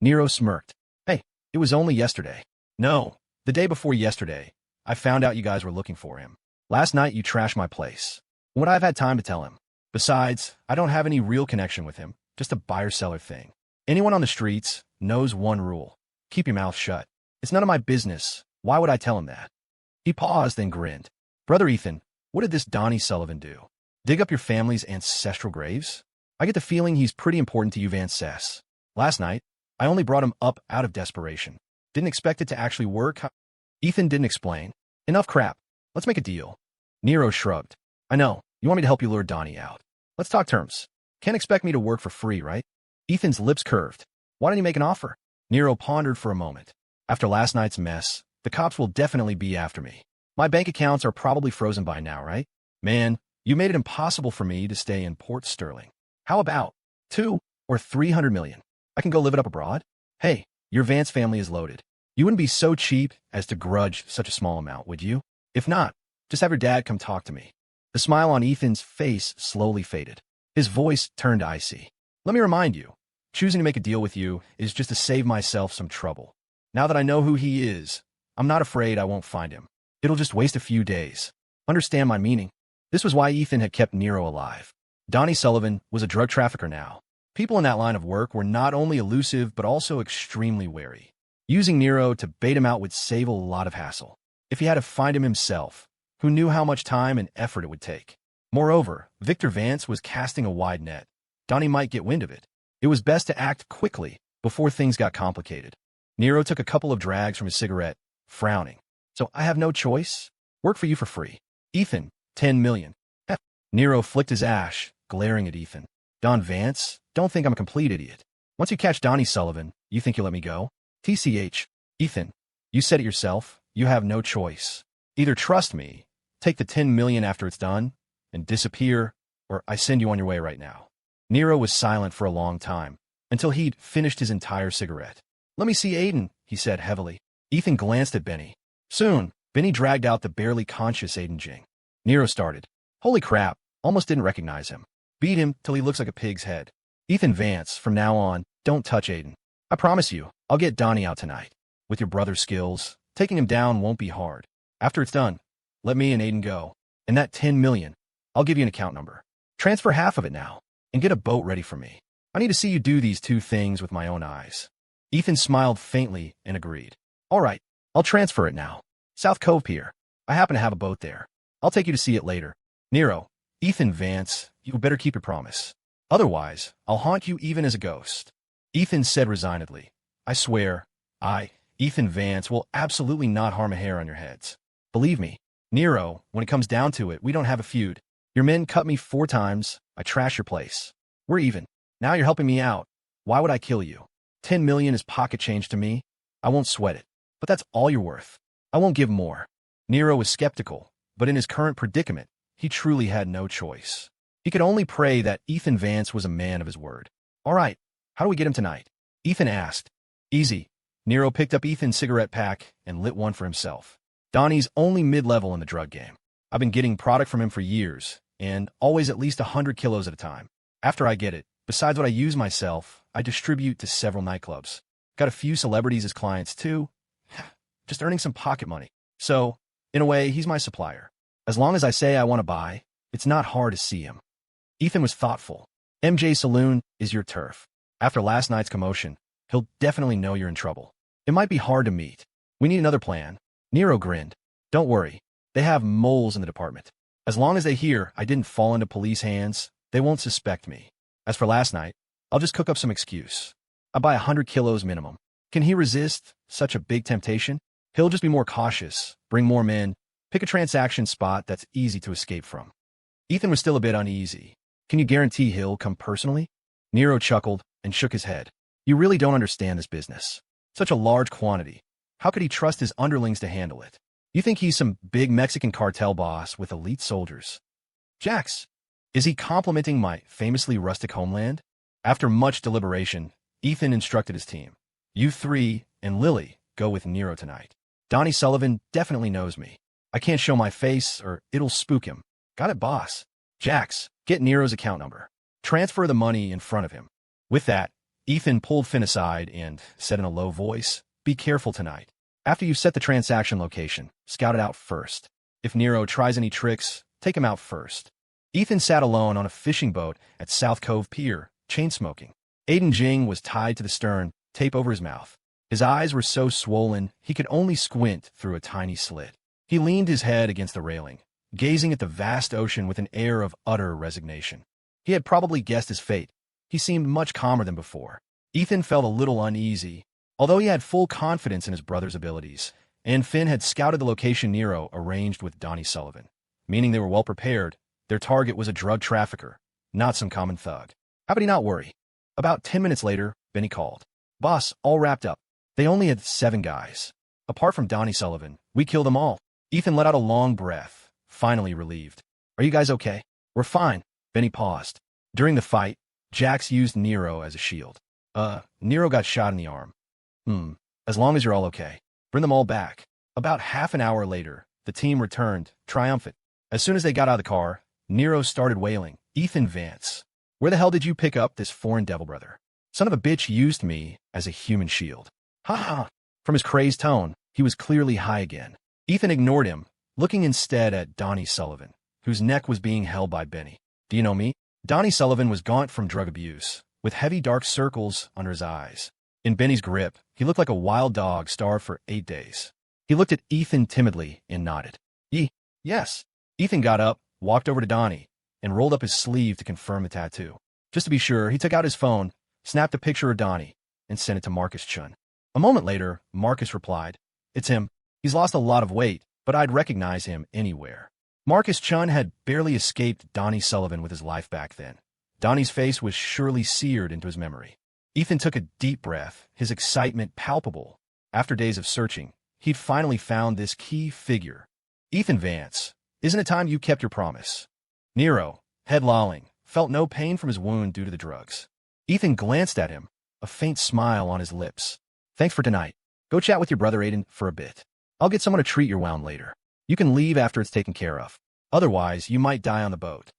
Nero smirked. Hey, it was only yesterday. No, the day before yesterday, I found out you guys were looking for him. Last night you trashed my place. Would I have had time to tell him? Besides, I don't have any real connection with him, just a buyer-seller thing. Anyone on the streets knows one rule. Keep your mouth shut. It's none of my business. Why would I tell him that? He paused, then grinned. Brother Ethan, what did this Donnie Sullivan do? Dig up your family's ancestral graves? I get the feeling he's pretty important to you, Van Cess. Last night, I only brought him up out of desperation. Didn't expect it to actually work. Ethan didn't explain. Enough crap. Let's make a deal. Nero shrugged. I know. You want me to help you lure Donnie out. Let's talk terms. Can't expect me to work for free, right? Ethan's lips curved. Why don't you make an offer? Nero pondered for a moment. After last night's mess, the cops will definitely be after me. My bank accounts are probably frozen by now, right? Man, you made it impossible for me to stay in Port Sterling. How about 2 or 300 million? I can go live it up abroad? Hey, your Vance family is loaded. You wouldn't be so cheap as to grudge such a small amount, would you? If not, just have your dad come talk to me. The smile on Ethan's face slowly faded. His voice turned icy. Let me remind you, choosing to make a deal with you is just to save myself some trouble. Now that I know who he is, I'm not afraid I won't find him. It'll just waste a few days. Understand my meaning? This was why Ethan had kept Nero alive. Donnie Sullivan was a drug trafficker now. People in that line of work were not only elusive, but also extremely wary. Using Nero to bait him out would save a lot of hassle. If he had to find him himself, who knew how much time and effort it would take? Moreover, Victor Vance was casting a wide net. Donnie might get wind of it. It was best to act quickly before things got complicated. Nero took a couple of drags from his cigarette, frowning. So I have no choice? Work for you for free. Ethan, 10 million. Heh. Nero flicked his ash, glaring at Ethan. Don Vance, don't think I'm a complete idiot. Once you catch Donnie Sullivan, you think you'll let me go? TCH. Ethan, you said it yourself. You have no choice. Either trust me, take the 10 million after it's done, and disappear, or I send you on your way right now. Nero was silent for a long time, until he'd finished his entire cigarette. Let me see Aiden, he said heavily. Ethan glanced at Benny. Soon, Benny dragged out the barely conscious Aiden Jing. Nero started. Holy crap, almost didn't recognize him. Beat him till he looks like a pig's head. Ethan Vance, from now on, don't touch Aiden. I promise you, I'll get Donnie out tonight. With your brother's skills, taking him down won't be hard. After it's done, let me and Aiden go. And that 10 million, I'll give you an account number. Transfer half of it now, and get a boat ready for me. I need to see you do these two things with my own eyes. Ethan smiled faintly and agreed. All right, I'll transfer it now. South Cove Pier. I happen to have a boat there. I'll take you to see it later. Nero, Ethan Vance, you better keep your promise. Otherwise, I'll haunt you even as a ghost. Ethan said resignedly. I swear, Ethan Vance, will absolutely not harm a hair on your heads. Believe me, Nero, when it comes down to it, we don't have a feud. Your men cut me 4 times. I trash your place. We're even. Now you're helping me out. Why would I kill you? 10 million is pocket change to me. I won't sweat it. But that's all you're worth. I won't give more. Nero was skeptical, but in his current predicament, he truly had no choice. He could only pray that Ethan Vance was a man of his word. All right, how do we get him tonight? Ethan asked. Easy. Nero picked up Ethan's cigarette pack and lit one for himself. Donnie's only mid-level in the drug game. I've been getting product from him for years, and always at least 100 kilos at a time. After I get it, besides what I use myself, I distribute to several nightclubs. Got a few celebrities as clients too. Just earning some pocket money. So, in a way, he's my supplier. As long as I say I want to buy, it's not hard to see him. Ethan was thoughtful. MJ Saloon is your turf. After last night's commotion, he'll definitely know you're in trouble. It might be hard to meet. We need another plan. Nero grinned. Don't worry. They have moles in the department. As long as they hear I didn't fall into police hands, they won't suspect me. As for last night, I'll just cook up some excuse. I buy 100 kilos minimum. Can he resist such a big temptation? He'll just be more cautious, bring more men, pick a transaction spot that's easy to escape from. Ethan was still a bit uneasy. Can you guarantee he'll come personally? Nero chuckled and shook his head. You really don't understand this business. Such a large quantity. How could he trust his underlings to handle it? You think he's some big Mexican cartel boss with elite soldiers? Jax, is he complimenting my famously rustic homeland? After much deliberation, Ethan instructed his team. You three and Lily go with Nero tonight. Donnie Sullivan definitely knows me. I can't show my face or it'll spook him. Got it, boss. Jax, get Nero's account number. Transfer the money in front of him. With that, Ethan pulled Finn aside and said in a low voice, be careful tonight. After you've set the transaction location, scout it out first. If Nero tries any tricks, take him out first. Ethan sat alone on a fishing boat at South Cove Pier, chain-smoking. Aiden Jing was tied to the stern, tape over his mouth. His eyes were so swollen, he could only squint through a tiny slit. He leaned his head against the railing, gazing at the vast ocean with an air of utter resignation. He had probably guessed his fate. He seemed much calmer than before. Ethan felt a little uneasy, although he had full confidence in his brother's abilities, and Finn had scouted the location Nero arranged with Donnie Sullivan, meaning they were well prepared. Their target was a drug trafficker, not some common thug. How could he not worry? About 10 minutes later, Benny called. Boss, all wrapped up. They only had 7 guys. Apart from Donnie Sullivan, we killed them all. Ethan let out a long breath, finally relieved. Are you guys okay? We're fine. Benny paused. During the fight, Jax used Nero as a shield. Nero got shot in the arm. As long as you're all okay. Bring them all back. About half an hour later, the team returned, triumphant. As soon as they got out of the car, Nero started wailing, Ethan Vance, where the hell did you pick up this foreign devil brother? Son of a bitch used me as a human shield. Ha ha! From his crazed tone, he was clearly high again. Ethan ignored him, looking instead at Donnie Sullivan, whose neck was being held by Benny. Do you know me? Donnie Sullivan was gaunt from drug abuse, with heavy dark circles under his eyes. In Benny's grip, he looked like a wild dog starved for 8 days. He looked at Ethan timidly and nodded. Yes. Ethan got up, walked over to Donnie, and rolled up his sleeve to confirm the tattoo. Just to be sure, he took out his phone, snapped a picture of Donnie, and sent it to Marcus Chun. A moment later, Marcus replied, It's him. He's lost a lot of weight, but I'd recognize him anywhere. Marcus Chun had barely escaped Donnie Sullivan with his life back then. Donnie's face was surely seared into his memory. Ethan took a deep breath, his excitement palpable. After days of searching, he'd finally found this key figure. Ethan Vance, isn't it time you kept your promise? Nero, head lolling, felt no pain from his wound due to the drugs. Ethan glanced at him, a faint smile on his lips. Thanks for tonight. Go chat with your brother Aiden for a bit. I'll get someone to treat your wound later. You can leave after it's taken care of. Otherwise, you might die on the boat.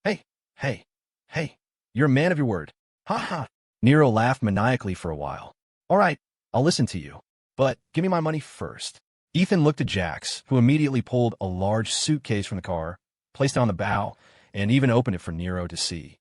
Hey, you're a man of your word. Ha ha. Nero laughed maniacally for a while. All right, I'll listen to you. But give me my money first. Ethan looked at Jax, who immediately pulled a large suitcase from the car, placed it on the bow, and even opened it for Nero to see.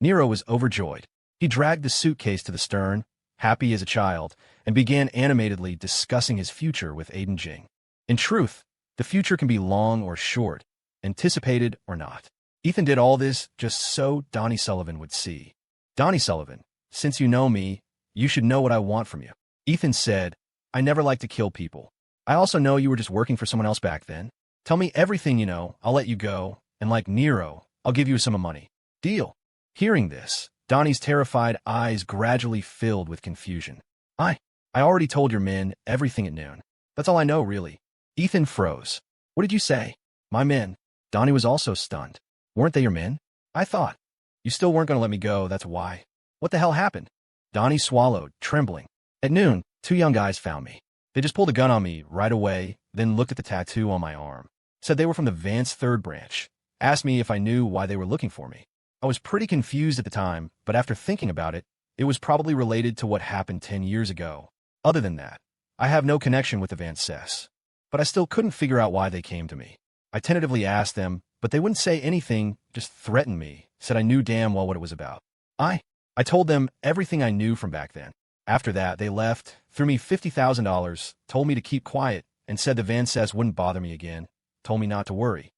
Nero was overjoyed. He dragged the suitcase to the stern, happy as a child, and began animatedly discussing his future with Aiden Jing. In truth, the future can be long or short, anticipated or not. Ethan did all this just so Donnie Sullivan would see. Donnie Sullivan, since you know me, you should know what I want from you. Ethan said, I never like to kill people. I also know you were just working for someone else back then. Tell me everything you know, I'll let you go, and like Nero, I'll give you some money. Deal. Hearing this, Donnie's terrified eyes gradually filled with confusion. I already told your men everything at noon. That's all I know, really. Ethan froze. What did you say? My men. Donnie was also stunned. Weren't they your men? I thought. You still weren't going to let me go, that's why. What the hell happened? Donnie swallowed, trembling. At noon, two young guys found me. They just pulled a gun on me right away, then looked at the tattoo on my arm. Said they were from the Vance 3rd branch. Asked me if I knew why they were looking for me. I was pretty confused at the time, but after thinking about it, it was probably related to what happened 10 years ago. Other than that, I have no connection with the Vances. But I still couldn't figure out why they came to me. I tentatively asked them, but they wouldn't say anything, just threatened me, said I knew damn well what it was about. I told them everything I knew from back then. After that, they left, threw me $50,000, told me to keep quiet, and said the Vances wouldn't bother me again, told me not to worry.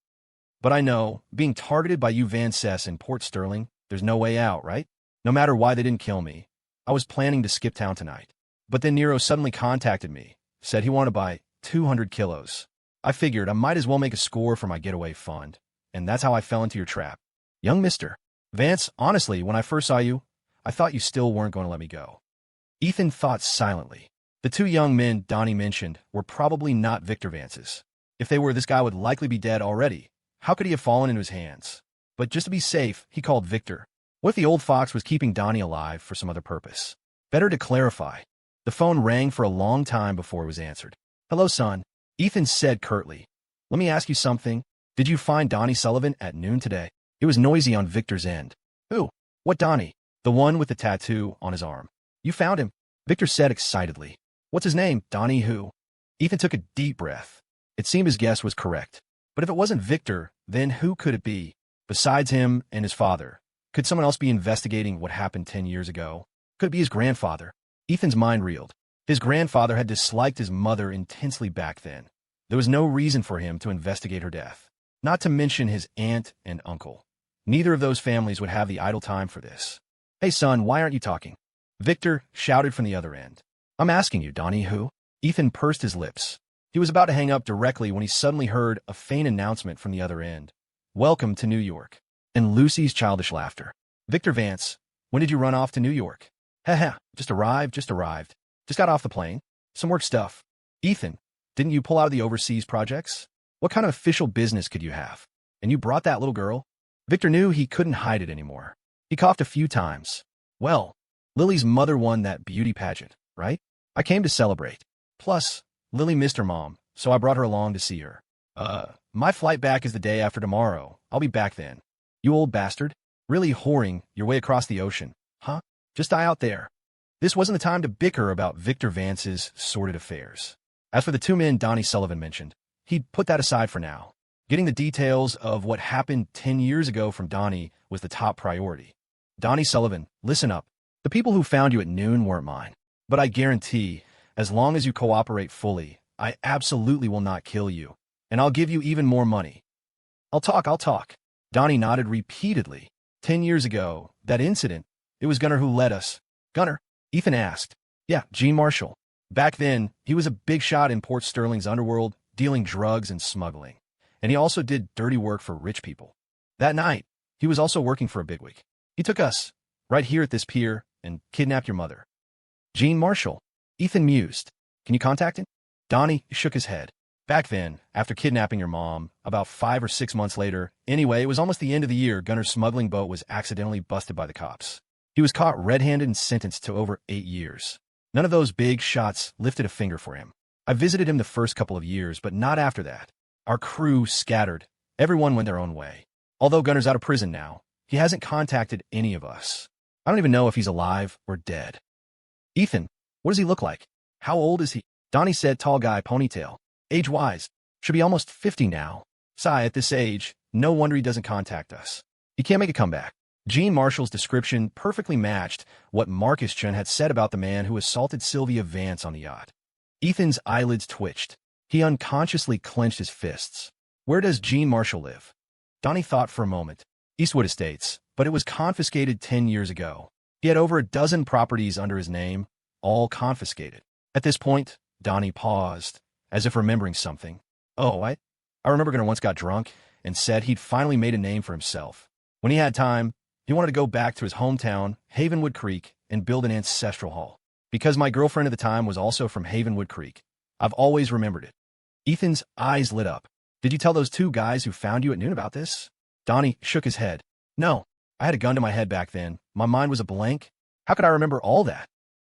But I know, being targeted by you Vances in Port Sterling, there's no way out, right? No matter why they didn't kill me. I was planning to skip town tonight. But then Nero suddenly contacted me, said he wanted to buy 200 kilos. I figured I might as well make a score for my getaway fund, and that's how I fell into your trap. Young mister. Vance, honestly, when I first saw you, I thought you still weren't going to let me go. Ethan thought silently. The two young men Donnie mentioned were probably not Victor Vance's. If they were, this guy would likely be dead already. How could he have fallen into his hands? But just to be safe, he called Victor. What if the old fox was keeping Donnie alive for some other purpose? Better to clarify. The phone rang for a long time before it was answered. Hello, son. Ethan said curtly. Let me ask you something. Did you find Donnie Sullivan at noon today? It was noisy on Victor's end. Who? What Donnie? The one with the tattoo on his arm. You found him? Victor said excitedly. What's his name? Donnie who? Ethan took a deep breath. It seemed his guess was correct. But if it wasn't Victor, then who could it be? Besides him and his father. Could someone else be investigating what happened 10 years ago? Could it be his grandfather? Ethan's mind reeled. His grandfather had disliked his mother intensely back then. There was no reason for him to investigate her death. Not to mention his aunt and uncle. Neither of those families would have the idle time for this. Hey son, why aren't you talking? Victor shouted from the other end. I'm asking you, Donnie who? Ethan pursed his lips. He was about to hang up directly when he suddenly heard a faint announcement from the other end. Welcome to New York. And Lucy's childish laughter. Victor Vance, when did you run off to New York? Heh, just arrived. Just got off the plane. Some work stuff. Ethan, didn't you pull out of the overseas projects? What kind of official business could you have? And you brought that little girl? Victor knew he couldn't hide it anymore. He coughed a few times. Well, Lily's mother won that beauty pageant, right? I came to celebrate. Plus, Lily missed her mom, so I brought her along to see her. My flight back is the day after tomorrow. I'll be back then. You old bastard. Really whoring your way across the ocean, huh? Just die out there. This wasn't the time to bicker about Victor Vance's sordid affairs. As for the two men Donnie Sullivan mentioned, he'd put that aside for now. Getting the details of what happened 10 years ago from Donnie was the top priority. Donnie Sullivan, listen up. The people who found you at noon weren't mine. But I guarantee, as long as you cooperate fully, I absolutely will not kill you. And I'll give you even more money. I'll talk. Donnie nodded repeatedly. 10 years ago, that incident, it was Gunnar who led us. Gunnar? Ethan asked. Yeah, Gene Marshall. Back then, he was a big shot in Port Sterling's underworld, dealing drugs and smuggling. And he also did dirty work for rich people. That night, he was also working for a bigwig. He took us, right here at this pier, and kidnapped your mother. Gene Marshall. Ethan mused. Can you contact him? Donnie shook his head. Back then, after kidnapping your mom, about 5 or 6 months later, anyway, it was almost the end of the year, Gunnar's smuggling boat was accidentally busted by the cops. He was caught red-handed and sentenced to over 8 years. None of those big shots lifted a finger for him. I visited him the first couple of years, but not after that. Our crew scattered. Everyone went their own way. Although Gunnar's out of prison now, he hasn't contacted any of us. I don't even know if he's alive or dead. Ethan, what does he look like? How old is he? Donnie said tall guy, ponytail. Age-wise, should be almost 50 now. Sigh, at this age, no wonder he doesn't contact us. He can't make a comeback. Gene Marshall's description perfectly matched what Marcus Chun had said about the man who assaulted Sylvia Vance on the yacht. Ethan's eyelids twitched. He unconsciously clenched his fists. Where does Gene Marshall live? Donnie thought for a moment. Eastwood Estates, but it was confiscated 10 years ago. He had over a dozen properties under his name, all confiscated. At this point, Donnie paused, as if remembering something. Oh, I remember Gunnar once got drunk and said he'd finally made a name for himself. When he had time, He wanted to go back to his hometown, Havenwood Creek, and build an ancestral hall. Because my girlfriend at the time was also from Havenwood Creek, I've always remembered it. Ethan's eyes lit up. Did you tell those two guys who found you at noon about this? Donnie shook his head. No, I had a gun to my head back then. My mind was a blank. How could I remember all that?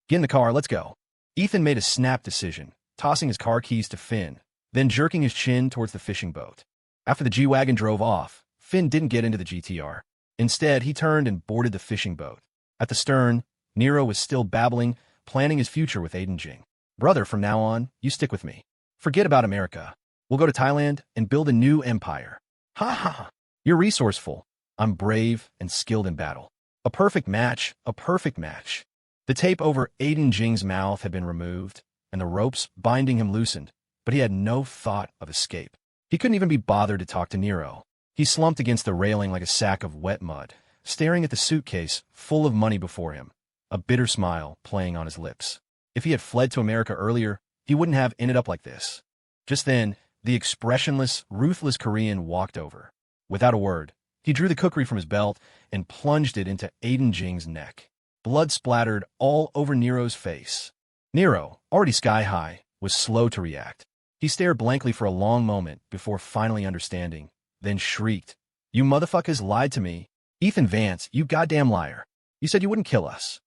Get in the car, let's go. Ethan made a snap decision, tossing his car keys to Finn, then jerking his chin towards the fishing boat. After the G-Wagon drove off, Finn didn't get into the GTR. Instead, he turned and boarded the fishing boat. At the stern, Nero was still babbling, planning his future with Aiden Jing. Brother, from now on, you stick with me. Forget about America. We'll go to Thailand and build a new empire. Ha ha ha. You're resourceful. I'm brave and skilled in battle. A perfect match, a perfect match. The tape over Aiden Jing's mouth had been removed, and the ropes binding him loosened, but he had no thought of escape. He couldn't even be bothered to talk to Nero. He slumped against the railing like a sack of wet mud, staring at the suitcase full of money before him, a bitter smile playing on his lips. If he had fled to America earlier, he wouldn't have ended up like this. Just then, the expressionless, ruthless Korean walked over. Without a word, he drew the kukri from his belt and plunged it into Aiden Jing's neck. Blood splattered all over Nero's face. Nero, already sky-high, was slow to react. He stared blankly for a long moment before finally understanding, then shrieked, "You motherfuckers lied to me. Ethan Vance, you goddamn liar. You said you wouldn't kill us."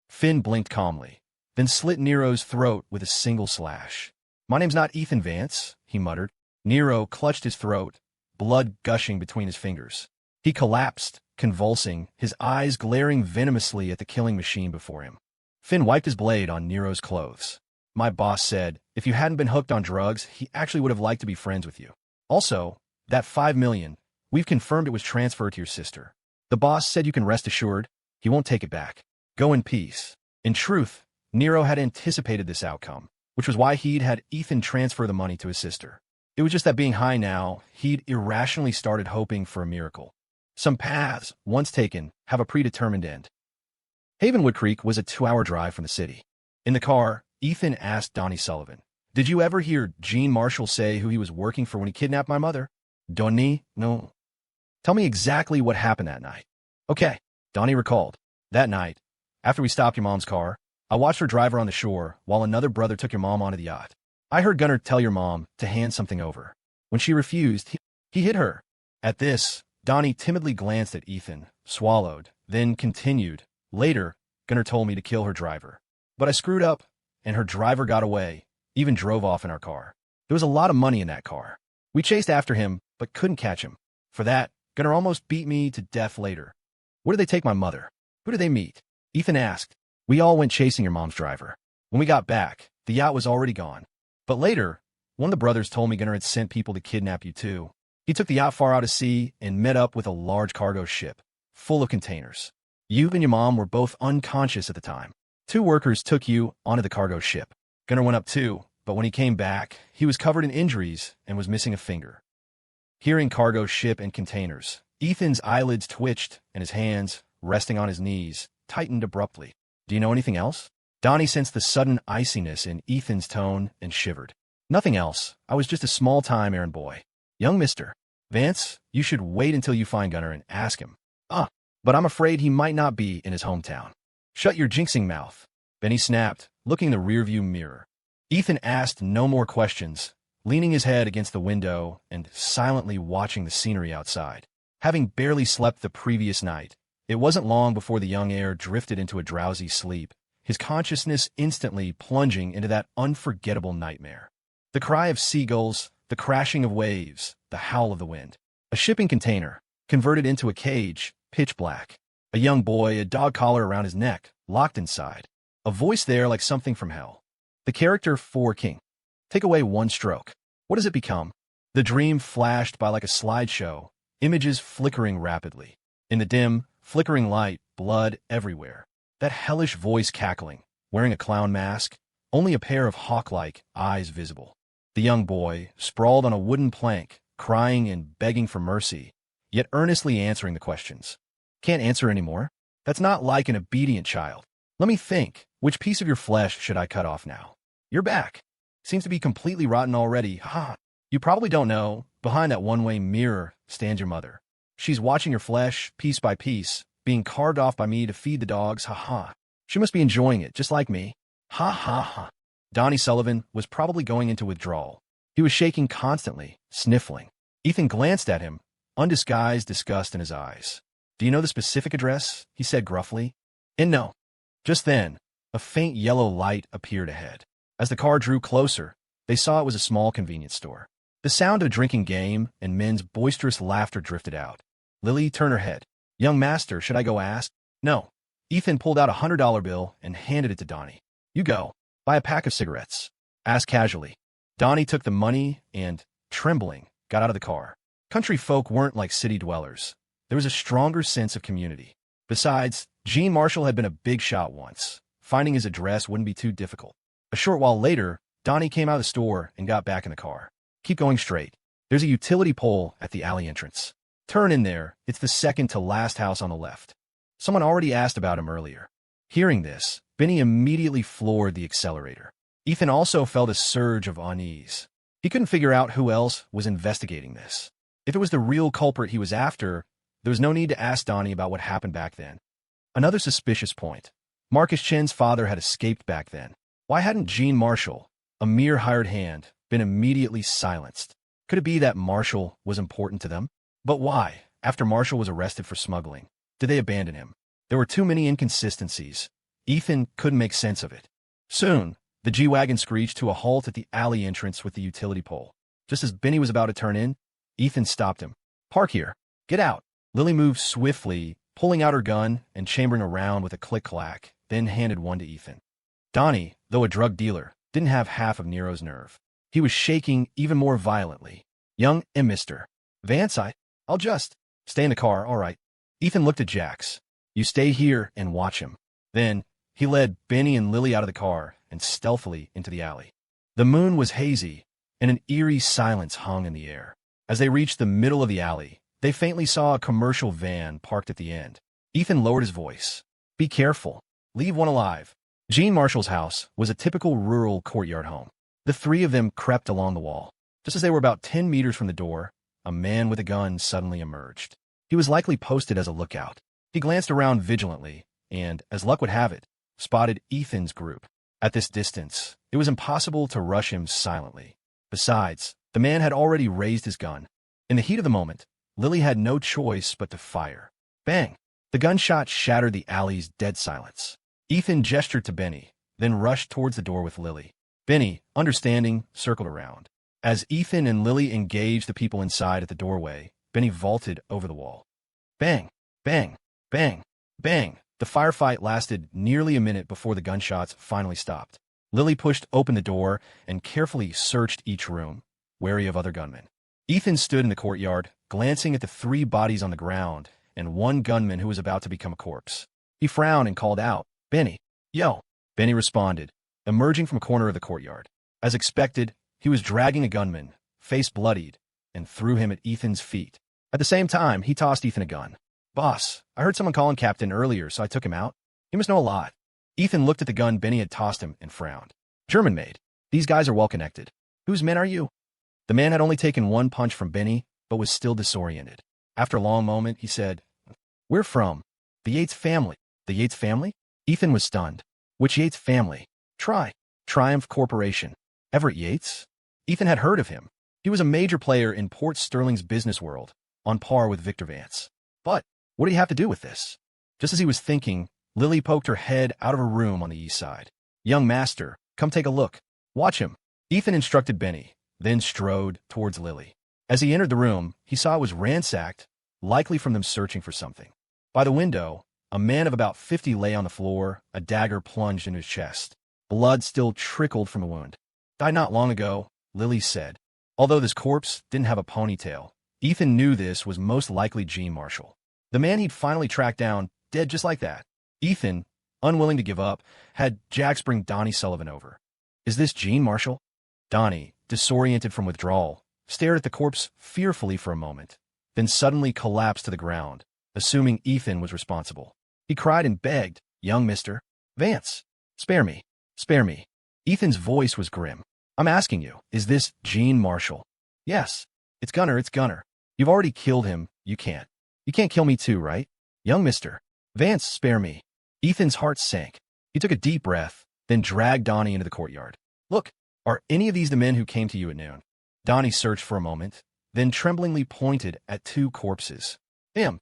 Finn blinked calmly, then slit Nero's throat with a single slash. "My name's not Ethan Vance," he muttered. Nero clutched his throat, blood gushing between his fingers. He collapsed, convulsing, his eyes glaring venomously at the killing machine before him. Finn wiped his blade on Nero's clothes. "My boss said, if you hadn't been hooked on drugs, he actually would have liked to be friends with you. Also, that $5 million, we've confirmed it was transferred to your sister. The boss said you can rest assured, he won't take it back. Go in peace." In truth, Nero had anticipated this outcome, which was why he'd had Ethan transfer the money to his sister. It was just that being high now, he'd irrationally started hoping for a miracle. Some paths, once taken, have a predetermined end. Havenwood Creek was a 2-hour drive from the city. In the car, Ethan asked Donnie Sullivan, "Did you ever hear Gene Marshall say who he was working for when he kidnapped my mother?" "Donnie, no." "Tell me exactly what happened that night." "Okay," Donnie recalled. "That night, after we stopped your mom's car, I watched her drive her on the shore while another brother took your mom onto the yacht. I heard Gunnar tell your mom to hand something over. When she refused, he hit her." At this, Donnie timidly glanced at Ethan, swallowed, then continued, "Later, Gunnar told me to kill her driver. But I screwed up, and her driver got away, even drove off in our car. There was a lot of money in that car. We chased after him, but couldn't catch him. For that, Gunnar almost beat me to death later." "Where did they take my mother? Who did they meet?" Ethan asked. "We all went chasing your mom's driver. When we got back, the yacht was already gone. But later, one of the brothers told me Gunnar had sent people to kidnap you too. He took the yacht far out to sea and met up with a large cargo ship, full of containers. You and your mom were both unconscious at the time. 2 workers took you onto the cargo ship. Gunnar went up too, but when he came back, he was covered in injuries and was missing a finger." Hearing cargo ship and containers, Ethan's eyelids twitched and his hands, resting on his knees, tightened abruptly. "Do you know anything else?" Donnie sensed the sudden iciness in Ethan's tone and shivered. "Nothing else. I was just a small-time errand boy. Young Mr. Vance, you should wait until you find Gunnar and ask him." But I'm afraid he might not be in his hometown." "Shut your jinxing mouth," Benny snapped, looking in the rearview mirror. Ethan asked no more questions, leaning his head against the window and silently watching the scenery outside. Having barely slept the previous night, it wasn't long before the young heir drifted into a drowsy sleep, his consciousness instantly plunging into that unforgettable nightmare. The cry of seagulls, the crashing of waves, the howl of the wind. A shipping container, converted into a cage, pitch black. A young boy, a dog collar around his neck, locked inside. A voice there like something from hell. The character for King. Take away one stroke. What does it become? The dream flashed by like a slideshow, images flickering rapidly. In the dim, flickering light, blood everywhere. That hellish voice cackling, wearing a clown mask, only a pair of hawk-like eyes visible. The young boy, sprawled on a wooden plank, crying and begging for mercy, yet earnestly answering the questions. "Can't answer anymore? That's not like an obedient child. Let me think. Which piece of your flesh should I cut off now? Your back. Seems to be completely rotten already. Ha! You probably don't know, behind that one-way mirror stands your mother. She's watching your flesh, piece by piece, being carved off by me to feed the dogs, ha. She must be enjoying it, just like me. Ha. Donnie Sullivan was probably going into withdrawal. He was shaking constantly, sniffling. Ethan glanced at him, undisguised disgust in his eyes. Do you know the specific address? He said gruffly. And no. Just then, a faint yellow light appeared ahead. As the car drew closer, they saw it was a small convenience store. The sound of a drinking game and men's boisterous laughter drifted out. Lily turned her head. Young master, should I go ask? No. Ethan pulled out a $100 bill and handed it to Donnie. You go. Buy a pack of cigarettes. Asked casually. Donnie took the money and, trembling, got out of the car. Country folk weren't like city dwellers. There was a stronger sense of community. Besides, Gene Marshall had been a big shot once. Finding his address wouldn't be too difficult. A short while later, Donnie came out of the store and got back in the car. Keep going straight. There's a utility pole at the alley entrance. Turn in there. It's the second to last house on the left. Someone already asked about him earlier. Hearing this, Benny immediately floored the accelerator. Ethan also felt a surge of unease. He couldn't figure out who else was investigating this. If it was the real culprit he was after, there was no need to ask Donnie about what happened back then. Another suspicious point. Marcus Chen's father had escaped back then. Why hadn't Gene Marshall, a mere hired hand, been immediately silenced? Could it be that Marshall was important to them? But why, after Marshall was arrested for smuggling, did they abandon him? There were too many inconsistencies. Ethan couldn't make sense of it. Soon, the G-Wagon screeched to a halt at the alley entrance with the utility pole. Just as Benny was about to turn in, Ethan stopped him. Park here. Get out. Lily moved swiftly, pulling out her gun and chambering around with a click-clack, then handed one to Ethan. Donnie, though a drug dealer, didn't have half of Nero's nerve. He was shaking even more violently. Young and Mr. Vance, I'll just stay in the car, all right. Ethan looked at Jax. You stay here and watch him. Then, he led Benny and Lily out of the car and stealthily into the alley. The moon was hazy, and an eerie silence hung in the air. As they reached the middle of the alley, they faintly saw a commercial van parked at the end. Ethan lowered his voice. Be careful. Leave one alive. Gene Marshall's house was a typical rural courtyard home. The three of them crept along the wall. Just as they were about 10 meters from the door, a man with a gun suddenly emerged. He was likely posted as a lookout. He glanced around vigilantly and, as luck would have it, spotted Ethan's group. At this distance, it was impossible to rush him silently. Besides, the man had already raised his gun. In the heat of the moment, Lily had no choice but to fire. Bang! The gunshot shattered the alley's dead silence. Ethan gestured to Benny, then rushed towards the door with Lily. Benny, understanding, circled around. As Ethan and Lily engaged the people inside at the doorway, Benny vaulted over the wall. Bang! Bang! Bang! Bang! The firefight lasted nearly a minute before the gunshots finally stopped. Lily pushed open the door and carefully searched each room, wary of other gunmen. Ethan stood in the courtyard, glancing at the three bodies on the ground and one gunman who was about to become a corpse. He frowned and called out, Benny, yo. Benny responded, emerging from a corner of the courtyard. As expected, he was dragging a gunman, face bloodied, and threw him at Ethan's feet. At the same time, he tossed Ethan a gun. Boss, I heard someone calling Captain earlier, so I took him out. He must know a lot. Ethan looked at the gun Benny had tossed him and frowned. German-made. These guys are well-connected. Whose men are you? The man had only taken one punch from Benny, but was still disoriented. After a long moment, he said, We're from the Yates family. The Yates family? Ethan was stunned. Which Yates family? Triumph Corporation. Everett Yates? Ethan had heard of him. He was a major player in Port Sterling's business world, on par with Victor Vance. But what did he have to do with this? Just as he was thinking, Lily poked her head out of a room on the east side. Young master, come take a look. Watch him. Ethan instructed Benny, then strode towards Lily. As he entered the room, he saw it was ransacked, likely from them searching for something. By the window, a man of about 50 lay on the floor, a dagger plunged into his chest. Blood still trickled from a wound. Died not long ago, Lily said. Although this corpse didn't have a ponytail, Ethan knew this was most likely Gene Marshall. The man he'd finally tracked down, dead just like that. Ethan, unwilling to give up, had Jax bring Donnie Sullivan over. Is this Gene Marshall? Donnie, disoriented from withdrawal, stared at the corpse fearfully for a moment, then suddenly collapsed to the ground, assuming Ethan was responsible. He cried and begged, Young Mr. Vance, spare me, spare me. Ethan's voice was grim. I'm asking you, is this Gene Marshall? Yes, it's Gunnar. You've already killed him, you can't kill me too, right? Young Mr. Vance, spare me. Ethan's heart sank. He took a deep breath, then dragged Donnie into the courtyard. Look, are any of these the men who came to you at noon? Donnie searched for a moment, then tremblingly pointed at two corpses. Them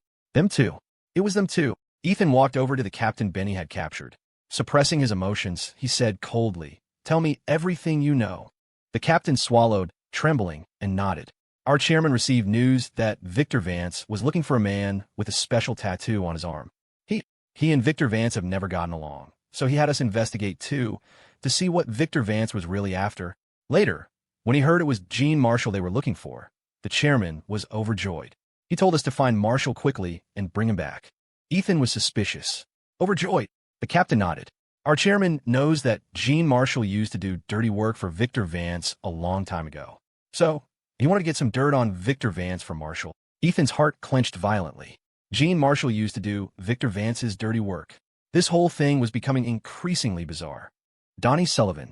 two. It was them two. Ethan walked over to the captain Benny had captured. Suppressing his emotions, he said coldly, "Tell me everything you know." The captain swallowed, trembling, and nodded. Our chairman received news that Victor Vance was looking for a man with a special tattoo on his arm. He and Victor Vance have never gotten along, so he had us investigate too, to see what Victor Vance was really after. Later, when he heard it was Gene Marshall they were looking for, the chairman was overjoyed. He told us to find Marshall quickly and bring him back. Ethan was suspicious. Overjoyed. The captain nodded. Our chairman knows that Gene Marshall used to do dirty work for Victor Vance a long time ago. So, he wanted to get some dirt on Victor Vance from Marshall. Ethan's heart clenched violently. Gene Marshall used to do Victor Vance's dirty work. This whole thing was becoming increasingly bizarre. Donnie Sullivan.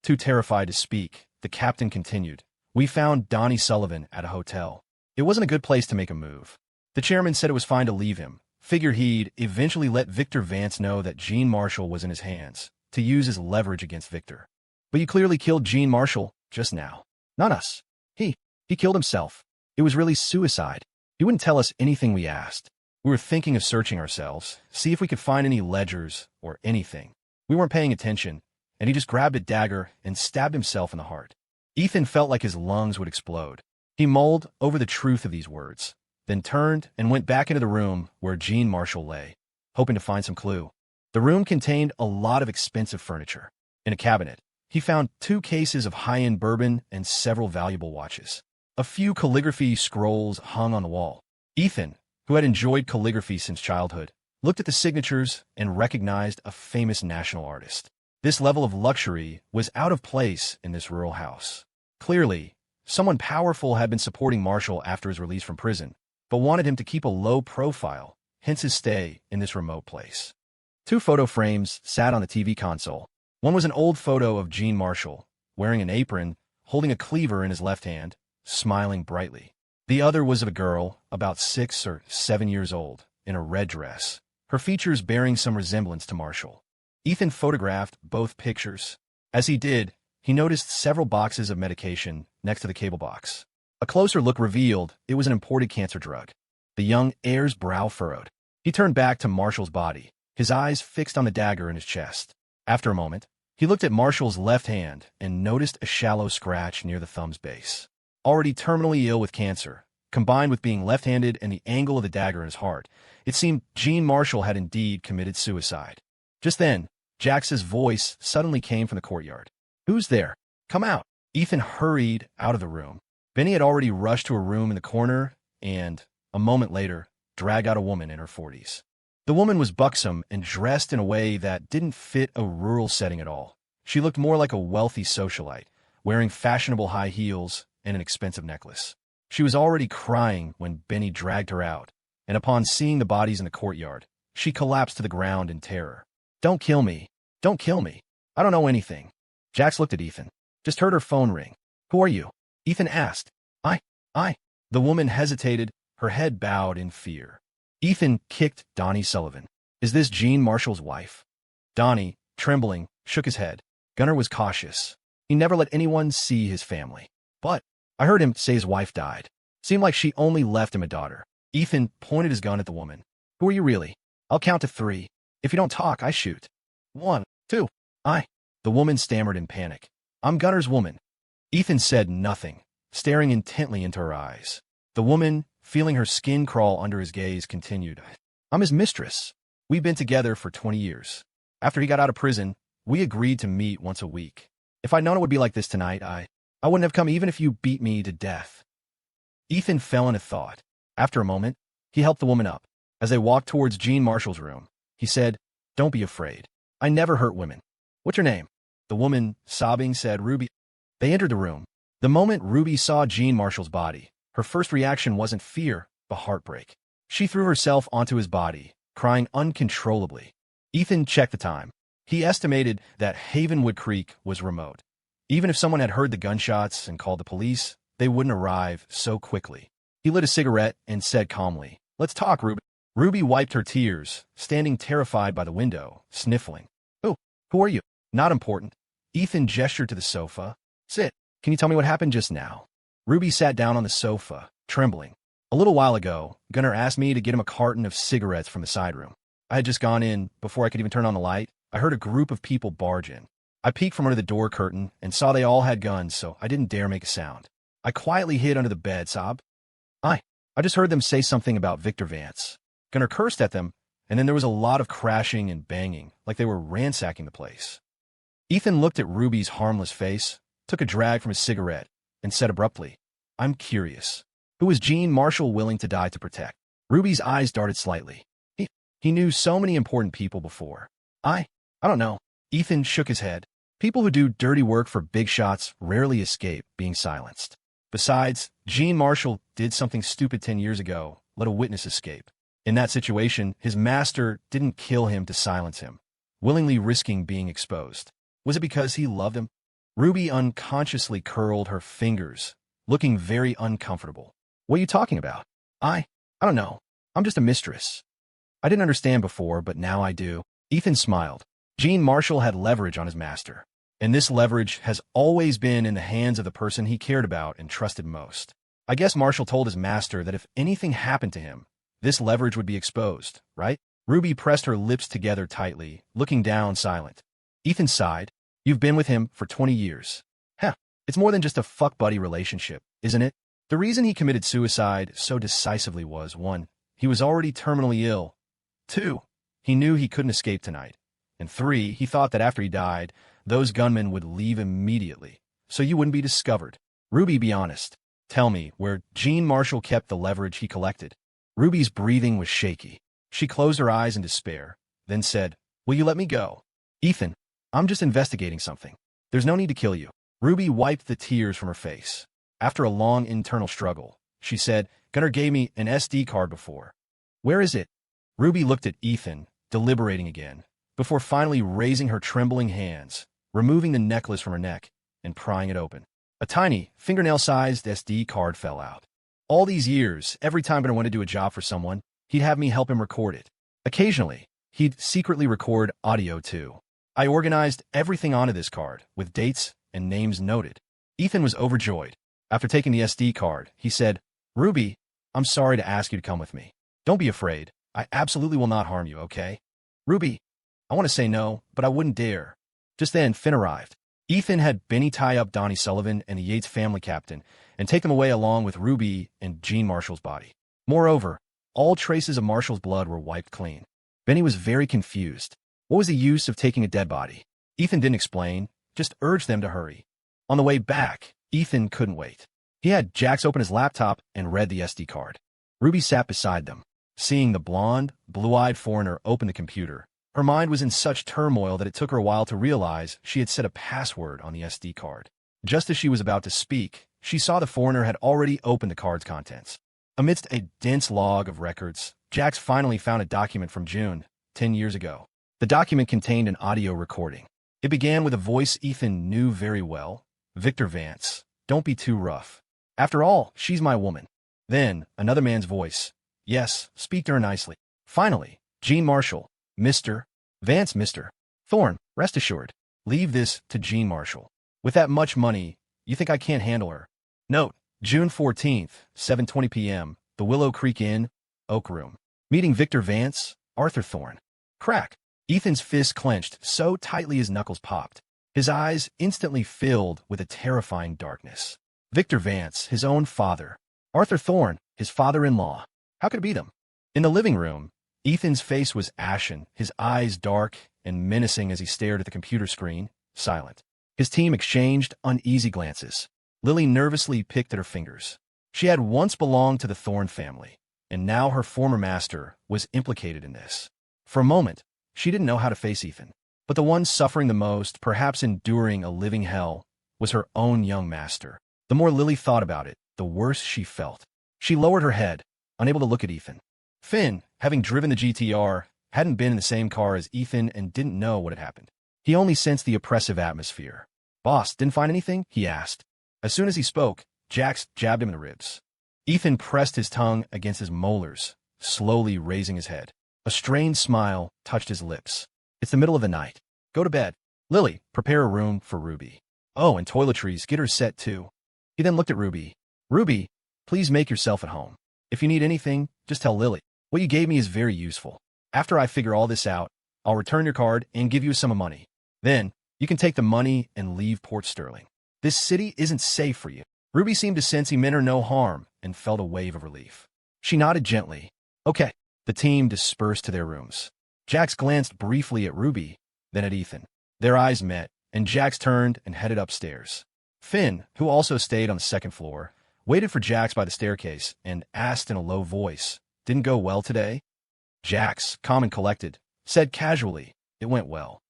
Too terrified to speak, the captain continued. We found Donnie Sullivan at a hotel. It wasn't a good place to make a move. The chairman said it was fine to leave him. Figured he'd eventually let Victor Vance know that Gene Marshall was in his hands, to use as leverage against Victor. But you clearly killed Gene Marshall just now. Not us. He killed himself. It was really suicide. He wouldn't tell us anything we asked. We were thinking of searching ourselves, see if we could find any ledgers or anything. We weren't paying attention, and he just grabbed a dagger and stabbed himself in the heart. Ethan felt like his lungs would explode. He mulled over the truth of these words, then turned and went back into the room where Gene Marshall lay, hoping to find some clue. The room contained a lot of expensive furniture. In a cabinet, he found 2 cases of high-end bourbon and several valuable watches. A few calligraphy scrolls hung on the wall. Ethan, who had enjoyed calligraphy since childhood, looked at the signatures and recognized a famous national artist. This level of luxury was out of place in this rural house. Clearly, someone powerful had been supporting Marshall after his release from prison, but wanted him to keep a low profile, hence his stay in this remote place. 2 photo frames sat on the TV console. One was an old photo of Gene Marshall, wearing an apron, holding a cleaver in his left hand, smiling brightly. The other was of a girl, about 6 or 7 years old, in a red dress, her features bearing some resemblance to Marshall. Ethan photographed both pictures. As he did, he noticed several boxes of medication next to the cable box. A closer look revealed it was an imported cancer drug. The young heir's brow furrowed. He turned back to Marshall's body, his eyes fixed on the dagger in his chest. After a moment, he looked at Marshall's left hand and noticed a shallow scratch near the thumb's base. Already terminally ill with cancer, combined with being left-handed and the angle of the dagger in his heart, it seemed Gene Marshall had indeed committed suicide. Just then, Jax's voice suddenly came from the courtyard. "Who's there? Come out." Ethan hurried out of the room. Benny had already rushed to a room in the corner and, a moment later, dragged out a woman in her 40s. The woman was buxom and dressed in a way that didn't fit a rural setting at all. She looked more like a wealthy socialite, wearing fashionable high heels and an expensive necklace. She was already crying when Benny dragged her out, and upon seeing the bodies in the courtyard, she collapsed to the ground in terror. "Don't kill me. Don't kill me. I don't know anything." Jax looked at Ethan. "Just heard her phone ring. Who are you?" Ethan asked. I. The woman hesitated, her head bowed in fear. Ethan kicked Donnie Sullivan. "Is this Gene Marshall's wife?" Donnie, trembling, shook his head. Gunnar was cautious. He never let anyone see his family. "But I heard him say his wife died. Seemed like she only left him a daughter." Ethan pointed his gun at the woman. "Who are you really? I'll count to 3. If you don't talk, I shoot. 1, 2. The woman stammered in panic. "I'm Gunnar's woman." Ethan said nothing, staring intently into her eyes. The woman, feeling her skin crawl under his gaze, continued. "I'm his mistress. We've been together for 20 years. After he got out of prison, we agreed to meet once a week. If I'd known it would be like this tonight, I wouldn't have come even if you beat me to death." Ethan fell into thought. After a moment, he helped the woman up. As they walked towards Gene Marshall's room, he said, "Don't be afraid. I never hurt women. What's your name?" The woman, sobbing, said, "Ruby." They entered the room. The moment Ruby saw Gene Marshall's body, her first reaction wasn't fear, but heartbreak. She threw herself onto his body, crying uncontrollably. Ethan checked the time. He estimated that Havenwood Creek was remote. Even if someone had heard the gunshots and called the police, they wouldn't arrive so quickly. He lit a cigarette and said calmly, "Let's talk, Ruby." Ruby wiped her tears, standing terrified by the window, sniffling. "Oh, who are you?" "Not important." Ethan gestured to the sofa. "Sit. Can you tell me what happened just now?" Ruby sat down on the sofa, trembling. "A little while ago, Gunnar asked me to get him a carton of cigarettes from the side room. I had just gone in. Before I could even turn on the light, I heard a group of people barge in. I peeked from under the door curtain and saw they all had guns, so I didn't dare make a sound. I quietly hid under the bed, I just heard them say something about Victor Vance. Gunnar cursed at them, and then there was a lot of crashing and banging, like they were ransacking the place." Ethan looked at Ruby's harmless face, took a drag from his cigarette, and said abruptly, "I'm curious. Who was Gene Marshall willing to die to protect?" Ruby's eyes darted slightly. He knew so many important people before. I don't know." Ethan shook his head. "People who do dirty work for big shots rarely escape being silenced. Besides, Gene Marshall did something stupid 10 years ago, let a witness escape. In that situation, his master didn't kill him to silence him, willingly risking being exposed. Was it because he loved him?" Ruby unconsciously curled her fingers, looking very uncomfortable. "What are you talking about?" I don't know. I'm just a mistress. I didn't understand before, but now I do." Ethan smiled. Gene Marshall had leverage on his master, and this leverage has always been in the hands of the person he cared about and trusted most. I guess Marshall told his master that if anything happened to him, this leverage would be exposed, right? Ruby pressed her lips together tightly, looking down silent. Ethan sighed. "You've been with him for 20 years. It's more than just a fuck-buddy relationship, isn't it?" The reason he committed suicide so decisively was, 1, he was already terminally ill. 2, he knew he couldn't escape tonight. And 3, he thought that after he died, those gunmen would leave immediately, so you wouldn't be discovered. "Ruby, be honest. Tell me where Gene Marshall kept the leverage he collected." Ruby's breathing was shaky. She closed her eyes in despair, then said, "Will you let me go?" "Ethan, I'm just investigating something. There's no need to kill you." Ruby wiped the tears from her face. After a long internal struggle, she said, "Gunnar gave me an SD card before." "Where is it?" Ruby looked at Ethan, deliberating again, before finally raising her trembling hands, removing the necklace from her neck, and prying it open. A tiny, fingernail-sized SD card fell out. All these years, every time Gunnar wanted to do a job for someone, he'd have me help him record it. Occasionally, he'd secretly record audio too. I organized everything onto this card, with dates and names noted. Ethan was overjoyed. After taking the SD card, he said, "Ruby, I'm sorry to ask you to come with me. Don't be afraid. I absolutely will not harm you, okay?" "Ruby, I want to say no, but I wouldn't dare." Just then, Finn arrived. Ethan had Benny tie up Donnie Sullivan and the Yates family captain and take them away along with Ruby and Gene Marshall's body. Moreover, all traces of Marshall's blood were wiped clean. Benny was very confused. What was the use of taking a dead body? Ethan didn't explain, just urged them to hurry. On the way back, Ethan couldn't wait. He had Jax open his laptop and read the SD card. Ruby sat beside them. Seeing the blonde, blue-eyed foreigner open the computer, her mind was in such turmoil that it took her a while to realize she had set a password on the SD card. Just as she was about to speak, she saw the foreigner had already opened the card's contents. Amidst a dense log of records, Jax finally found a document from June, 10 years ago. The document contained an audio recording. It began with a voice Ethan knew very well. "Victor Vance, don't be too rough. After all, she's my woman." Then, another man's voice. "Yes, speak to her nicely." Finally, Gene Marshall. "Mr. Vance, Mr. Thorne, rest assured. Leave this to Gene Marshall. With that much money, you think I can't handle her?" Note, June 14th, 7:20 p.m., the Willow Creek Inn, Oak Room. Meeting Victor Vance, Arthur Thorne. Crack. Ethan's fist clenched so tightly his knuckles popped. His eyes instantly filled with a terrifying darkness. Victor Vance, his own father. Arthur Thorne, his father-in-law. How could it be them? In the living room, Ethan's face was ashen, his eyes dark and menacing as he stared at the computer screen, silent. His team exchanged uneasy glances. Lily nervously picked at her fingers. She had once belonged to the Thorne family, and now her former master was implicated in this. For a moment, she didn't know how to face Ethan. But the one suffering the most, perhaps enduring a living hell, was her own young master. The more Lily thought about it, the worse she felt. She lowered her head, unable to look at Ethan. Finn, having driven the GTR, hadn't been in the same car as Ethan and didn't know what had happened. He only sensed the oppressive atmosphere. "Boss, didn't find anything?" he asked. As soon as he spoke, Jax jabbed him in the ribs. Ethan pressed his tongue against his molars, slowly raising his head. A strained smile touched his lips. It's the middle of the night. Go to bed. Lily, prepare a room for Ruby. Oh, and toiletries, get her set too. He then looked at Ruby. Ruby, please make yourself at home. If you need anything, just tell Lily. What you gave me is very useful. After I figure all this out, I'll return your card and give you a sum of money. Then, you can take the money and leave Port Sterling. This city isn't safe for you. Ruby seemed to sense he meant her no harm and felt a wave of relief. She nodded gently. Okay. The team dispersed to their rooms. Jax glanced briefly at Ruby, then at Ethan. Their eyes met, and Jax turned and headed upstairs. Finn, who also stayed on the second floor, waited for Jax by the staircase and asked in a low voice, "Didn't go well today?" Jax, calm and collected, said casually, "It went well."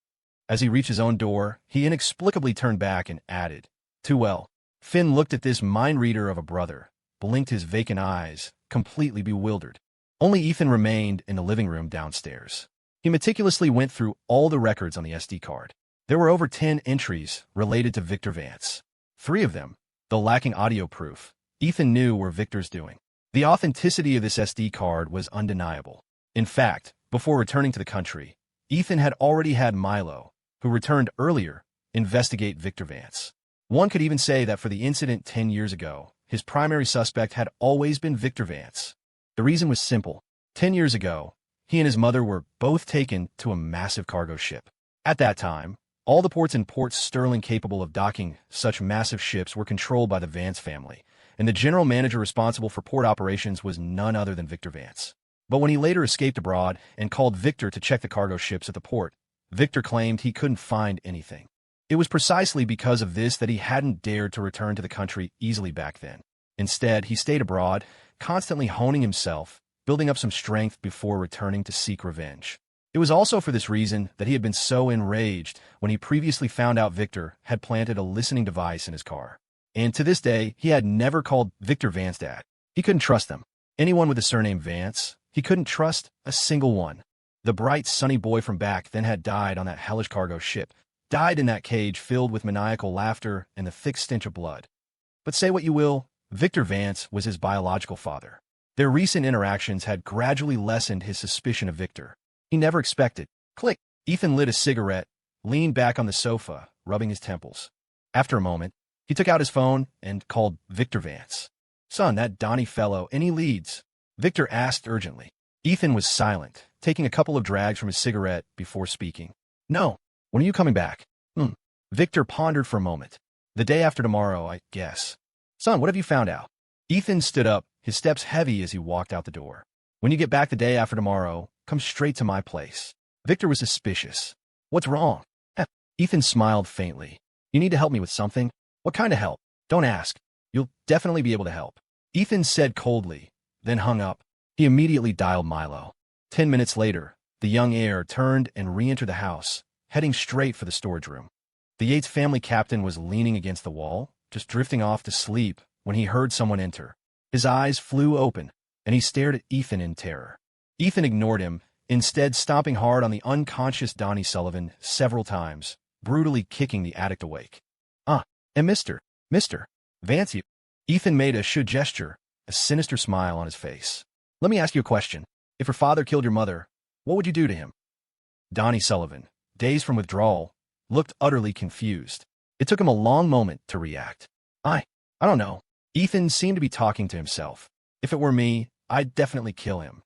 As he reached his own door, he inexplicably turned back and added, "Too well." Finn looked at this mind reader of a brother, blinked his vacant eyes, completely bewildered. Only Ethan remained in the living room downstairs. He meticulously went through all the records on the SD card. There were over 10 entries related to Victor Vance. 3 of them, though lacking audio proof, Ethan knew were Victor's doing. The authenticity of this SD card was undeniable. In fact, before returning to the country, Ethan had already had Milo, who returned earlier, investigate Victor Vance. One could even say that for the incident 10 years ago, his primary suspect had always been Victor Vance. The reason was simple. 10 years ago, he and his mother were both taken to a massive cargo ship. At that time, all the ports in Port Sterling capable of docking such massive ships were controlled by the Vance family, and the general manager responsible for port operations was none other than Victor Vance. But when he later escaped abroad and called Victor to check the cargo ships at the port, Victor claimed he couldn't find anything. It was precisely because of this that he hadn't dared to return to the country easily back then. Instead, he stayed abroad, constantly honing himself, building up some strength before returning to seek revenge. It was also for this reason that he had been so enraged when he previously found out Victor had planted a listening device in his car. And to this day, he had never called Victor Vance dad. He couldn't trust them. Anyone with the surname Vance, he couldn't trust a single one. The bright, sunny boy from back then had died on that hellish cargo ship, died in that cage filled with maniacal laughter and the thick stench of blood. But say what you will, Victor Vance was his biological father. Their recent interactions had gradually lessened his suspicion of Victor. He never expected. Click. Ethan lit a cigarette, leaned back on the sofa, rubbing his temples. After a moment, he took out his phone and called Victor Vance. "Son, that Donnie fellow, any leads?" Victor asked urgently. Ethan was silent, taking a couple of drags from his cigarette before speaking. "No. When are you coming back?" Victor pondered for a moment. "The day after tomorrow, I guess." "Son, what have you found out?" Ethan stood up, his steps heavy as he walked out the door. "When you get back the day after tomorrow, come straight to my place." Victor was suspicious. "What's wrong?" Ethan smiled faintly. "You need to help me with something." "What kind of help?" "Don't ask. You'll definitely be able to help." Ethan said coldly, then hung up. He immediately dialed Milo. 10 minutes later, the young heir turned and re-entered the house, heading straight for the storage room. The Yates family captain was leaning against the wall, just drifting off to sleep, when he heard someone enter. His eyes flew open, and he stared at Ethan in terror. Ethan ignored him, instead stomping hard on the unconscious Donnie Sullivan several times, brutally kicking the addict awake. And Mr. Vance, you." Ethan made a should gesture, a sinister smile on his face. "Let me ask you a question. If your father killed your mother, what would you do to him?" Donnie Sullivan, dazed from withdrawal, looked utterly confused. It took him a long moment to react. I don't know." Ethan seemed to be talking to himself. "If it were me, I'd definitely kill him."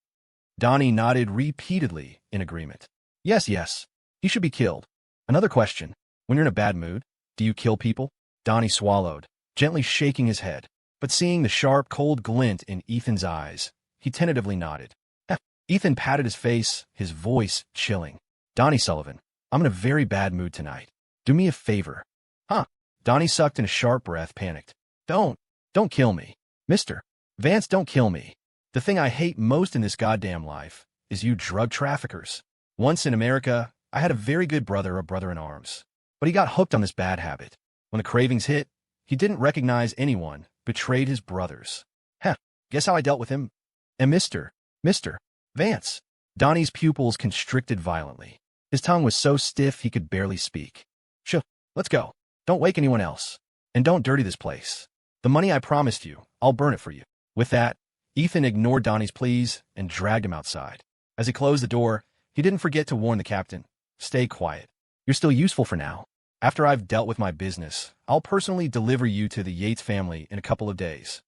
Donnie nodded repeatedly in agreement. Yes, he should be killed." "Another question. When you're in a bad mood, do you kill people?" Donnie swallowed, gently shaking his head, but seeing the sharp, cold glint in Ethan's eyes, he tentatively nodded. Ethan patted his face, his voice chilling. "Donnie Sullivan, I'm in a very bad mood tonight. Do me a favor." Donnie sucked in a sharp breath, panicked. Don't kill me. Mr. Vance, don't kill me. The thing I hate most in this goddamn life is you drug traffickers. Once in America, I had a very good brother, a brother-in-arms. But he got hooked on this bad habit. When the cravings hit, he didn't recognize anyone, betrayed his brothers. Guess how I dealt with him? And Mr. Vance. Donnie's pupils constricted violently. His tongue was so stiff he could barely speak. Let's go. Don't wake anyone else. And don't dirty this place. The money I promised you, I'll burn it for you." With that, Ethan ignored Donnie's pleas and dragged him outside. As he closed the door, he didn't forget to warn the captain, "Stay quiet. You're still useful for now. After I've dealt with my business, I'll personally deliver you to the Yates family in a couple of days."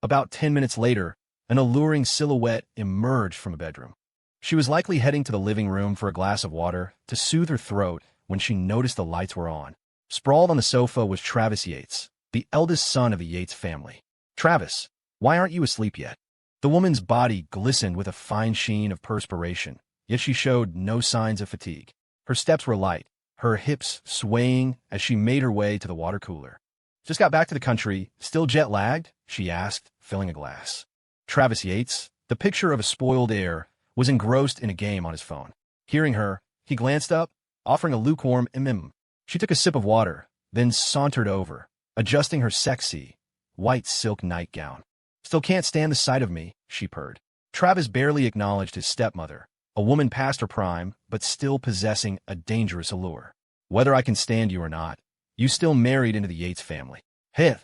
About 10 minutes later, an alluring silhouette emerged from a bedroom. She was likely heading to the living room for a glass of water to soothe her throat when she noticed the lights were on. Sprawled on the sofa was Travis Yates, the eldest son of the Yates family. "Travis, why aren't you asleep yet?" The woman's body glistened with a fine sheen of perspiration, yet she showed no signs of fatigue. Her steps were light, her hips swaying as she made her way to the water cooler. "Just got back to the country, still jet-lagged?" she asked, filling a glass. Travis Yates, the picture of a spoiled heir, was engrossed in a game on his phone. Hearing her, he glanced up, offering a lukewarm mm. She took a sip of water, then sauntered over, adjusting her sexy, white silk nightgown. "Still can't stand the sight of me," she purred. Travis barely acknowledged his stepmother, a woman past her prime, but still possessing a dangerous allure. "Whether I can stand you or not, you still married into the Yates family." Hey.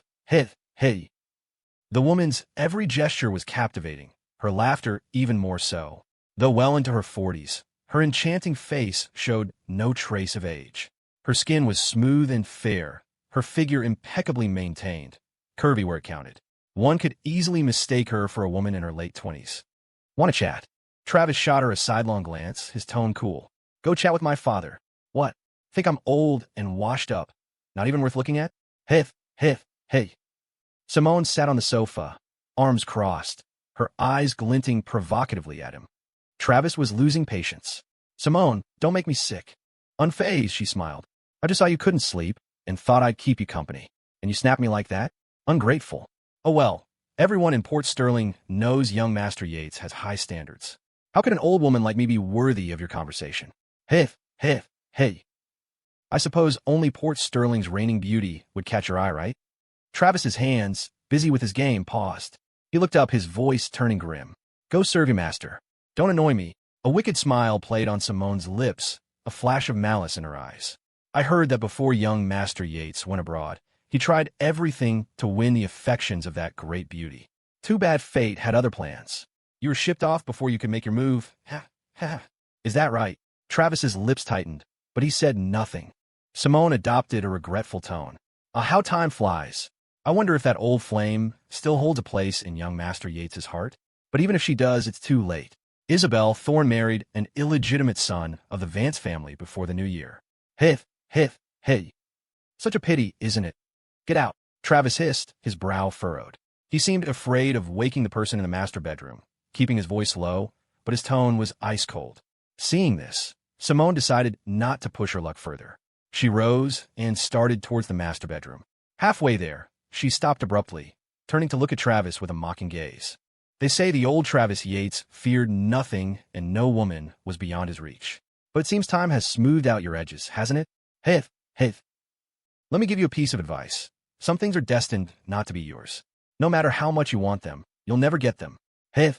The woman's every gesture was captivating, her laughter even more so. Though well into her 40s, her enchanting face showed no trace of age. Her skin was smooth and fair, her figure impeccably maintained, curvy where it counted. One could easily mistake her for a woman in her late 20s. "Want to chat?" Travis shot her a sidelong glance, his tone cool. "Go chat with my father." "What? Think I'm old and washed up? Not even worth looking at?" Hey. Simone sat on the sofa, arms crossed, her eyes glinting provocatively at him. Travis was losing patience. "Simone, don't make me sick." Unfazed, she smiled. "I just saw you couldn't sleep and thought I'd keep you company. And you snapped me like that? Ungrateful." "Oh well, everyone in Port Sterling knows young Master Yates has high standards. How could an old woman like me be worthy of your conversation?" Hey. "I suppose only Port Sterling's reigning beauty would catch your eye, right?" Travis's hands, busy with his game, paused. He looked up, his voice turning grim. "Go serve your master. Don't annoy me." A wicked smile played on Simone's lips, a flash of malice in her eyes. "I heard that before young Master Yates went abroad, he tried everything to win the affections of that great beauty. Too bad fate had other plans. You were shipped off before you could make your move." "Is that right?" Travis's lips tightened, but he said nothing. Simone adopted a regretful tone. How time flies. I wonder if that old flame still holds a place in young Master Yates's heart. But even if she does, it's too late. Isabelle Thorne married an illegitimate son of the Vance family before the new year. Hey. Such a pity, isn't it? Get out. Travis hissed, his brow furrowed. He seemed afraid of waking the person in the master bedroom, keeping his voice low, but his tone was ice cold. Seeing this, Simone decided not to push her luck further. She rose and started towards the master bedroom. Halfway there, she stopped abruptly, turning to look at Travis with a mocking gaze. They say the old Travis Yates feared nothing and no woman was beyond his reach. But it seems time has smoothed out your edges, hasn't it? Hey. Let me give you a piece of advice. Some things are destined not to be yours. No matter how much you want them, you'll never get them. Hey.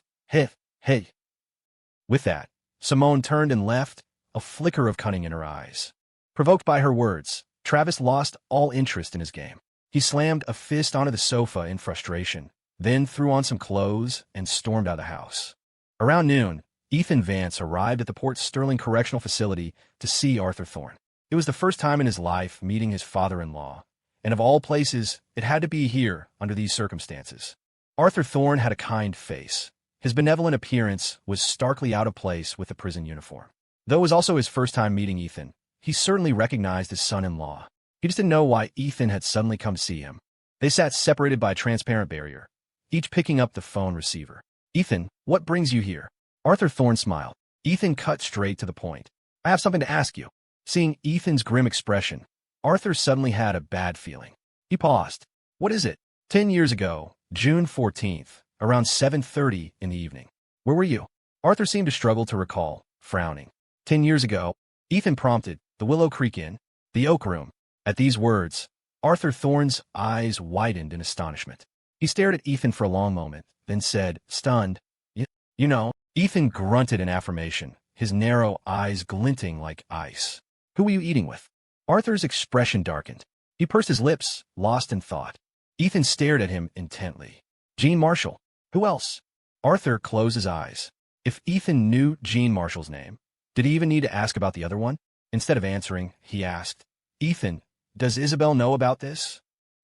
With that, Simone turned and left, a flicker of cunning in her eyes. Provoked by her words, Travis lost all interest in his game. He slammed a fist onto the sofa in frustration, then threw on some clothes and stormed out of the house. Around noon, Ethan Vance arrived at the Port Sterling Correctional Facility to see Arthur Thorne. It was the first time in his life meeting his father-in-law, and of all places, it had to be here under these circumstances. Arthur Thorne had a kind face. His benevolent appearance was starkly out of place with the prison uniform. Though it was also his first time meeting Ethan, he certainly recognized his son-in-law. He just didn't know why Ethan had suddenly come to see him. They sat separated by a transparent barrier, each picking up the phone receiver. "Ethan, what brings you here?" Arthur Thorne smiled. Ethan cut straight to the point. "I have something to ask you." Seeing Ethan's grim expression, Arthur suddenly had a bad feeling. He paused. "What is it?" 10 years ago, June 14th, around 7:30 in the evening. "Where were you?" Arthur seemed to struggle to recall, frowning. 10 years ago, Ethan prompted, "The Willow Creek Inn, the Oak Room." At these words, Arthur Thorne's eyes widened in astonishment. He stared at Ethan for a long moment, then said, stunned, You know." Ethan grunted in affirmation, his narrow eyes glinting like ice. "Who were you eating with?" Arthur's expression darkened. He pursed his lips, lost in thought. Ethan stared at him intently. "Jean Marshall. Who else?" Arthur closed his eyes. If Ethan knew Jean Marshall's name, did he even need to ask about the other one? Instead of answering, he asked, Ethan, does Isabelle know about this?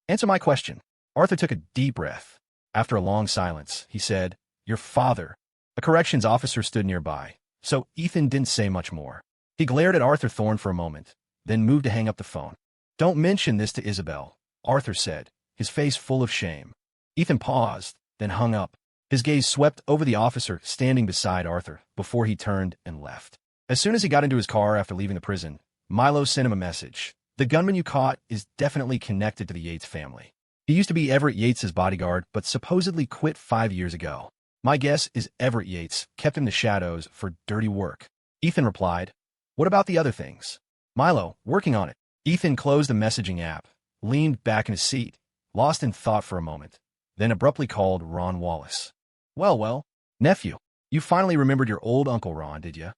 Answer my question. Arthur took a deep breath. After a long silence, he said, Your father. A corrections officer stood nearby, so Ethan didn't say much more. He glared at Arthur Thorne for a moment, then moved to hang up the phone. Don't mention this to Isabelle, Arthur said, his face full of shame. Ethan paused, then hung up. His gaze swept over the officer standing beside Arthur before he turned and left. As soon as he got into his car after leaving the prison, Milo sent him a message. The gunman you caught is definitely connected to the Yates family. He used to be Everett Yates's bodyguard, but supposedly quit 5 years ago. My guess is Everett Yates kept him in the shadows for dirty work. Ethan replied, What about the other things? Milo, working on it. Ethan closed the messaging app, leaned back in his seat, lost in thought for a moment, then abruptly called Ron Wallace. Well, nephew, you finally remembered your old Uncle Ron, did you?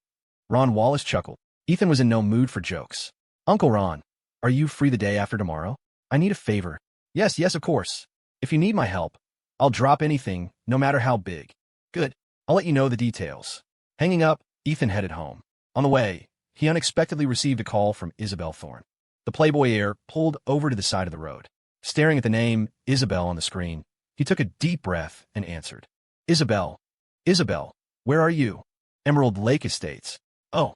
Ron Wallace chuckled. Ethan was in no mood for jokes. Uncle Ron, are you free the day after tomorrow? I need a favor. Yes, of course. If you need my help, I'll drop anything, no matter how big. Good. I'll let you know the details. Hanging up, Ethan headed home. On the way, he unexpectedly received a call from Isabelle Thorne. The Playboy heir pulled over to the side of the road. Staring at the name Isabelle on the screen, he took a deep breath and answered. Isabelle, where are you? Emerald Lake Estates. Oh.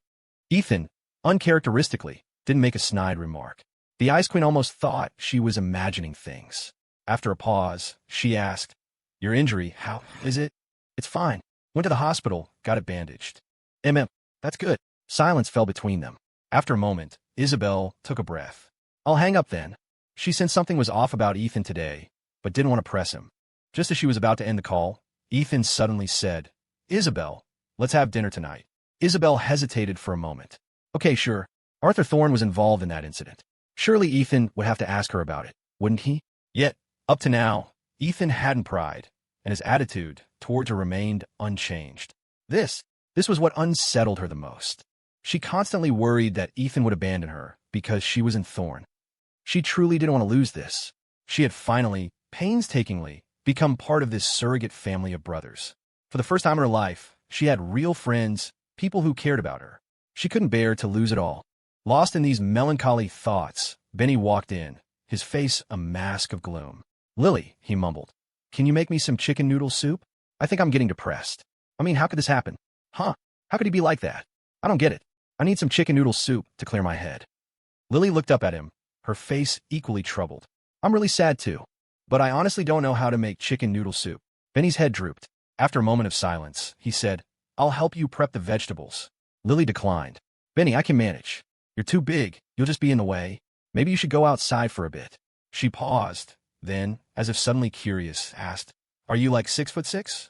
Ethan, uncharacteristically, didn't make a snide remark. The Ice Queen almost thought she was imagining things. After a pause, she asked, Your injury, how is it? It's fine. Went to the hospital, got it bandaged. That's good. Silence fell between them. After a moment, Isabelle took a breath. I'll hang up then. She sensed something was off about Ethan today, but didn't want to press him. Just as she was about to end the call, Ethan suddenly said, Isabelle, let's have dinner tonight. Isabelle hesitated for a moment. Okay, sure. Arthur Thorne was involved in that incident. Surely Ethan would have to ask her about it, wouldn't he? Yet, up to now, Ethan hadn't pried, and his attitude towards her remained unchanged. This was what unsettled her the most. She constantly worried that Ethan would abandon her because she was in Thorne. She truly didn't want to lose this. She had finally, painstakingly, become part of this surrogate family of brothers. For the first time in her life, she had real friends, people who cared about her. She couldn't bear to lose it all. Lost in these melancholy thoughts, Benny walked in, his face a mask of gloom. Lily, he mumbled, can you make me some chicken noodle soup? I think I'm getting depressed. I mean, how could this happen? Huh? How could he be like that? I don't get it. I need some chicken noodle soup to clear my head. Lily looked up at him, her face equally troubled. I'm really sad too, but I honestly don't know how to make chicken noodle soup. Benny's head drooped. After a moment of silence, he said, I'll help you prep the vegetables. Lily declined. Benny, I can manage. You're too big. You'll just be in the way. Maybe you should go outside for a bit. She paused, then, as if suddenly curious, asked, Are you like 6'6"?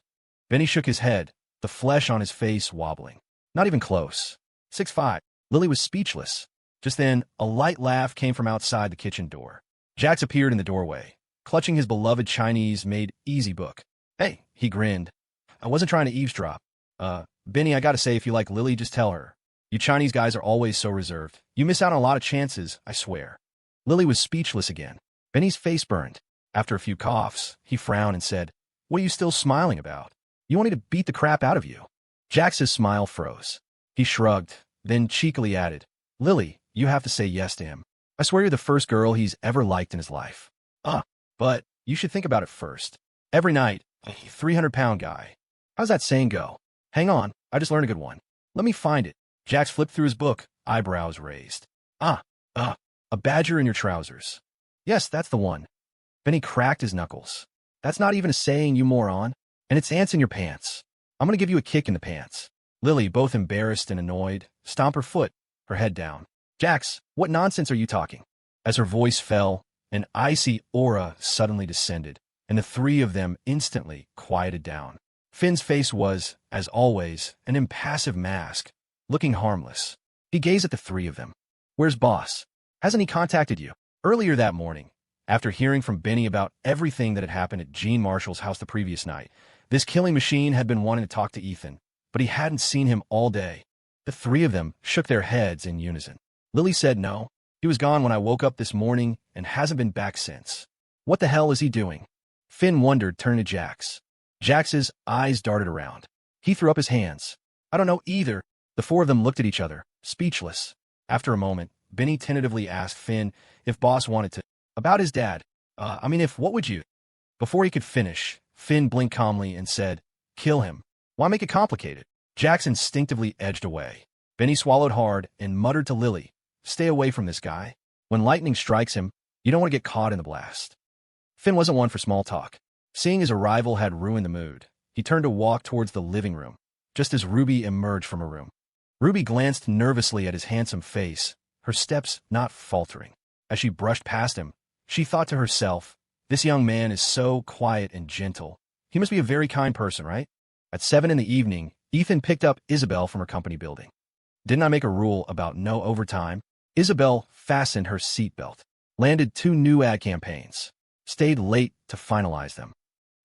Benny shook his head, the flesh on his face wobbling. Not even close. 6'5". Lily was speechless. Just then, a light laugh came from outside the kitchen door. Jax appeared in the doorway, clutching his beloved Chinese-made easy book. Hey, he grinned. I wasn't trying to eavesdrop. Benny, I gotta say, if you like Lily, just tell her. You Chinese guys are always so reserved. You miss out on a lot of chances, I swear. Lily was speechless again. Benny's face burned. After a few coughs, he frowned and said, What are you still smiling about? You want me to beat the crap out of you? Jax's smile froze. He shrugged, then cheekily added, Lily, you have to say yes to him. I swear you're the first girl he's ever liked in his life. But you should think about it first. Every night, a 300-pound guy. How's that saying go? Hang on, I just learned a good one. Let me find it. Jax flipped through his book, eyebrows raised. A badger in your trousers. Yes, that's the one. Benny cracked his knuckles. That's not even a saying, you moron. And it's ants in your pants. I'm gonna give you a kick in the pants. Lily, both embarrassed and annoyed, stomped her foot, her head down. Jax, what nonsense are you talking? As her voice fell, an icy aura suddenly descended, and the three of them instantly quieted down. Finn's face was, as always, an impassive mask, looking harmless. He gazed at the three of them. Where's boss? Hasn't he contacted you? Earlier that morning, after hearing from Benny about everything that had happened at Jean Marshall's house the previous night, this killing machine had been wanting to talk to Ethan, but he hadn't seen him all day. The three of them shook their heads in unison. Lily said no. He was gone when I woke up this morning and hasn't been back since. What the hell is he doing? Finn wondered, turning to Jax. Jax's eyes darted around. He threw up his hands. I don't know either. The four of them looked at each other, speechless. After a moment, Benny tentatively asked Finn if Boss wanted to. About his dad. What would you? Before he could finish, Finn blinked calmly and said, kill him. Why make it complicated? Jax instinctively edged away. Benny swallowed hard and muttered to Lily, stay away from this guy. When lightning strikes him, you don't want to get caught in the blast. Finn wasn't one for small talk. Seeing his arrival had ruined the mood, he turned to walk towards the living room, just as Ruby emerged from her room. Ruby glanced nervously at his handsome face, her steps not faltering. As she brushed past him, she thought to herself, this young man is so quiet and gentle. He must be a very kind person, right? At 7 in the evening, Ethan picked up Isabelle from her company building. Didn't I make a rule about no overtime? Isabelle fastened her seatbelt, landed 2 new ad campaigns, stayed late to finalize them.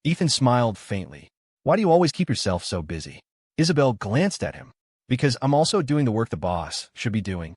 Ethan smiled faintly. Why do you always keep yourself so busy? Isabelle glanced at him. Because I'm also doing the work the boss should be doing.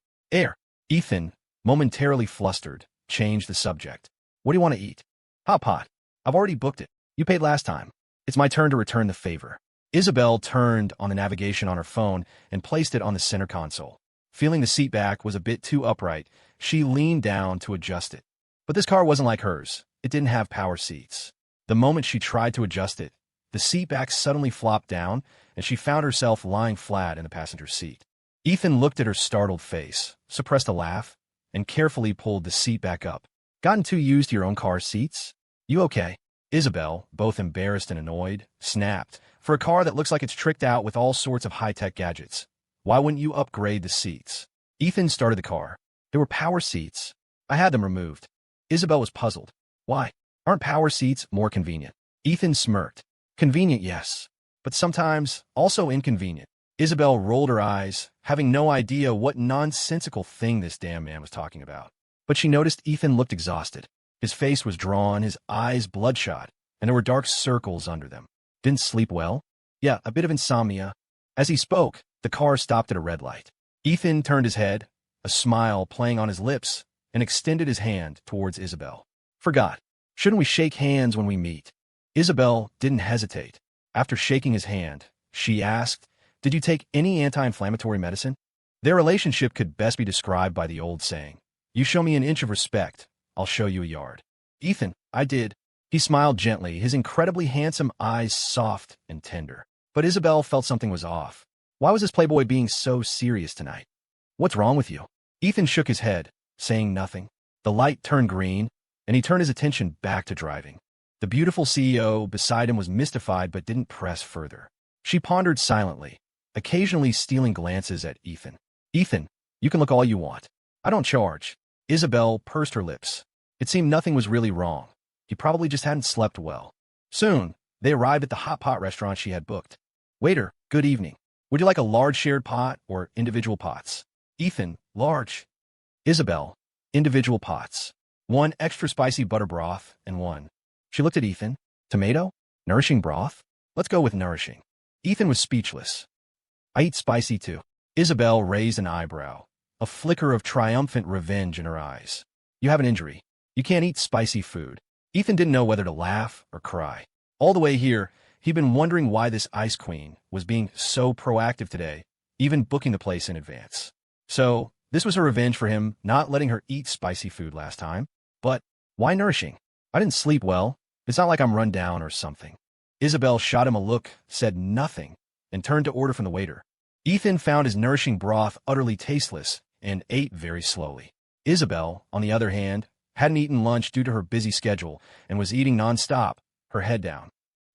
Ethan, momentarily flustered, changed the subject. What do you want to eat? Hot pot. I've already booked it. You paid last time. It's my turn to return the favor. Isabelle turned on the navigation on her phone and placed it on the center console. Feeling the seat back was a bit too upright, she leaned down to adjust it. But this car wasn't like hers. It didn't have power seats. The moment she tried to adjust it, the seat back suddenly flopped down, and she found herself lying flat in the passenger seat. Ethan looked at her startled face, suppressed a laugh, and carefully pulled the seat back up. Gotten too used to your own car seats? You okay? Isabelle, both embarrassed and annoyed, snapped. For a car that looks like it's tricked out with all sorts of high-tech gadgets, why wouldn't you upgrade the seats? Ethan started the car. There were power seats. I had them removed. Isabelle was puzzled. Why? Aren't power seats more convenient? Ethan smirked. Convenient, yes, but sometimes also inconvenient. Isabelle rolled her eyes, having no idea what nonsensical thing this damn man was talking about. But she noticed Ethan looked exhausted. His face was drawn, his eyes bloodshot, and there were dark circles under them. Didn't sleep well? Yeah, a bit of insomnia. As he spoke, the car stopped at a red light. Ethan turned his head, a smile playing on his lips, and extended his hand towards Isabelle. Forgot. Shouldn't we shake hands when we meet? Isabelle didn't hesitate. After shaking his hand, she asked, did you take any anti-inflammatory medicine? Their relationship could best be described by the old saying, you show me an inch of respect, I'll show you a yard. Ethan, I did. He smiled gently, his incredibly handsome eyes soft and tender. But Isabelle felt something was off. Why was this playboy being so serious tonight? What's wrong with you? Ethan shook his head, saying nothing. The light turned green, and he turned his attention back to driving. The beautiful CEO beside him was mystified but didn't press further. She pondered silently, occasionally stealing glances at Ethan. Ethan, you can look all you want. I don't charge. Isabelle pursed her lips. It seemed nothing was really wrong. He probably just hadn't slept well. Soon, they arrived at the hot pot restaurant she had booked. Waiter, good evening. Would you like a large shared pot or individual pots? Ethan, large. Isabelle, individual pots. 1 extra spicy butter broth and 1. She looked at Ethan. Tomato? Nourishing broth? Let's go with nourishing. Ethan was speechless. I eat spicy too. Isabelle raised an eyebrow, a flicker of triumphant revenge in her eyes. You have an injury. You can't eat spicy food. Ethan didn't know whether to laugh or cry. All the way here, he'd been wondering why this ice queen was being so proactive today, even booking the place in advance. So, this was her revenge for him not letting her eat spicy food last time. But, why nourishing? I didn't sleep well. It's not like I'm run down or something. Isabelle shot him a look, said nothing, and turned to order from the waiter. Ethan found his nourishing broth utterly tasteless and ate very slowly. Isabelle, on the other hand, hadn't eaten lunch due to her busy schedule and was eating nonstop, her head down.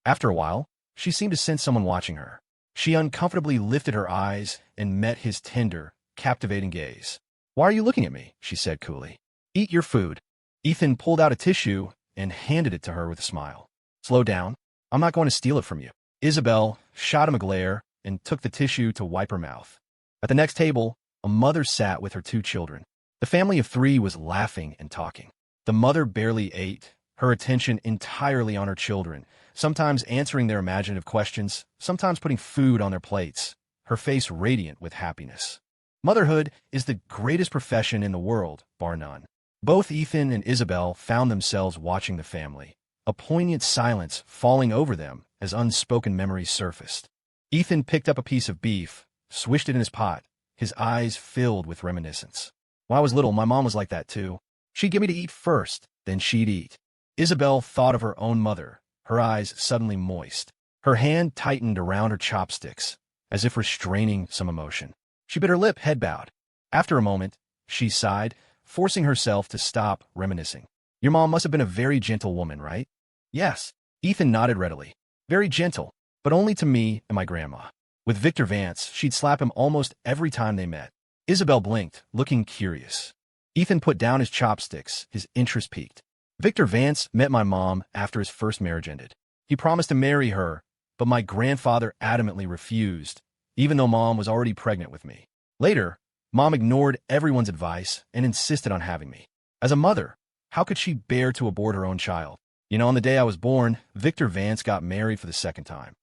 After a while, she seemed to sense someone watching her. She uncomfortably lifted her eyes and met his tender, captivating gaze. Why are you looking at me? She said coolly. Eat your food. Ethan pulled out a tissue and handed it to her with a smile. Slow down. I'm not going to steal it from you. Isabelle shot him a glare and took the tissue to wipe her mouth. At the next table, a mother sat with her 2 children. The family of 3 was laughing and talking. The mother barely ate, her attention entirely on her children, sometimes answering their imaginative questions, sometimes putting food on their plates, her face radiant with happiness. Motherhood is the greatest profession in the world, bar none. Both Ethan and Isabelle found themselves watching the family, a poignant silence falling over them as unspoken memories surfaced. Ethan picked up a piece of beef, swished it in his pot, his eyes filled with reminiscence. When I was little, my mom was like that too. She'd give me to eat first, then she'd eat. Isabelle thought of her own mother, her eyes suddenly moist. Her hand tightened around her chopsticks, as if restraining some emotion. She bit her lip, head bowed. After a moment, she sighed, forcing herself to stop reminiscing. Your mom must have been a very gentle woman, right? Yes. Ethan nodded readily. Very gentle, but only to me and my grandma. With Victor Vance, she'd slap him almost every time they met. Isabelle blinked, looking curious. Ethan put down his chopsticks, his interest piqued. Victor Vance met my mom after his first marriage ended. He promised to marry her, but my grandfather adamantly refused, even though Mom was already pregnant with me. Later, Mom ignored everyone's advice and insisted on having me. As a mother, how could she bear to abort her own child? You know, on the day I was born, Victor Vance got married for the second time.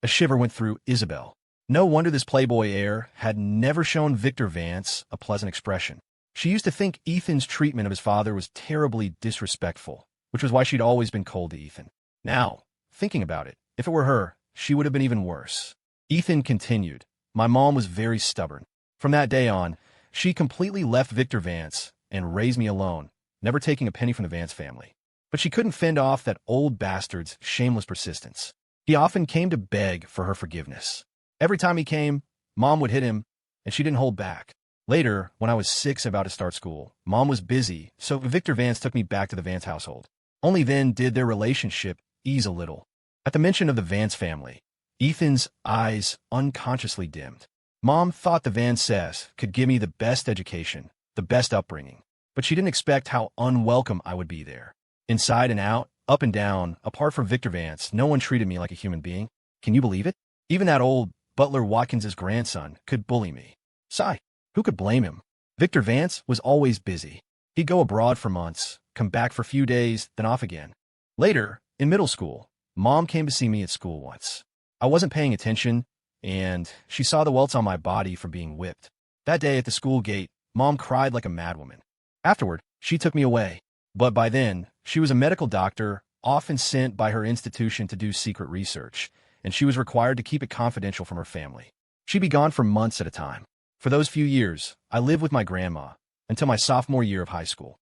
A shiver went through Isabelle. No wonder this playboy heir had never shown Victor Vance a pleasant expression. She used to think Ethan's treatment of his father was terribly disrespectful, which was why she'd always been cold to Ethan. Now, thinking about it, if it were her, she would have been even worse. Ethan continued. My mom was very stubborn. From that day on, she completely left Victor Vance and raised me alone, never taking a penny from the Vance family. But she couldn't fend off that old bastard's shameless persistence. He often came to beg for her forgiveness. Every time he came, Mom would hit him, and she didn't hold back. Later, when I was 6 and about to start school, Mom was busy, so Victor Vance took me back to the Vance household. Only then did their relationship ease a little. At the mention of the Vance family, Ethan's eyes unconsciously dimmed. Mom thought the Vances could give me the best education, the best upbringing, but she didn't expect how unwelcome I would be there. Inside and out, up and down, apart from Victor Vance, no one treated me like a human being. Can you believe it? Even that old Butler Watkins's grandson could bully me. Sigh, who could blame him? Victor Vance was always busy. He'd go abroad for months, come back for a few days, then off again. Later, in middle school, Mom came to see me at school once. I wasn't paying attention, and she saw the welts on my body from being whipped. That day at the school gate, Mom cried like a madwoman. Afterward, she took me away. But by then, she was a medical doctor, often sent by her institution to do secret research, and she was required to keep it confidential from her family. She'd be gone for months at a time. For those few years, I lived with my grandma until my sophomore year of high school.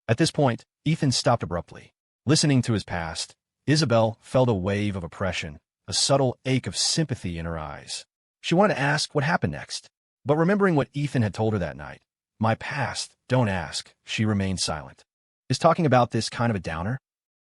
At this point, Ethan stopped abruptly. Listening to his past, Isabelle felt a wave of oppression, a subtle ache of sympathy in her eyes. She wanted to ask what happened next, but remembering what Ethan had told her that night, my past, don't ask, she remained silent. Is talking about this kind of a downer?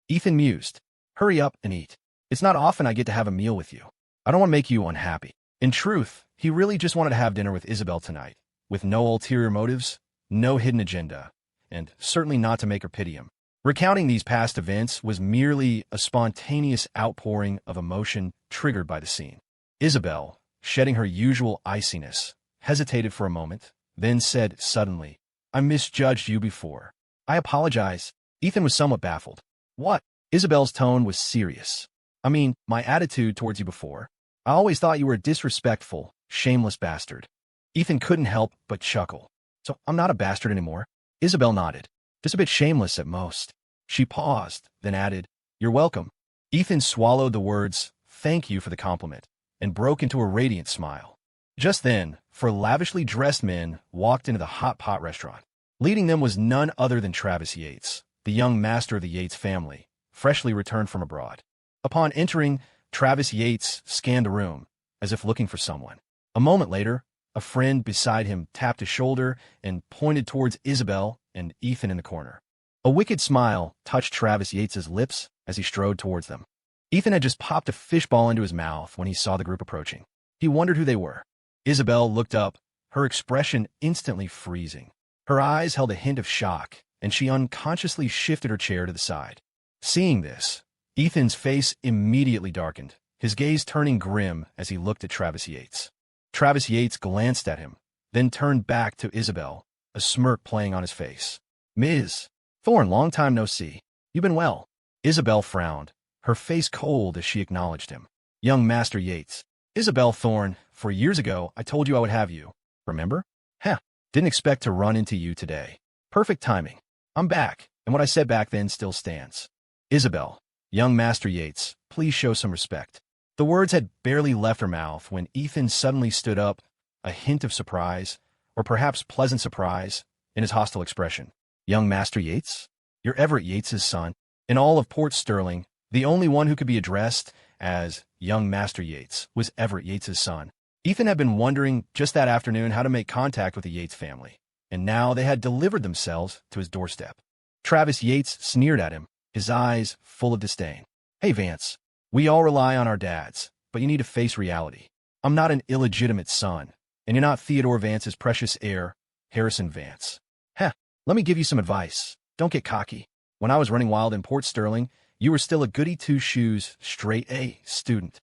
Ethan mused. Hurry up and eat. It's not often I get to have a meal with you. I don't want to make you unhappy. In truth, he really just wanted to have dinner with Isabelle tonight, with no ulterior motives, no hidden agenda, and certainly not to make her pity him. Recounting these past events was merely a spontaneous outpouring of emotion triggered by the scene. Isabelle, shedding her usual iciness, hesitated for a moment, then said suddenly, I misjudged you before. I apologize. Ethan was somewhat baffled. What? Isabelle's tone was serious. I mean, my attitude towards you before. I always thought you were a disrespectful, shameless bastard. Ethan couldn't help but chuckle. So I'm not a bastard anymore? Isabelle nodded. Just a bit shameless at most. She paused, then added, You're welcome. Ethan swallowed the words, Thank you for the compliment, and broke into a radiant smile. Just then, 4 lavishly dressed men walked into the hot pot restaurant. Leading them was none other than Travis Yates, the young master of the Yates family, freshly returned from abroad. Upon entering, Travis Yates scanned the room, as if looking for someone. A moment later, a friend beside him tapped his shoulder and pointed towards Isabelle and Ethan in the corner. A wicked smile touched Travis Yates's lips as he strode towards them. Ethan had just popped a fishball into his mouth when he saw the group approaching. He wondered who they were. Isabelle looked up, her expression instantly freezing. Her eyes held a hint of shock, and she unconsciously shifted her chair to the side. Seeing this, Ethan's face immediately darkened, his gaze turning grim as he looked at Travis Yates. Travis Yates glanced at him, then turned back to Isabelle, a smirk playing on his face. Ms. Thorne, long time no see. You been well? Isabelle frowned, her face cold as she acknowledged him. Young Master Yates. Isabelle Thorne, 4 years ago, I told you I would have you. Remember? Heh, didn't expect to run into you today. Perfect timing. I'm back, and what I said back then still stands. Isabelle. Young Master Yates, please show some respect." The words had barely left her mouth when Ethan suddenly stood up, a hint of surprise, or perhaps pleasant surprise, in his hostile expression. "Young Master Yates? You're Everett Yates's son." In all of Port Sterling, the only one who could be addressed as Young Master Yates was Everett Yates's son. Ethan had been wondering just that afternoon how to make contact with the Yates family, and now they had delivered themselves to his doorstep. Travis Yates sneered at him, his eyes full of disdain. "Hey, Vance, we all rely on our dads, but you need to face reality. I'm not an illegitimate son, and you're not Theodore Vance's precious heir, Harrison Vance. Heh, let me give you some advice. Don't get cocky. When I was running wild in Port Sterling, you were still a goody-two-shoes, straight-A student."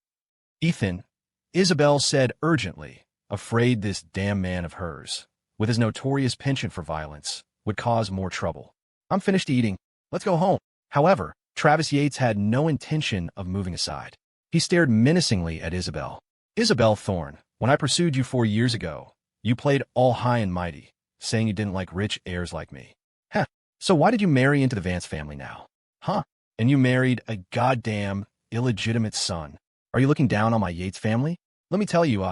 "Ethan," Isabelle said urgently, afraid this damn man of hers, with his notorious penchant for violence, would cause more trouble. "I'm finished eating. Let's go home." However, Travis Yates had no intention of moving aside. He stared menacingly at Isabelle. "Isabelle Thorne, when I pursued you 4 years ago, you played all high and mighty, saying you didn't like rich heirs like me. Heh, so why did you marry into the Vance family now? Huh? And you married a goddamn illegitimate son. Are you looking down on my Yates family? Let me tell you,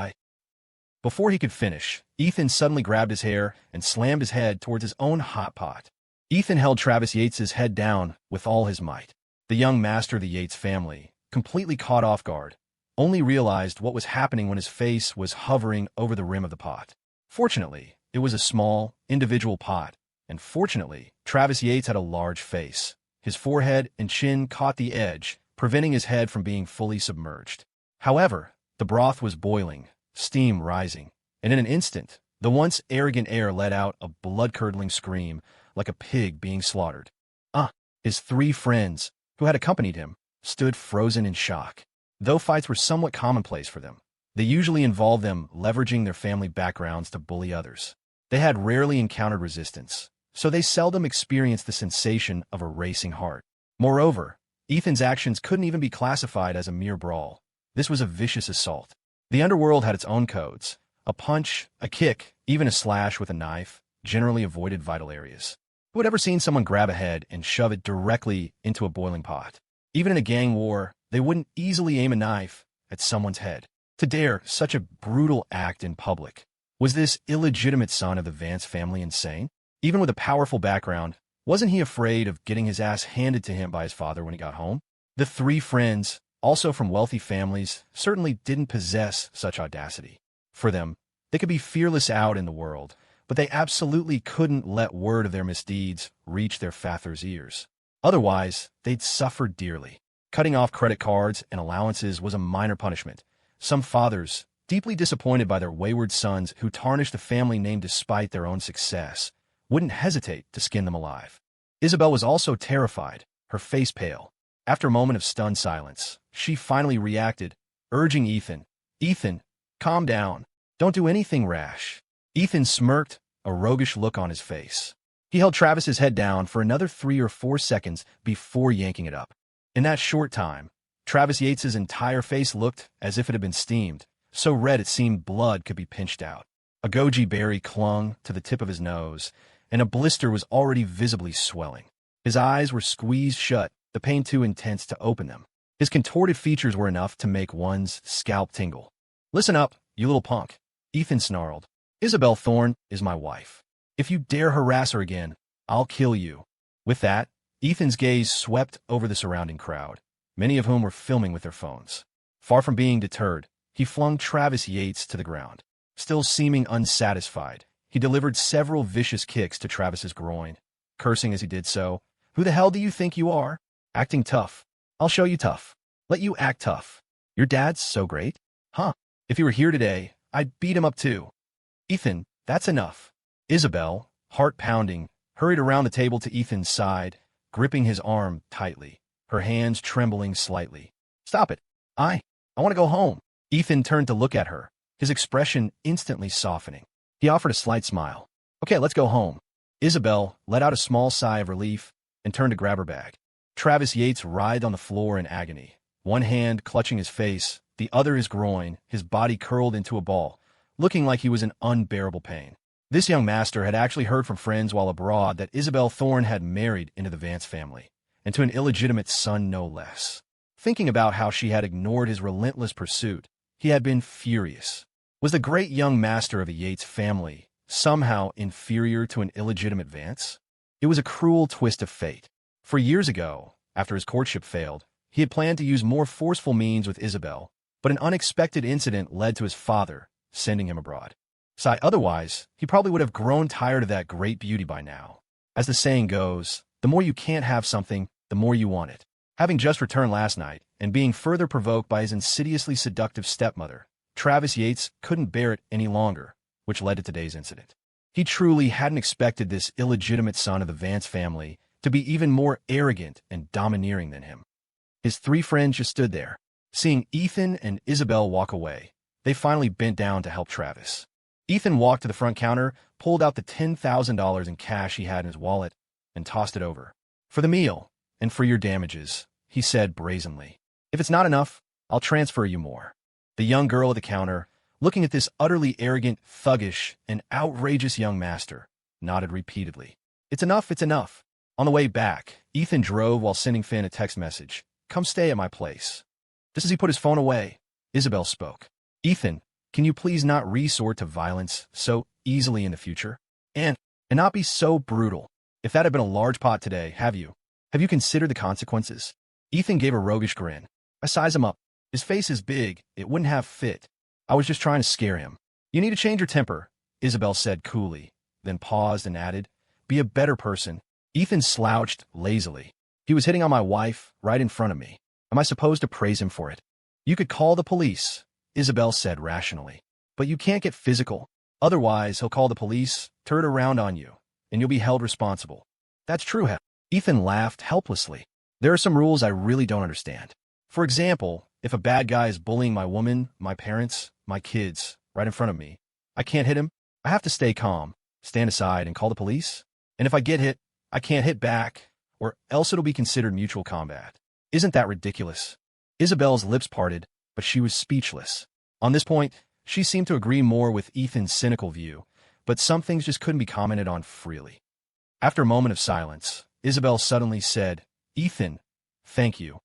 Before he could finish, Ethan suddenly grabbed his hair and slammed his head towards his own hot pot. Ethan held Travis Yates's head down with all his might. The young master of the Yates family, completely caught off guard, only realized what was happening when his face was hovering over the rim of the pot. Fortunately, it was a small, individual pot, and fortunately, Travis Yates had a large face. His forehead and chin caught the edge, preventing his head from being fully submerged. However, the broth was boiling, steam rising, and in an instant, the once arrogant heir let out a blood-curdling scream like a pig being slaughtered. His 3 friends, who had accompanied him, stood frozen in shock. Though fights were somewhat commonplace for them, they usually involved them leveraging their family backgrounds to bully others. They had rarely encountered resistance, so they seldom experienced the sensation of a racing heart. Moreover, Ethan's actions couldn't even be classified as a mere brawl. This was a vicious assault. The underworld had its own codes. A punch, a kick, even a slash with a knife generally avoided vital areas. Who had ever seen someone grab a head and shove it directly into a boiling pot? Even in a gang war, they wouldn't easily aim a knife at someone's head. To dare such a brutal act in public. Was this illegitimate son of the Vance family insane? Even with a powerful background, wasn't he afraid of getting his ass handed to him by his father when he got home? The 3 friends, also from wealthy families, certainly didn't possess such audacity. For them, they could be fearless out in the world, but they absolutely couldn't let word of their misdeeds reach their father's ears. Otherwise, they'd suffer dearly. Cutting off credit cards and allowances was a minor punishment. Some fathers, deeply disappointed by their wayward sons who tarnished the family name despite their own success, wouldn't hesitate to skin them alive. Isabelle was also terrified, her face pale. After a moment of stunned silence, she finally reacted, urging Ethan, "Ethan, calm down. Don't do anything rash." Ethan smirked, a roguish look on his face. He held Travis's head down for another 3 or 4 seconds before yanking it up. In that short time, Travis Yates's entire face looked as if it had been steamed, so red it seemed blood could be pinched out. A goji berry clung to the tip of his nose, and a blister was already visibly swelling. His eyes were squeezed shut, the pain too intense to open them. His contorted features were enough to make one's scalp tingle. "Listen up, you little punk," Ethan snarled. "Isabelle Thorne is my wife. If you dare harass her again, I'll kill you." With that, Ethan's gaze swept over the surrounding crowd, many of whom were filming with their phones. Far from being deterred, he flung Travis Yates to the ground. Still seeming unsatisfied, he delivered several vicious kicks to Travis's groin, cursing as he did so. "Who the hell do you think you are? Acting tough. I'll show you tough. Let you act tough. Your dad's so great? Huh? If he were here today, I'd beat him up too." "Ethan, that's enough." Isabelle, heart pounding, hurried around the table to Ethan's side, gripping his arm tightly, her hands trembling slightly. "Stop it. I want to go home." Ethan turned to look at her, his expression instantly softening. He offered a slight smile. "Okay, let's go home." Isabelle let out a small sigh of relief and turned to grab her bag. Travis Yates writhed on the floor in agony, one hand clutching his face, the other his groin, his body curled into a ball, looking like he was in unbearable pain. This young master had actually heard from friends while abroad that Isabelle Thorne had married into the Vance family, and to an illegitimate son no less. Thinking about how she had ignored his relentless pursuit, he had been furious. Was the great young master of a Yates family somehow inferior to an illegitimate Vance? It was a cruel twist of fate. For years ago, after his courtship failed, he had planned to use more forceful means with Isabelle, but an unexpected incident led to his father sending him abroad. Otherwise, he probably would have grown tired of that great beauty by now. As the saying goes, the more you can't have something, the more you want it. Having just returned last night, and being further provoked by his insidiously seductive stepmother, Travis Yates couldn't bear it any longer, which led to today's incident. He truly hadn't expected this illegitimate son of the Vance family to be even more arrogant and domineering than him. His three friends just stood there. Seeing Ethan and Isabelle walk away, they finally bent down to help Travis. Ethan walked to the front counter, pulled out the $10,000 in cash he had in his wallet, and tossed it over. "For the meal, and for your damages," he said brazenly. "If it's not enough, I'll transfer you more." The young girl at the counter, looking at this utterly arrogant, thuggish, and outrageous young master, nodded repeatedly. "It's enough, it's enough." On the way back, Ethan drove while sending Finn a text message. "Come stay at my place." Just as he put his phone away, Isabelle spoke. "Ethan, can you please not resort to violence so easily in the future? And not be so brutal. If that had been a large pot today, have you considered the consequences?" Ethan gave a roguish grin. "I size him up. His face is big, it wouldn't have fit. I was just trying to scare him." "You need to change your temper," Isabelle said coolly, then paused and added, "Be a better person." Ethan slouched lazily. "He was hitting on my wife right in front of me. Am I supposed to praise him for it?" "You could call the police," Isabelle said rationally. "But you can't get physical. Otherwise, he'll call the police, turn around on you, and you'll be held responsible." "That's true, Hef." Ethan laughed helplessly. "There are some rules I really don't understand. For example, if a bad guy is bullying my woman, my parents, my kids, right in front of me, I can't hit him. I have to stay calm, stand aside, and call the police. And if I get hit, I can't hit back, or else it'll be considered mutual combat. Isn't that ridiculous?" Isabelle's lips parted, but she was speechless. On this point, she seemed to agree more with Ethan's cynical view, but some things just couldn't be commented on freely. After a moment of silence, Isabelle suddenly said, "Ethan, thank you."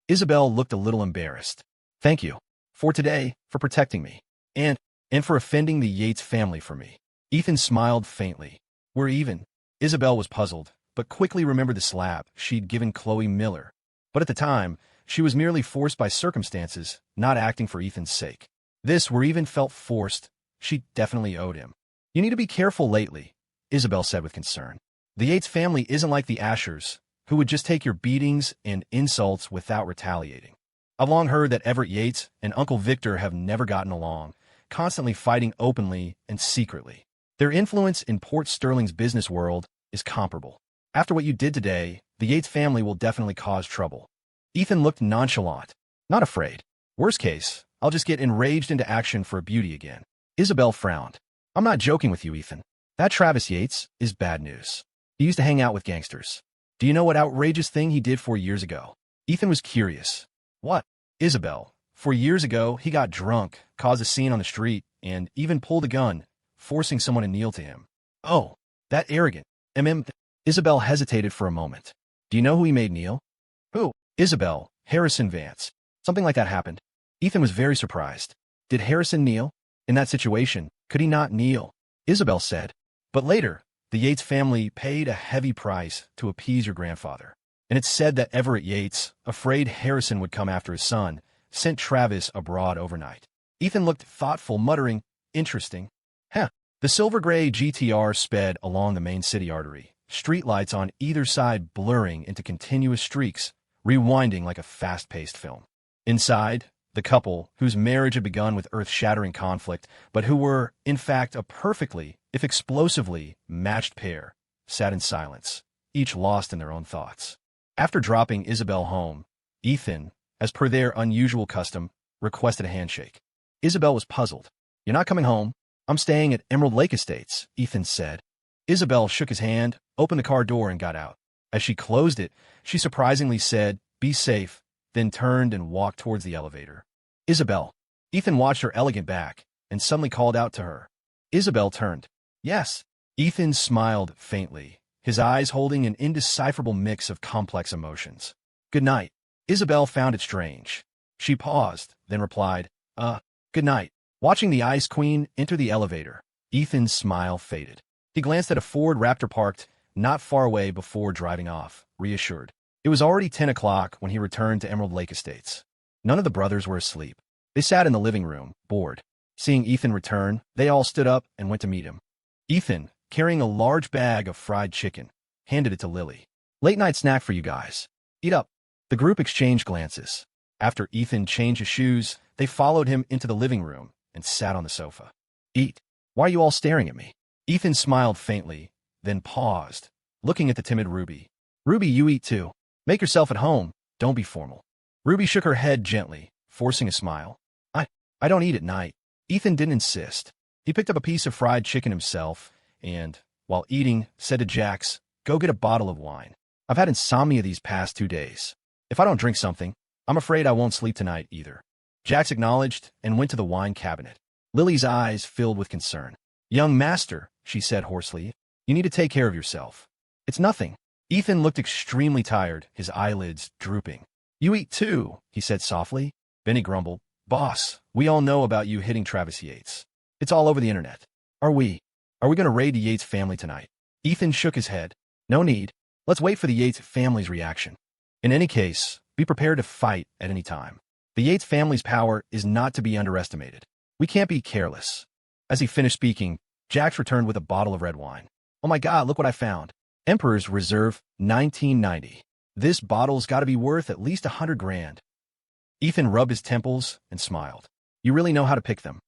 Isabelle looked a little embarrassed. "Thank you. For today, for protecting me. And for offending the Yates family for me." Ethan smiled faintly. "We're even." Isabelle was puzzled, but quickly remembered the slap she'd given Chloe Miller. But at the time, she was merely forced by circumstances, not acting for Ethan's sake. This, where even felt forced, she definitely owed him. "You need to be careful lately," Isabelle said with concern. "The Yates family isn't like the Ashers, who would just take your beatings and insults without retaliating. I've long heard that Everett Yates and Uncle Victor have never gotten along, constantly fighting openly and secretly. Their influence in Port Sterling's business world is comparable. After what you did today, the Yates family will definitely cause trouble." Ethan looked nonchalant. "Not afraid. Worst case, I'll just get enraged into action for a beauty again." Isabelle frowned. "I'm not joking with you, Ethan. That Travis Yates is bad news. He used to hang out with gangsters. Do you know what outrageous thing he did 4 years ago?" Ethan was curious. "What?" "Isabelle, 4 years ago, he got drunk, caused a scene on the street, and even pulled a gun, forcing someone to kneel to him." "Oh, that arrogant. Isabelle hesitated for a moment. "Do you know who he made kneel?" "Who?" "Isabelle, Harrison Vance. Something like that happened." Ethan was very surprised. Did Harrison kneel? In that situation, could he not kneel? Isabelle said. "But later, the Yates family paid a heavy price to appease your grandfather. And it's said that Everett Yates, afraid Harrison would come after his son, sent Travis abroad overnight." Ethan looked thoughtful, muttering, "Interesting." The silver-gray GTR sped along the main city artery, streetlights on either side blurring into continuous streaks, rewinding like a fast-paced film. Inside, the couple, whose marriage had begun with earth-shattering conflict, but who were, in fact, a perfectly, if explosively, matched pair, sat in silence, each lost in their own thoughts. After dropping Isabelle home, Ethan, as per their unusual custom, requested a handshake. Isabelle was puzzled. "You're not coming home? I'm staying at Emerald Lake Estates," Ethan said. Isabelle shook his hand, opened the car door, and got out. As she closed it, she surprisingly said, "Be safe," then turned and walked towards the elevator. "Isabelle." Ethan watched her elegant back and suddenly called out to her. Isabelle turned. "Yes." Ethan smiled faintly, his eyes holding an indecipherable mix of complex emotions. "Good night." Isabelle found it strange. She paused, then replied, good night. Watching the Ice Queen enter the elevator, Ethan's smile faded. He glanced at a Ford Raptor parked not far away before driving off, reassured. It was already 10 o'clock when he returned to Emerald Lake Estates. None of the brothers were asleep. They sat in the living room, bored. Seeing Ethan return, they all stood up and went to meet him. Ethan, carrying a large bag of fried chicken, handed it to Lily. "Late night snack for you guys. Eat up." The group exchanged glances. After Ethan changed his shoes, they followed him into the living room and sat on the sofa. "Eat. Why are you all staring at me?" Ethan smiled faintly, then paused, looking at the timid Ruby. "Ruby, you eat too. Make yourself at home. Don't be formal." Ruby shook her head gently, forcing a smile. I don't eat at night." Ethan didn't insist. He picked up a piece of fried chicken himself and, while eating, said to Jax, "Go get a bottle of wine. I've had insomnia these past 2 days. If I don't drink something, I'm afraid I won't sleep tonight either." Jax acknowledged and went to the wine cabinet. Lily's eyes filled with concern. "Young master," she said hoarsely, "you need to take care of yourself." "It's nothing." Ethan looked extremely tired, his eyelids drooping. "You eat too," he said softly. Benny grumbled, "Boss, we all know about you hitting Travis Yates. It's all over the internet. Are we going to raid the Yates family tonight?" Ethan shook his head. "No need. Let's wait for the Yates family's reaction. In any case, be prepared to fight at any time. The Yates family's power is not to be underestimated. We can't be careless." As he finished speaking, Jax returned with a bottle of red wine. "Oh my God, look what I found. Emperor's Reserve 1990. This bottle's got to be worth at least 100 grand. Ethan rubbed his temples and smiled. "You really know how to pick them.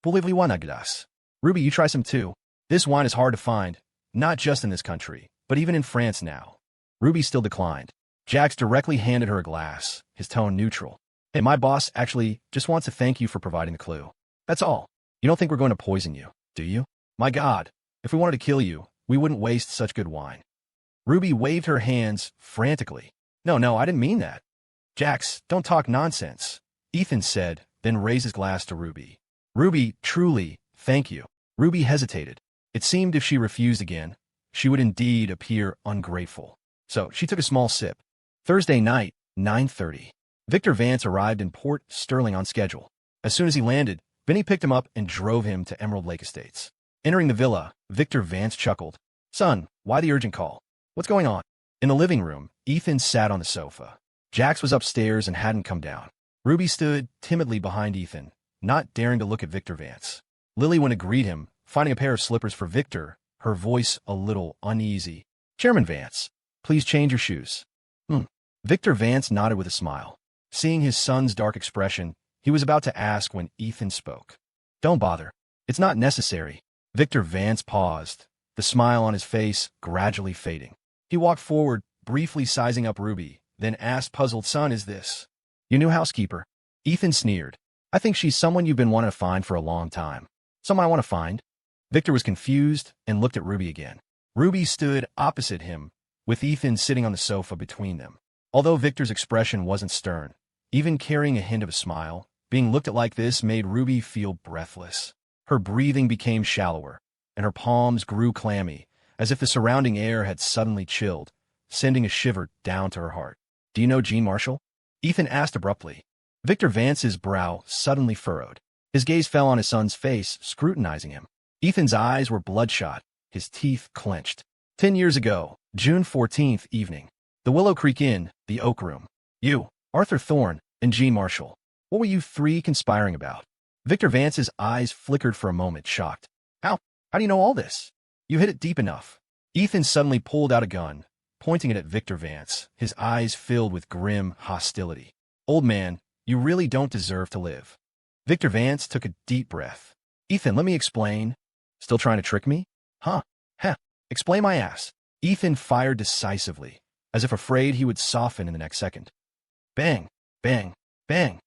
Ruby, you try some too. This wine is hard to find, not just in this country, but even in France now." Ruby still declined. Jax directly handed her a glass, his tone neutral. "Hey, my boss actually just wants to thank you for providing the clue. That's all. You don't think we're going to poison you, do you? My God, if we wanted to kill you, we wouldn't waste such good wine." Ruby waved her hands frantically. No, I didn't mean that." "Jax, don't talk nonsense," Ethan said, then raised his glass to Ruby. "Ruby, truly, thank you." Ruby hesitated. It seemed if she refused again, she would indeed appear ungrateful. So she took a small sip. Thursday night, 9:30. Victor Vance arrived in Port Sterling on schedule. As soon as he landed, Benny picked him up and drove him to Emerald Lake Estates. Entering the villa, Victor Vance chuckled. "Son, why the urgent call? What's going on?" In the living room, Ethan sat on the sofa. Jax was upstairs and hadn't come down. Ruby stood timidly behind Ethan, not daring to look at Victor Vance. Lily went to greet him, finding a pair of slippers for Victor, her voice a little uneasy. "Chairman Vance, please change your shoes." Victor Vance nodded with a smile. Seeing his son's dark expression, he was about to ask when Ethan spoke. "Don't bother. It's not necessary." Victor Vance paused, the smile on his face gradually fading. He walked forward, briefly sizing up Ruby, then asked puzzled, "Son, is this your new housekeeper?" Ethan sneered. "I think she's someone you've been wanting to find for a long time." "Someone I want to find?" Victor was confused and looked at Ruby again. Ruby stood opposite him, with Ethan sitting on the sofa between them. Although Victor's expression wasn't stern, even carrying a hint of a smile, being looked at like this made Ruby feel breathless. Her breathing became shallower, and her palms grew clammy, as if the surrounding air had suddenly chilled, sending a shiver down to her heart. "Do you know Jean Marshall?" Ethan asked abruptly. Victor Vance's brow suddenly furrowed. His gaze fell on his son's face, scrutinizing him. Ethan's eyes were bloodshot, his teeth clenched. 10 years ago, June 14th evening. The Willow Creek Inn, the Oak Room. You, Arthur Thorne, and Jean Marshall. What were you three conspiring about? Victor Vance's eyes flickered for a moment, shocked. How do you know all this? You hit it deep enough." Ethan suddenly pulled out a gun, pointing it at Victor Vance, his eyes filled with grim hostility. "Old man, you really don't deserve to live." Victor Vance took a deep breath. "Ethan, let me explain." "Still trying to trick me?" Huh. Explain my ass." Ethan fired decisively, as if afraid he would soften in the next second. Bang, bang, bang.